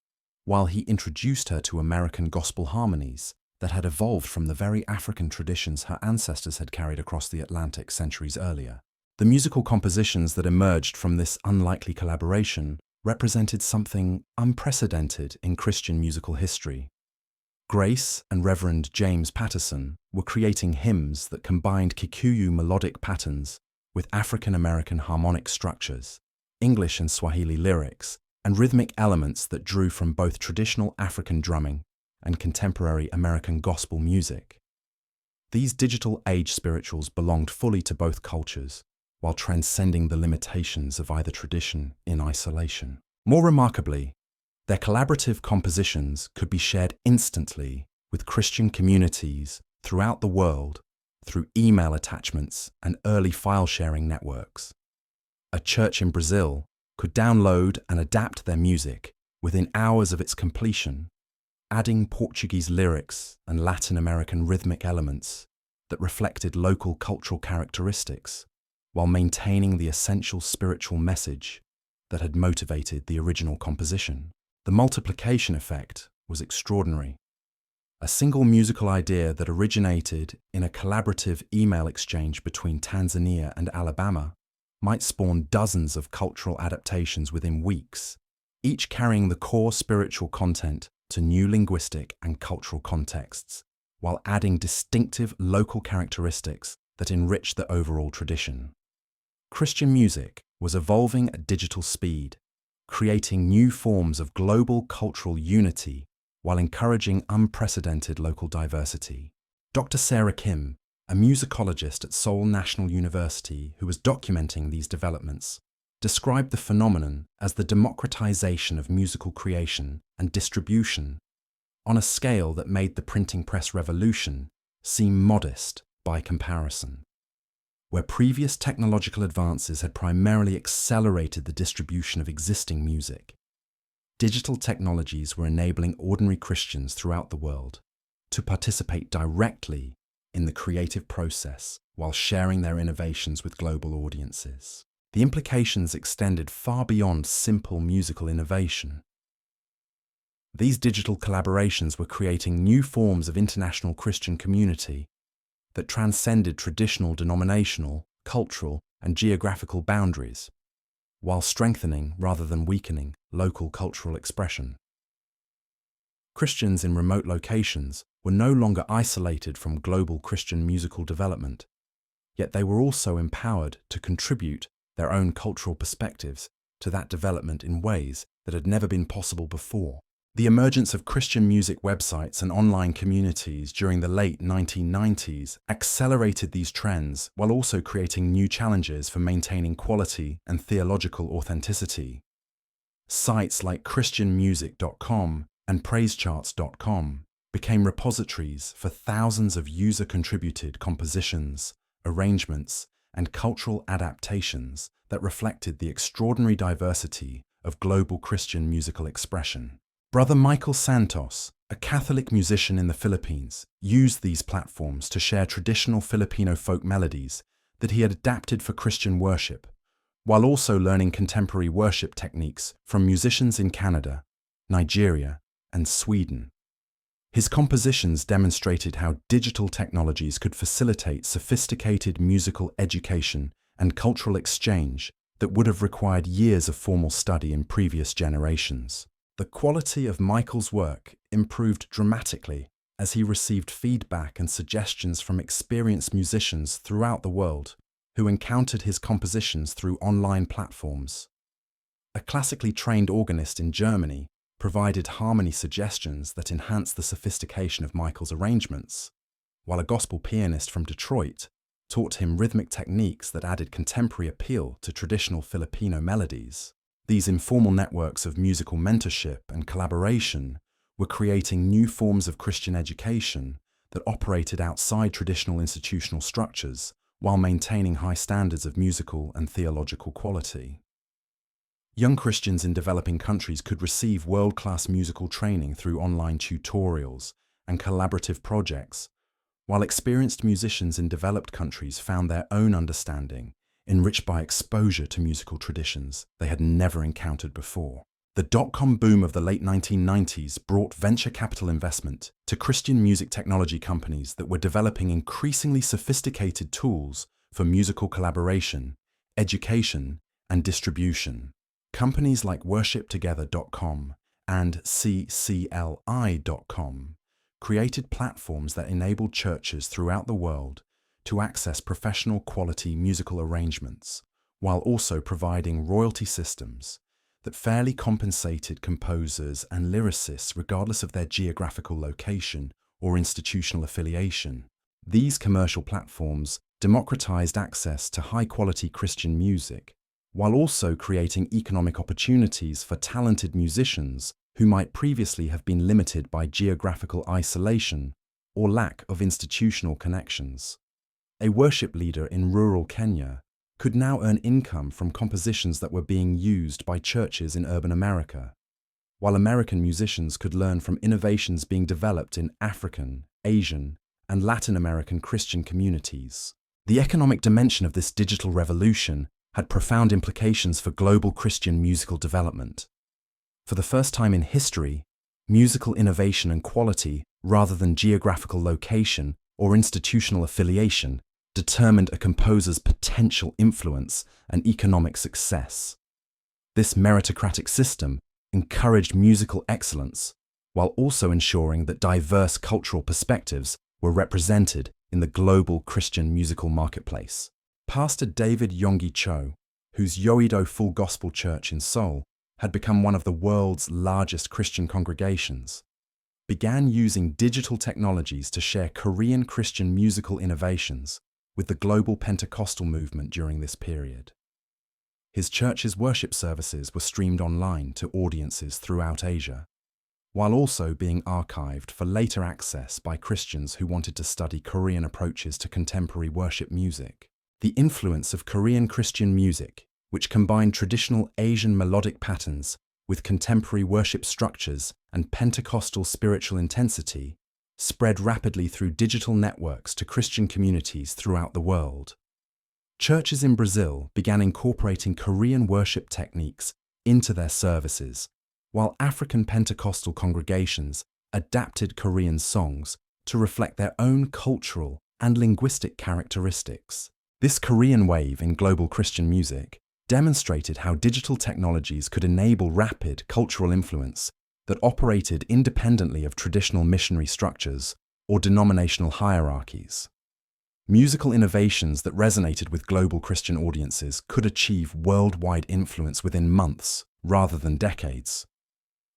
while he introduced her to American gospel harmonies that had evolved from the very African traditions her ancestors had carried across the Atlantic centuries earlier. The musical compositions that emerged from this unlikely collaboration represented something unprecedented in Christian musical history. Grace and Reverend James Patterson were creating hymns that combined Kikuyu melodic patterns with African-American harmonic structures, English and Swahili lyrics, and rhythmic elements that drew from both traditional African drumming and contemporary American gospel music. These digital age spirituals belonged fully to both cultures, while transcending the limitations of either tradition in isolation. More remarkably, their collaborative compositions could be shared instantly with Christian communities throughout the world through email attachments and early file-sharing networks. A church in Brazil could download and adapt their music within hours of its completion, adding Portuguese lyrics and Latin American rhythmic elements that reflected local cultural characteristics, while maintaining the essential spiritual message that had motivated the original composition. The multiplication effect was extraordinary. A single musical idea that originated in a collaborative email exchange between Tanzania and Alabama might spawn dozens of cultural adaptations within weeks, each carrying the core spiritual content to new linguistic and cultural contexts, while adding distinctive local characteristics that enrich the overall tradition. Christian music was evolving at digital speed, creating new forms of global cultural unity while encouraging unprecedented local diversity. Dr. Sarah Kim, a musicologist at Seoul National University who was documenting these developments, described the phenomenon as the democratization of musical creation and distribution on a scale that made the printing press revolution seem modest by comparison. Where previous technological advances had primarily accelerated the distribution of existing music, digital technologies were enabling ordinary Christians throughout the world to participate directly in the creative process while sharing their innovations with global audiences. The implications extended far beyond simple musical innovation. These digital collaborations were creating new forms of international Christian community that transcended traditional denominational, cultural, and geographical boundaries, while strengthening rather than weakening local cultural expression. Christians in remote locations were no longer isolated from global Christian musical development, yet they were also empowered to contribute their own cultural perspectives to that development in ways that had never been possible before. The emergence of Christian music websites and online communities during the late 1990s accelerated these trends while also creating new challenges for maintaining quality and theological authenticity. Sites like christianmusic.com and praisecharts.com became repositories for thousands of user-contributed compositions, arrangements, and cultural adaptations that reflected the extraordinary diversity of global Christian musical expression. Brother Michael Santos, a Catholic musician in the Philippines, used these platforms to share traditional Filipino folk melodies that he had adapted for Christian worship, while also learning contemporary worship techniques from musicians in Canada, Nigeria, and Sweden. His compositions demonstrated how digital technologies could facilitate sophisticated musical education and cultural exchange that would have required years of formal study in previous generations. The quality of Michael's work improved dramatically as he received feedback and suggestions from experienced musicians throughout the world who encountered his compositions through online platforms. A classically trained organist in Germany provided harmony suggestions that enhanced the sophistication of Michael's arrangements, while a gospel pianist from Detroit taught him rhythmic techniques that added contemporary appeal to traditional Filipino melodies. These informal networks of musical mentorship and collaboration were creating new forms of Christian education that operated outside traditional institutional structures while maintaining high standards of musical and theological quality. Young Christians in developing countries could receive world-class musical training through online tutorials and collaborative projects, while experienced musicians in developed countries found their own understanding enriched by exposure to musical traditions they had never encountered before. The dot-com boom of the late 1990s brought venture capital investment to Christian music technology companies that were developing increasingly sophisticated tools for musical collaboration, education, and distribution. Companies like worshiptogether.com and ccli.com created platforms that enabled churches throughout the world to access professional quality musical arrangements, while also providing royalty systems that fairly compensated composers and lyricists regardless of their geographical location or institutional affiliation. These commercial platforms democratized access to high-quality Christian music, while also creating economic opportunities for talented musicians who might previously have been limited by geographical isolation or lack of institutional connections. A worship leader in rural Kenya could now earn income from compositions that were being used by churches in urban America, while American musicians could learn from innovations being developed in African, Asian, and Latin American Christian communities. The economic dimension of this digital revolution had profound implications for global Christian musical development. For the first time in history, musical innovation and quality, rather than geographical location or institutional affiliation, determined a composer's potential influence and economic success. This meritocratic system encouraged musical excellence, while also ensuring that diverse cultural perspectives were represented in the global Christian musical marketplace. Pastor David Yonggi Cho, whose Yoido Full Gospel Church in Seoul had become one of the world's largest Christian congregations, began using digital technologies to share Korean Christian musical innovations with the global Pentecostal movement during this period. His church's worship services were streamed online to audiences throughout Asia, while also being archived for later access by Christians who wanted to study Korean approaches to contemporary worship music. The influence of Korean Christian music, which combined traditional Asian melodic patterns with contemporary worship structures and Pentecostal spiritual intensity, spread rapidly through digital networks to Christian communities throughout the world. Churches in Brazil began incorporating Korean worship techniques into their services, while African Pentecostal congregations adapted Korean songs to reflect their own cultural and linguistic characteristics. This Korean wave in global Christian music demonstrated how digital technologies could enable rapid cultural influence that operated independently of traditional missionary structures or denominational hierarchies. Musical innovations that resonated with global Christian audiences could achieve worldwide influence within months rather than decades,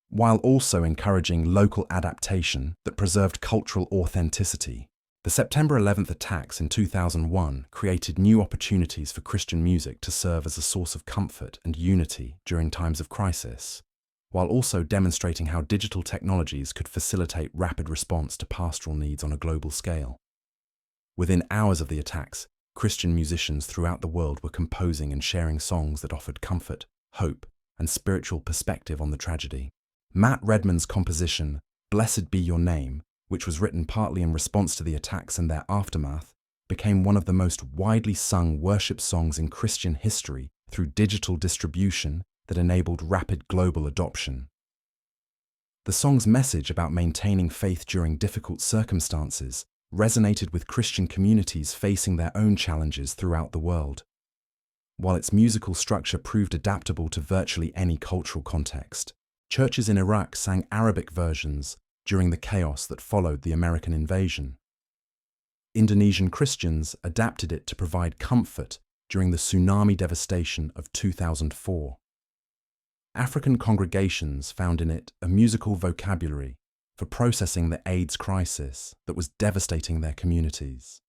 while also encouraging local adaptation that preserved cultural authenticity. The September 11th attacks in 2001 created new opportunities for Christian music to serve as a source of comfort and unity during times of crisis, while also demonstrating how digital technologies could facilitate rapid response to pastoral needs on a global scale. Within hours of the attacks, Christian musicians throughout the world were composing and sharing songs that offered comfort, hope, and spiritual perspective on the tragedy. Matt Redman's composition, Blessed Be Your Name, which was written partly in response to the attacks and their aftermath, became one of the most widely sung worship songs in Christian history through digital distribution that enabled rapid global adoption. The song's message about maintaining faith during difficult circumstances resonated with Christian communities facing their own challenges throughout the world. While its musical structure proved adaptable to virtually any cultural context, churches in Iraq sang Arabic versions during the chaos that followed the American invasion. Indonesian Christians adapted it to provide comfort during the tsunami devastation of 2004. African congregations found in it a musical vocabulary for processing the AIDS crisis that was devastating their communities.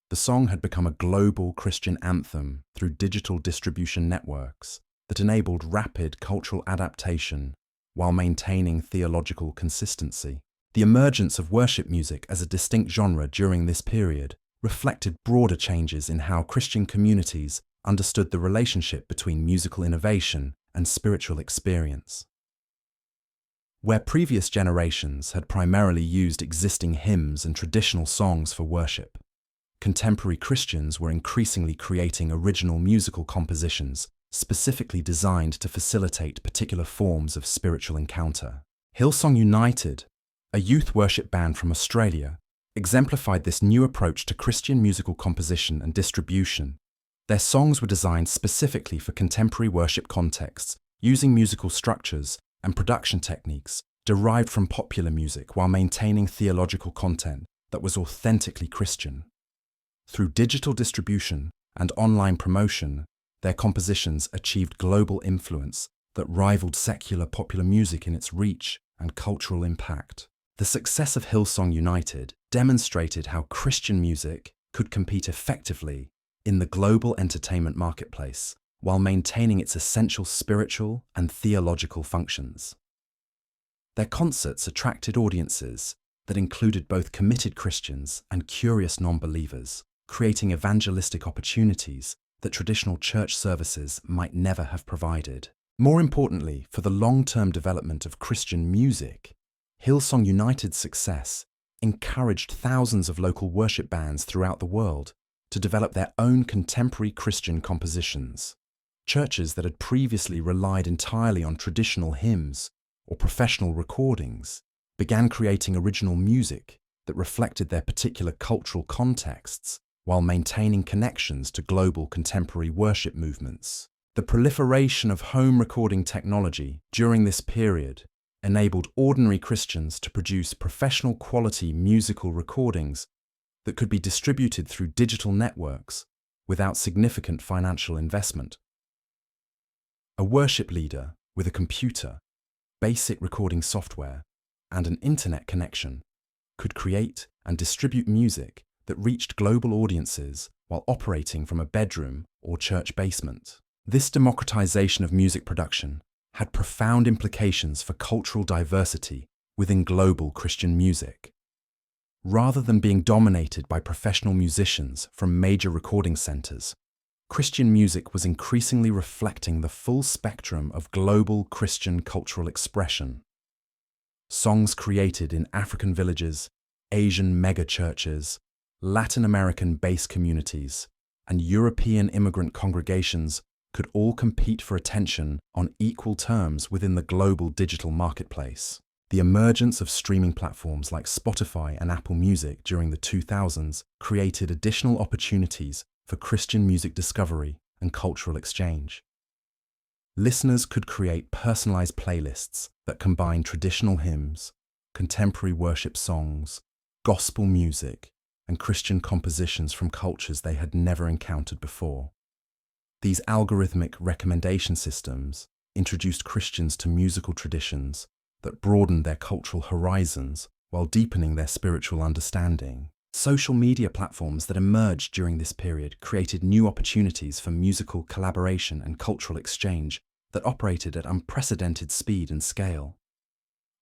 The song had become a global Christian anthem through digital distribution networks that enabled rapid cultural adaptation while maintaining theological consistency. The emergence of worship music as a distinct genre during this period reflected broader changes in how Christian communities understood the relationship between musical innovation and spiritual experience. Where previous generations had primarily used existing hymns and traditional songs for worship, contemporary Christians were increasingly creating original musical compositions specifically designed to facilitate particular forms of spiritual encounter. Hillsong United, a youth worship band from Australia, exemplified this new approach to Christian musical composition and distribution. Their songs were designed specifically for contemporary worship contexts, using musical structures and production techniques derived from popular music while maintaining theological content that was authentically Christian. Through digital distribution and online promotion, their compositions achieved global influence that rivaled secular popular music in its reach and cultural impact. The success of Hillsong United demonstrated how Christian music could compete effectively in the global entertainment marketplace while maintaining its essential spiritual and theological functions. Their concerts attracted audiences that included both committed Christians and curious non-believers, creating evangelistic opportunities that traditional church services might never have provided. More importantly, for the long-term development of Christian music, Hillsong United's success encouraged thousands of local worship bands throughout the world to develop their own contemporary Christian compositions. Churches that had previously relied entirely on traditional hymns or professional recordings began creating original music that reflected their particular cultural contexts while maintaining connections to global contemporary worship movements. The proliferation of home recording technology during this period enabled ordinary Christians to produce professional quality musical recordings that could be distributed through digital networks without significant financial investment. A worship leader with a computer, basic recording software, and an internet connection could create and distribute music that reached global audiences while operating from a bedroom or church basement. This democratization of music production had profound implications for cultural diversity within global Christian music. Rather than being dominated by professional musicians from major recording centers, Christian music was increasingly reflecting the full spectrum of global Christian cultural expression. Songs created in African villages, Asian megachurches, Latin American base communities, and European immigrant congregations could all compete for attention on equal terms within the global digital marketplace. The emergence of streaming platforms like Spotify and Apple Music during the 2000s created additional opportunities for Christian music discovery and cultural exchange. Listeners could create personalized playlists that combine traditional hymns, contemporary worship songs, gospel music, and Christian compositions from cultures they had never encountered before. These algorithmic recommendation systems introduced Christians to musical traditions that broadened their cultural horizons while deepening their spiritual understanding. Social media platforms that emerged during this period created new opportunities for musical collaboration and cultural exchange that operated at unprecedented speed and scale.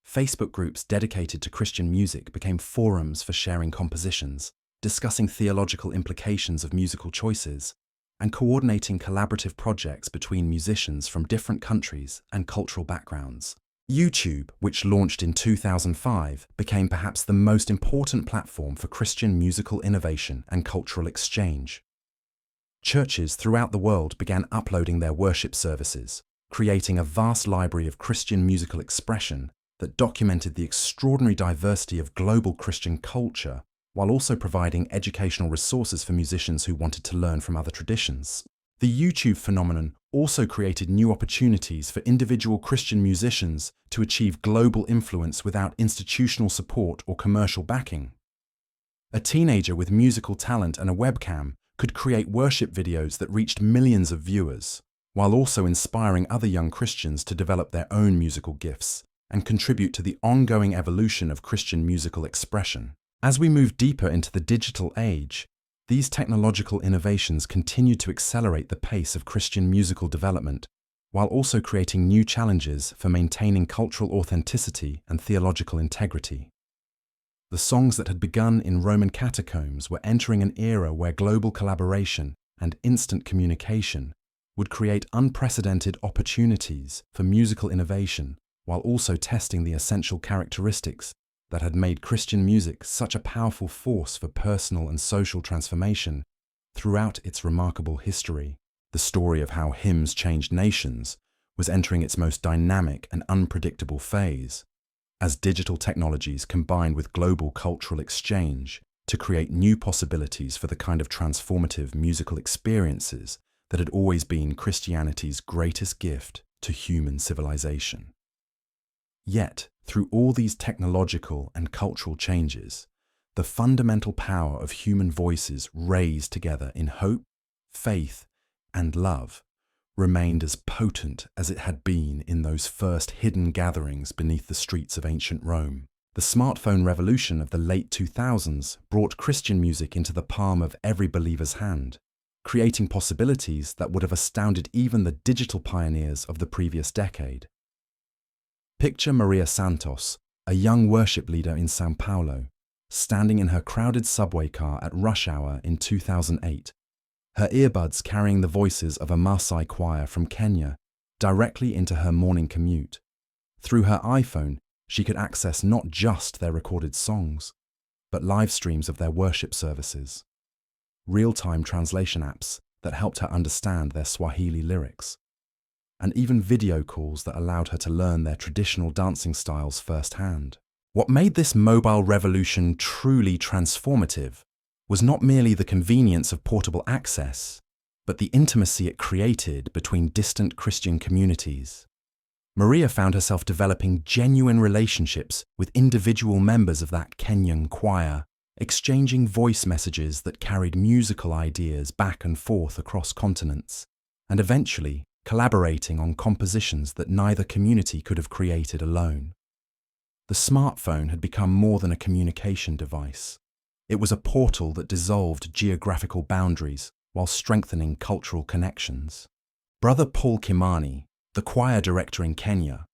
Facebook groups dedicated to Christian music became forums for sharing compositions, discussing theological implications of musical choices, and coordinating collaborative projects between musicians from different countries and cultural backgrounds. YouTube, which launched in 2005, became perhaps the most important platform for Christian musical innovation and cultural exchange. Churches throughout the world began uploading their worship services, creating a vast library of Christian musical expression that documented the extraordinary diversity of global Christian culture, while also providing educational resources for musicians who wanted to learn from other traditions. The YouTube phenomenon also created new opportunities for individual Christian musicians to achieve global influence without institutional support or commercial backing. A teenager with musical talent and a webcam could create worship videos that reached millions of viewers, while also inspiring other young Christians to develop their own musical gifts and contribute to the ongoing evolution of Christian musical expression. As we move deeper into the digital age, these technological innovations continue to accelerate the pace of Christian musical development, while also creating new challenges for maintaining cultural authenticity and theological integrity. The songs that had begun in Roman catacombs were entering an era where global collaboration and instant communication would create unprecedented opportunities for musical innovation, while also testing the essential characteristics that had made Christian music such a powerful force for personal and social transformation throughout its remarkable history. The story of how hymns changed nations was entering its most dynamic and unpredictable phase, as digital technologies combined with global cultural exchange to create new possibilities for the kind of transformative musical experiences that had always been Christianity's greatest gift to human civilization. Yet, through all these technological and cultural changes, the fundamental power of human voices raised together in hope, faith, and love remained as potent as it had been in those first hidden gatherings beneath the streets of ancient Rome. The smartphone revolution of the late 2000s brought Christian music into the palm of every believer's hand, creating possibilities that would have astounded even the digital pioneers of the previous decade. Picture Maria Santos, a young worship leader in São Paulo, standing in her crowded subway car at rush hour in 2008, her earbuds carrying the voices of a Maasai choir from Kenya directly into her morning commute. Through her iPhone, she could access not just their recorded songs, but live streams of their worship services, real-time translation apps that helped her understand their Swahili lyrics, and even video calls that allowed her to learn their traditional dancing styles firsthand. What made this mobile revolution truly transformative was not merely the convenience of portable access, but the intimacy it created between distant Christian communities. Maria found herself developing genuine relationships with individual members of that Kenyan choir, exchanging voice messages that carried musical ideas back and forth across continents, and eventually collaborating on compositions that neither community could have created alone. The smartphone had become more than a communication device. It was a portal that dissolved geographical boundaries while strengthening cultural connections. Brother Paul Kimani, the choir director in Kenya,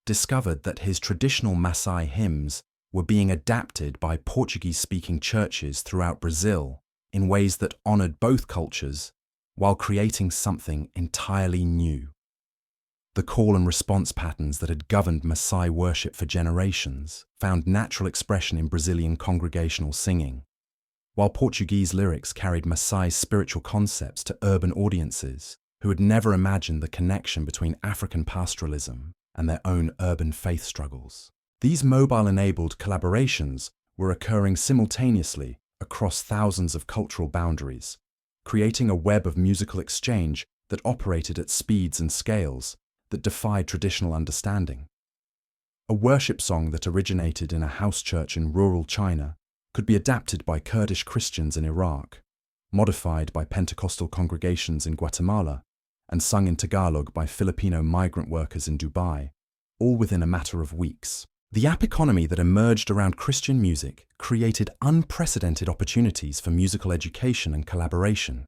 discovered that his traditional Maasai hymns were being adapted by Portuguese-speaking churches throughout Brazil in ways that honored both cultures while creating something entirely new. The call and response patterns that had governed Maasai worship for generations found natural expression in Brazilian congregational singing, while Portuguese lyrics carried Maasai's spiritual concepts to urban audiences who had never imagined the connection between African pastoralism and their own urban faith struggles. These mobile-enabled collaborations were occurring simultaneously across thousands of cultural boundaries, creating a web of musical exchange that operated at speeds and scales that defied traditional understanding. A worship song that originated in a house church in rural China could be adapted by Kurdish Christians in Iraq, modified by Pentecostal congregations in Guatemala, and sung in Tagalog by Filipino migrant workers in Dubai, all within a matter of weeks. The app economy that emerged around Christian music created unprecedented opportunities for musical education and collaboration.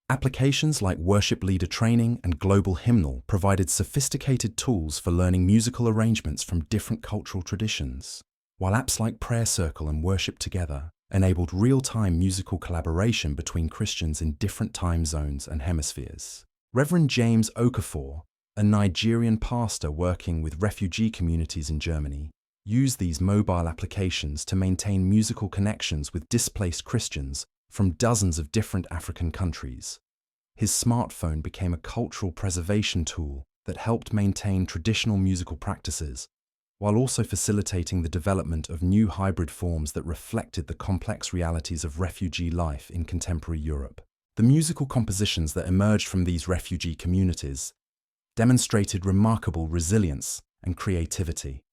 Applications like worship leader training and global hymnal provided sophisticated tools for learning musical arrangements from different cultural traditions, while apps like Prayer Circle and Worship Together enabled real-time musical collaboration between Christians in different time zones and hemispheres. Reverend James Okafor, a Nigerian pastor working with refugee communities in Germany, used these mobile applications to maintain musical connections with displaced Christians from dozens of different African countries. His smartphone became a cultural preservation tool that helped maintain traditional musical practices, while also facilitating the development of new hybrid forms that reflected the complex realities of refugee life in contemporary Europe. The musical compositions that emerged from these refugee communities demonstrated remarkable resilience and creativity.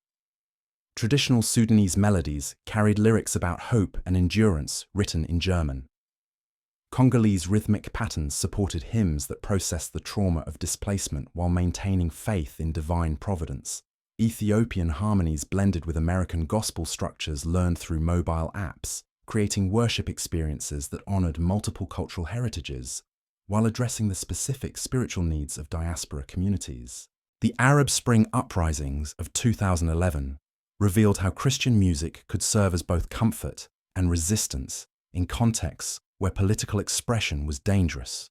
Traditional Sudanese melodies carried lyrics about hope and endurance written in German. Congolese rhythmic patterns supported hymns that processed the trauma of displacement while maintaining faith in divine providence. Ethiopian harmonies blended with American gospel structures learned through mobile apps, creating worship experiences that honored multiple cultural heritages while addressing the specific spiritual needs of diaspora communities. The Arab Spring uprisings of 2011 revealed how Christian music could serve as both comfort and resistance in contexts where political expression was dangerous.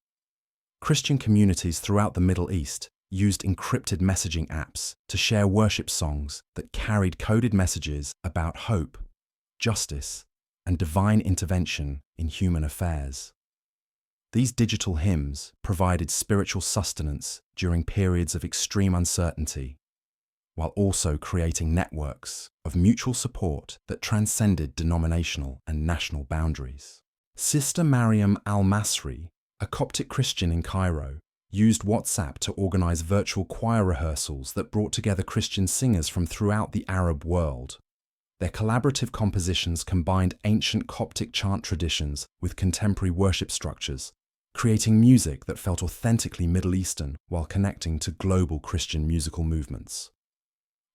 Christian communities throughout the Middle East used encrypted messaging apps to share worship songs that carried coded messages about hope, justice, and divine intervention in human affairs. These digital hymns provided spiritual sustenance during periods of extreme uncertainty, while also creating networks of mutual support that transcended denominational and national boundaries. Sister Mariam al-Masri, a Coptic Christian in Cairo, used WhatsApp to organize virtual choir rehearsals that brought together Christian singers from throughout the Arab world. Their collaborative compositions combined ancient Coptic chant traditions with contemporary worship structures, creating music that felt authentically Middle Eastern while connecting to global Christian musical movements.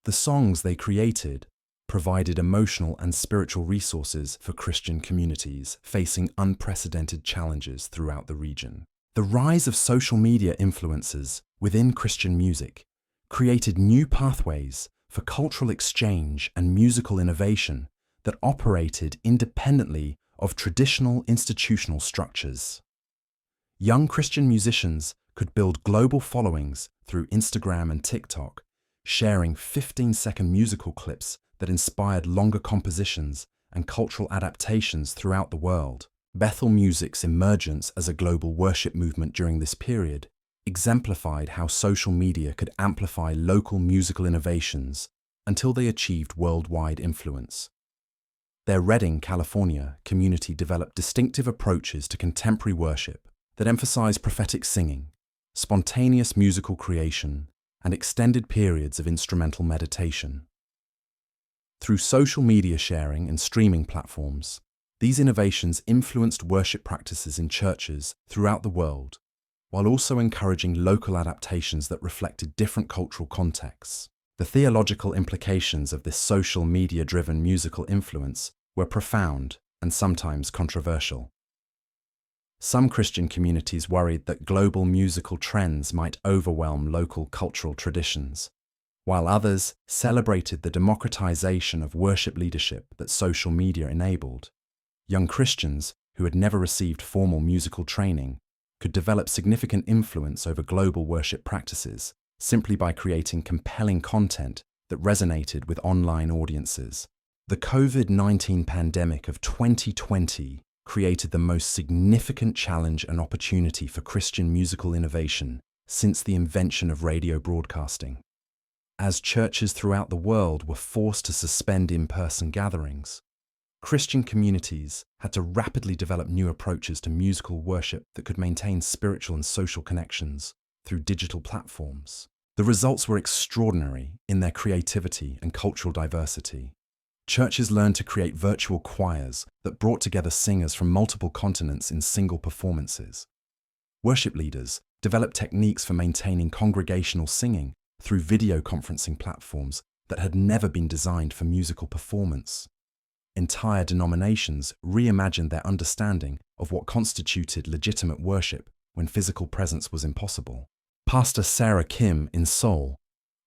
The songs they created provided emotional and spiritual resources for Christian communities facing unprecedented challenges throughout the region. The rise of social media influencers within Christian music created new pathways for cultural exchange and musical innovation that operated independently of traditional institutional structures. Young Christian musicians could build global followings through Instagram and TikTok, sharing 15-second musical clips that inspired longer compositions and cultural adaptations throughout the world. Bethel music's emergence as a global worship movement during this period exemplified how social media could amplify local musical innovations until they achieved worldwide influence. Their Redding, California community developed distinctive approaches to contemporary worship that emphasized prophetic singing, spontaneous musical creation, and extended periods of instrumental meditation. Through social media sharing and streaming platforms, these innovations influenced worship practices in churches throughout the world, while also encouraging local adaptations that reflected different cultural contexts. The theological implications of this social media-driven musical influence were profound and sometimes controversial. Some Christian communities worried that global musical trends might overwhelm local cultural traditions, while others celebrated the democratization of worship leadership that social media enabled. Young Christians who had never received formal musical training could develop significant influence over global worship practices simply by creating compelling content that resonated with online audiences. The COVID-19 pandemic of 2020 created the most significant challenge and opportunity for Christian musical innovation since the invention of radio broadcasting. As churches throughout the world were forced to suspend in-person gatherings, Christian communities had to rapidly develop new approaches to musical worship that could maintain spiritual and social connections through digital platforms. The results were extraordinary in their creativity and cultural diversity. Churches learned to create virtual choirs that brought together singers from multiple continents in single performances. Worship leaders developed techniques for maintaining congregational singing through video conferencing platforms that had never been designed for musical performance. Entire denominations reimagined their understanding of what constituted legitimate worship when physical presence was impossible. Pastor Sarah Kim in Seoul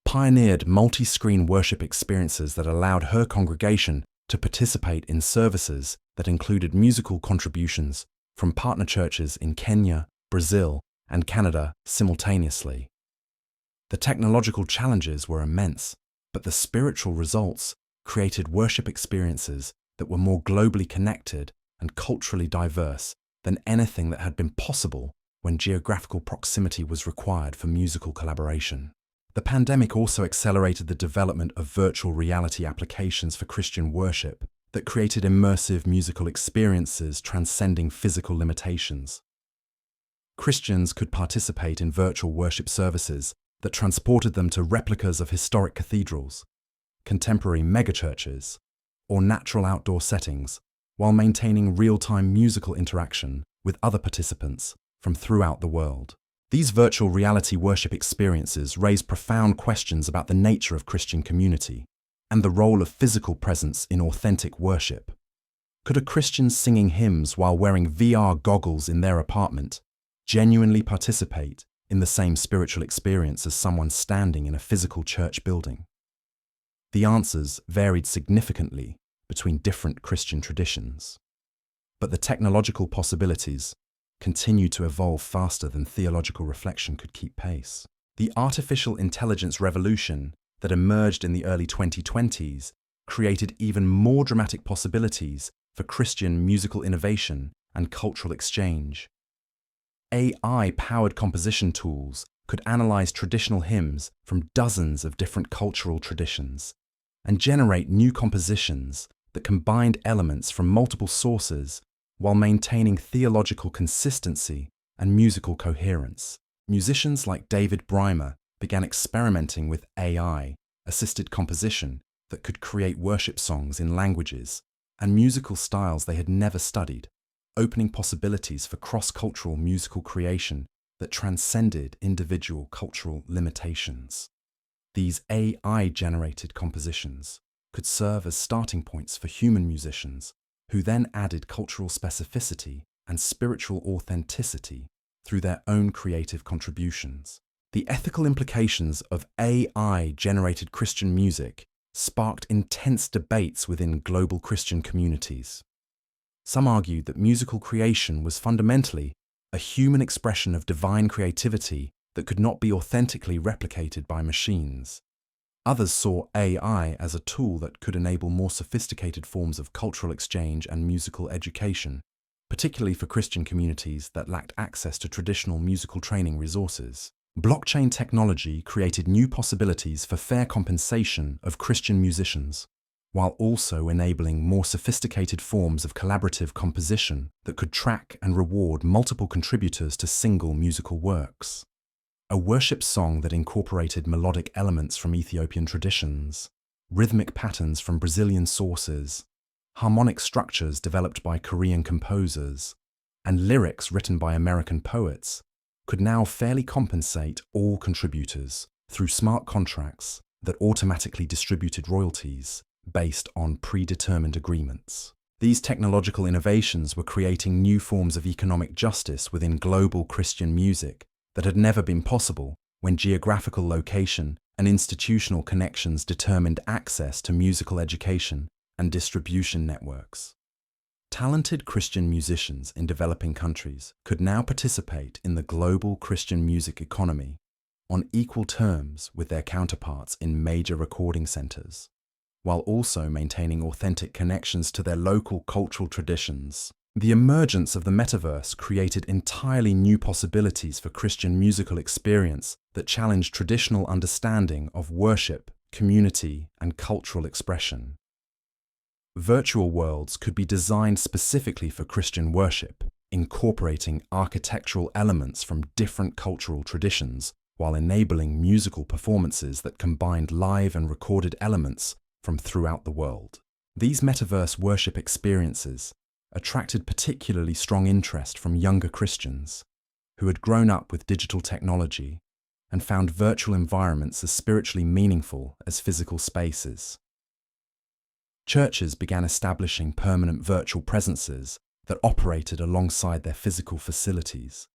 pioneered multi-screen worship experiences that allowed her congregation to participate in services that included musical contributions from partner churches in Kenya, Brazil, and Canada simultaneously. The technological challenges were immense, but the spiritual results created worship experiences that were more globally connected and culturally diverse than anything that had been possible when geographical proximity was required for musical collaboration. The pandemic also accelerated the development of virtual reality applications for Christian worship that created immersive musical experiences transcending physical limitations. Christians could participate in virtual worship services that transported them to replicas of historic cathedrals, contemporary megachurches, or natural outdoor settings, while maintaining real-time musical interaction with other participants from throughout the world. These virtual reality worship experiences raise profound questions about the nature of Christian community and the role of physical presence in authentic worship. Could a Christian singing hymns while wearing VR goggles in their apartment genuinely participate in the same spiritual experience as someone standing in a physical church building? The answers varied significantly between different Christian traditions, but the technological possibilities continued to evolve faster than theological reflection could keep pace. The artificial intelligence revolution that emerged in the early 2020s created even more dramatic possibilities for Christian musical innovation and cultural exchange. AI-powered composition tools could analyze traditional hymns from dozens of different cultural traditions and generate new compositions that combined elements from multiple sources while maintaining theological consistency and musical coherence. Musicians like David Breimer began experimenting with AI-assisted composition that could create worship songs in languages and musical styles they had never studied, opening possibilities for cross-cultural musical creation that transcended individual cultural limitations. These AI-generated compositions could serve as starting points for human musicians, who then added cultural specificity and spiritual authenticity through their own creative contributions. The ethical implications of AI-generated Christian music sparked intense debates within global Christian communities. Some argued that musical creation was fundamentally a human expression of divine creativity that could not be authentically replicated by machines. Others saw AI as a tool that could enable more sophisticated forms of cultural exchange and musical education, particularly for Christian communities that lacked access to traditional musical training resources. Blockchain technology created new possibilities for fair compensation of Christian musicians, while also enabling more sophisticated forms of collaborative composition that could track and reward multiple contributors to single musical works. A worship song that incorporated melodic elements from Ethiopian traditions, rhythmic patterns from Brazilian sources, harmonic structures developed by Korean composers, and lyrics written by American poets could now fairly compensate all contributors through smart contracts that automatically distributed royalties based on predetermined agreements. These technological innovations were creating new forms of economic justice within global Christian music that had never been possible when geographical location and institutional connections determined access to musical education and distribution networks. Talented Christian musicians in developing countries could now participate in the global Christian music economy on equal terms with their counterparts in major recording centers, while also maintaining authentic connections to their local cultural traditions. The emergence of the metaverse created entirely new possibilities for Christian musical experience that challenged traditional understanding of worship, community, and cultural expression. Virtual worlds could be designed specifically for Christian worship, incorporating architectural elements from different cultural traditions while enabling musical performances that combined live and recorded elements from throughout the world. These metaverse worship experiences attracted particularly strong interest from younger Christians who had grown up with digital technology and found virtual environments as spiritually meaningful as physical spaces. Churches began establishing permanent virtual presences that operated alongside their physical facilities,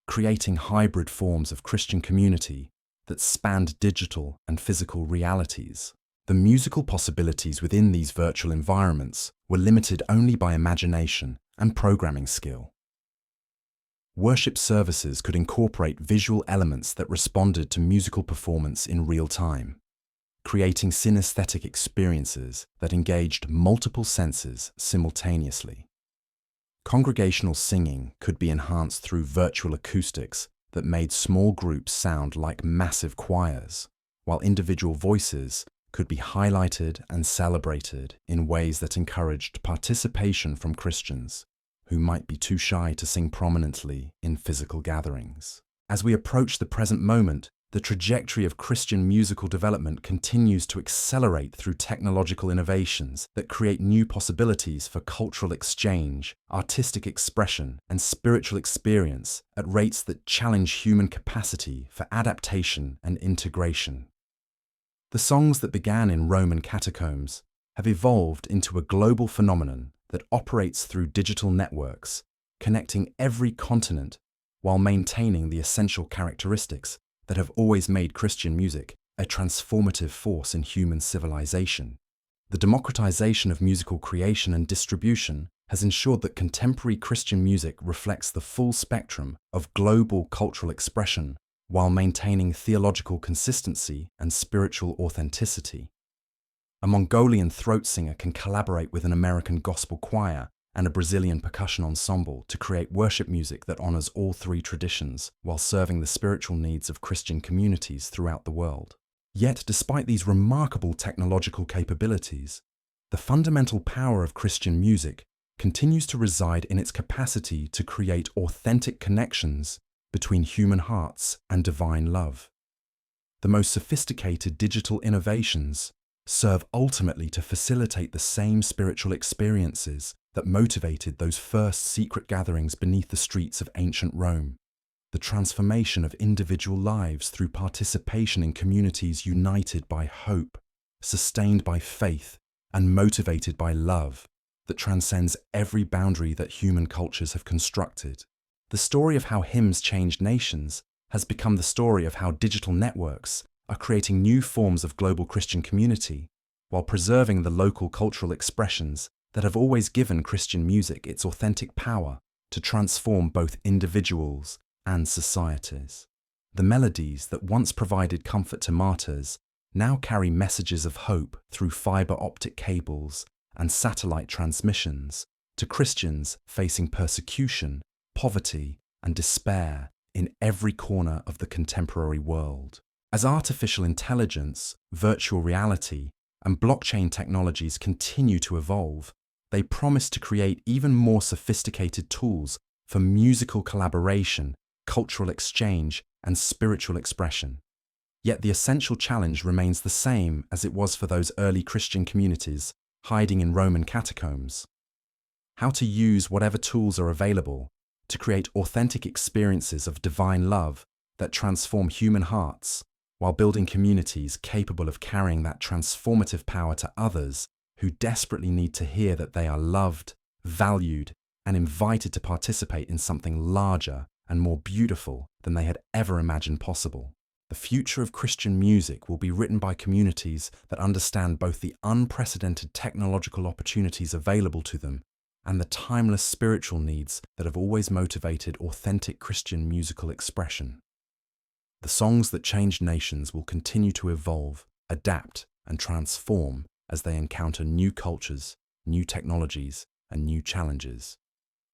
creating hybrid forms of Christian community that spanned digital and physical realities. The musical possibilities within these virtual environments were limited only by imagination and programming skill. Worship services could incorporate visual elements that responded to musical performance in real time, creating synesthetic experiences that engaged multiple senses simultaneously. Congregational singing could be enhanced through virtual acoustics that made small groups sound like massive choirs, while individual voices could be highlighted and celebrated in ways that encouraged participation from Christians who might be too shy to sing prominently in physical gatherings. As we approach the present moment, the trajectory of Christian musical development continues to accelerate through technological innovations that create new possibilities for cultural exchange, artistic expression, and spiritual experience at rates that challenge human capacity for adaptation and integration. The songs that began in Roman catacombs have evolved into a global phenomenon that operates through digital networks, connecting every continent while maintaining the essential characteristics that have always made Christian music a transformative force in human civilization. The democratization of musical creation and distribution has ensured that contemporary Christian music reflects the full spectrum of global cultural expression while maintaining theological consistency and spiritual authenticity. A Mongolian throat singer can collaborate with an American gospel choir and a Brazilian percussion ensemble to create worship music that honors all three traditions while serving the spiritual needs of Christian communities throughout the world. Yet, despite these remarkable technological capabilities, the fundamental power of Christian music continues to reside in its capacity to create authentic connections between human hearts and divine love. The most sophisticated digital innovations serve ultimately to facilitate the same spiritual experiences that motivated those first secret gatherings beneath the streets of ancient Rome. The transformation of individual lives through participation in communities united by hope, sustained by faith, and motivated by love that transcends every boundary that human cultures have constructed. The story of how hymns changed nations has become the story of how digital networks are creating new forms of global Christian community while preserving the local cultural expressions that have always given Christian music its authentic power to transform both individuals and societies. The melodies that once provided comfort to martyrs now carry messages of hope through fiber optic cables and satellite transmissions to Christians facing persecution, poverty, and despair in every corner of the contemporary world. As artificial intelligence, virtual reality, and blockchain technologies continue to evolve, they promise to create even more sophisticated tools for musical collaboration, cultural exchange, and spiritual expression. Yet the essential challenge remains the same as it was for those early Christian communities hiding in Roman catacombs: how to use whatever tools are available to create authentic experiences of divine love that transform human hearts, while building communities capable of carrying that transformative power to others who desperately need to hear that they are loved, valued, and invited to participate in something larger and more beautiful than they had ever imagined possible. The future of Christian music will be written by communities that understand both the unprecedented technological opportunities available to them and the timeless spiritual needs that have always motivated authentic Christian musical expression. The songs that changed nations will continue to evolve, adapt, and transform as they encounter new cultures, new technologies, and new challenges,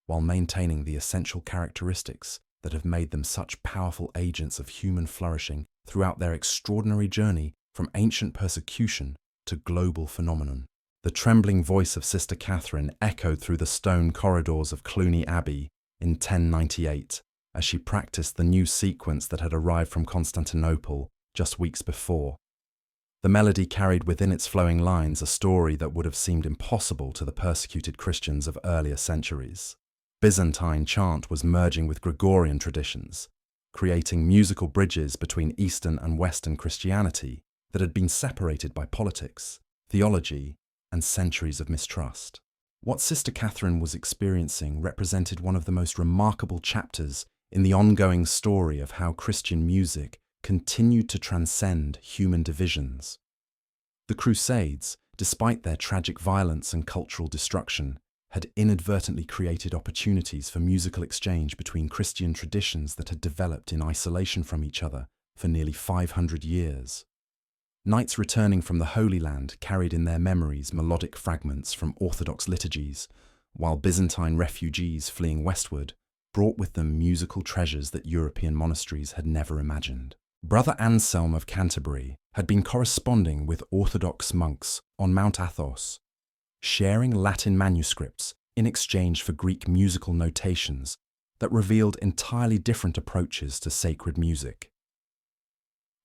while maintaining the essential characteristics that have made them such powerful agents of human flourishing throughout their extraordinary journey from ancient persecution to global phenomenon. The trembling voice of Sister Catherine echoed through the stone corridors of Cluny Abbey in 1098 as she practiced the new sequence that had arrived from Constantinople just weeks before. The melody carried within its flowing lines a story that would have seemed impossible to the persecuted Christians of earlier centuries. Byzantine chant was merging with Gregorian traditions, creating musical bridges between Eastern and Western Christianity that had been separated by politics, theology, and centuries of mistrust. What Sister Catherine was experiencing represented one of the most remarkable chapters in the ongoing story of how Christian music continued to transcend human divisions. The Crusades, despite their tragic violence and cultural destruction, had inadvertently created opportunities for musical exchange between Christian traditions that had developed in isolation from each other for nearly 500 years. Knights returning from the Holy Land carried in their memories melodic fragments from Orthodox liturgies, while Byzantine refugees fleeing westward brought with them musical treasures that European monasteries had never imagined. Brother Anselm of Canterbury had been corresponding with Orthodox monks on Mount Athos, sharing Latin manuscripts in exchange for Greek musical notations that revealed entirely different approaches to sacred music.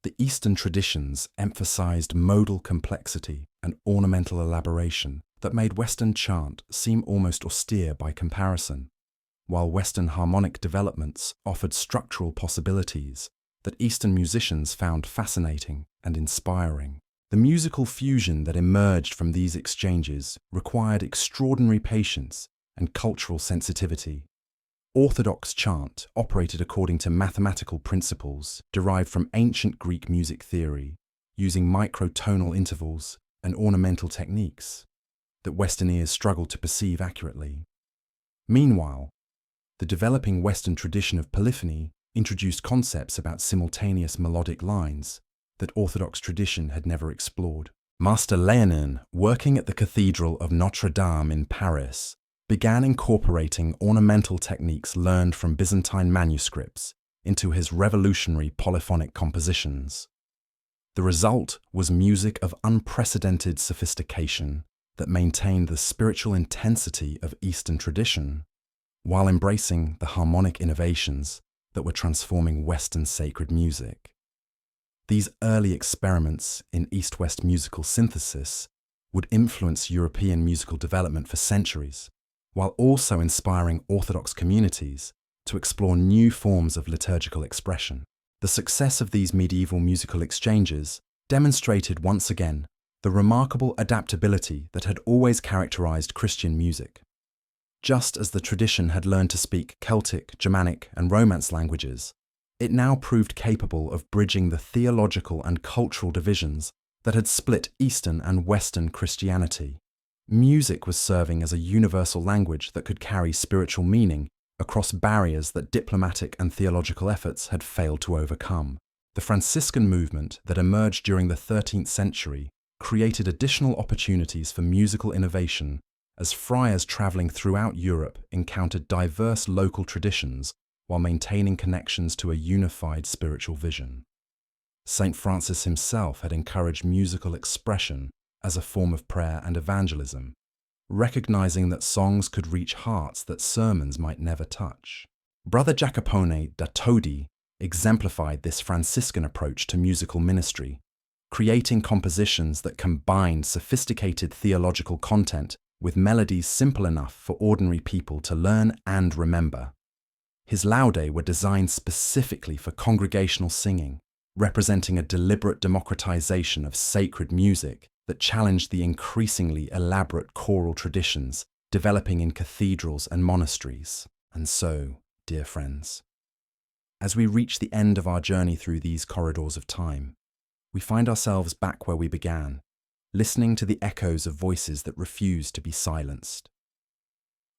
The Eastern traditions emphasized modal complexity and ornamental elaboration that made Western chant seem almost austere by comparison, while Western harmonic developments offered structural possibilities that Eastern musicians found fascinating and inspiring. The musical fusion that emerged from these exchanges required extraordinary patience and cultural sensitivity. Orthodox chant operated according to mathematical principles derived from ancient Greek music theory, using microtonal intervals and ornamental techniques that Western ears struggled to perceive accurately. Meanwhile, the developing Western tradition of polyphony introduced concepts about simultaneous melodic lines that Orthodox tradition had never explored. Master Léonin, working at the Cathedral of Notre Dame in Paris, began incorporating ornamental techniques learned from Byzantine manuscripts into his revolutionary polyphonic compositions. The result was music of unprecedented sophistication that maintained the spiritual intensity of Eastern tradition, while embracing the harmonic innovations that were transforming Western sacred music. These early experiments in East-West musical synthesis would influence European musical development for centuries, while also inspiring Orthodox communities to explore new forms of liturgical expression. The success of these medieval musical exchanges demonstrated once again the remarkable adaptability that had always characterized Christian music. Just as the tradition had learned to speak Celtic, Germanic, and Romance languages, it now proved capable of bridging the theological and cultural divisions that had split Eastern and Western Christianity. Music was serving as a universal language that could carry spiritual meaning across barriers that diplomatic and theological efforts had failed to overcome. The Franciscan movement that emerged during the 13th century created additional opportunities for musical innovation as friars traveling throughout Europe encountered diverse local traditions while maintaining connections to a unified spiritual vision. St. Francis himself had encouraged musical expression as a form of prayer and evangelism, recognizing that songs could reach hearts that sermons might never touch. Brother Jacopone da Todi exemplified this Franciscan approach to musical ministry, creating compositions that combined sophisticated theological content with melodies simple enough for ordinary people to learn and remember. His laude were designed specifically for congregational singing, representing a deliberate democratization of sacred music that challenged the increasingly elaborate choral traditions developing in cathedrals and monasteries. And so, dear friends, as we reach the end of our journey through these corridors of time, we find ourselves back where we began, listening to the echoes of voices that refuse to be silenced.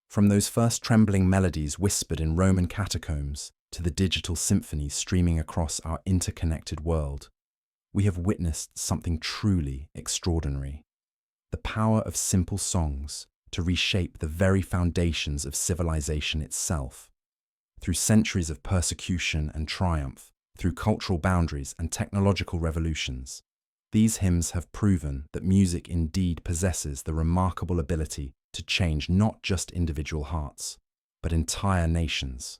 From those first trembling melodies whispered in Roman catacombs to the digital symphonies streaming across our interconnected world, we have witnessed something truly extraordinary. The power of simple songs to reshape the very foundations of civilization itself. Through centuries of persecution and triumph, through cultural boundaries and technological revolutions, these hymns have proven that music indeed possesses the remarkable ability to change not just individual hearts, but entire nations.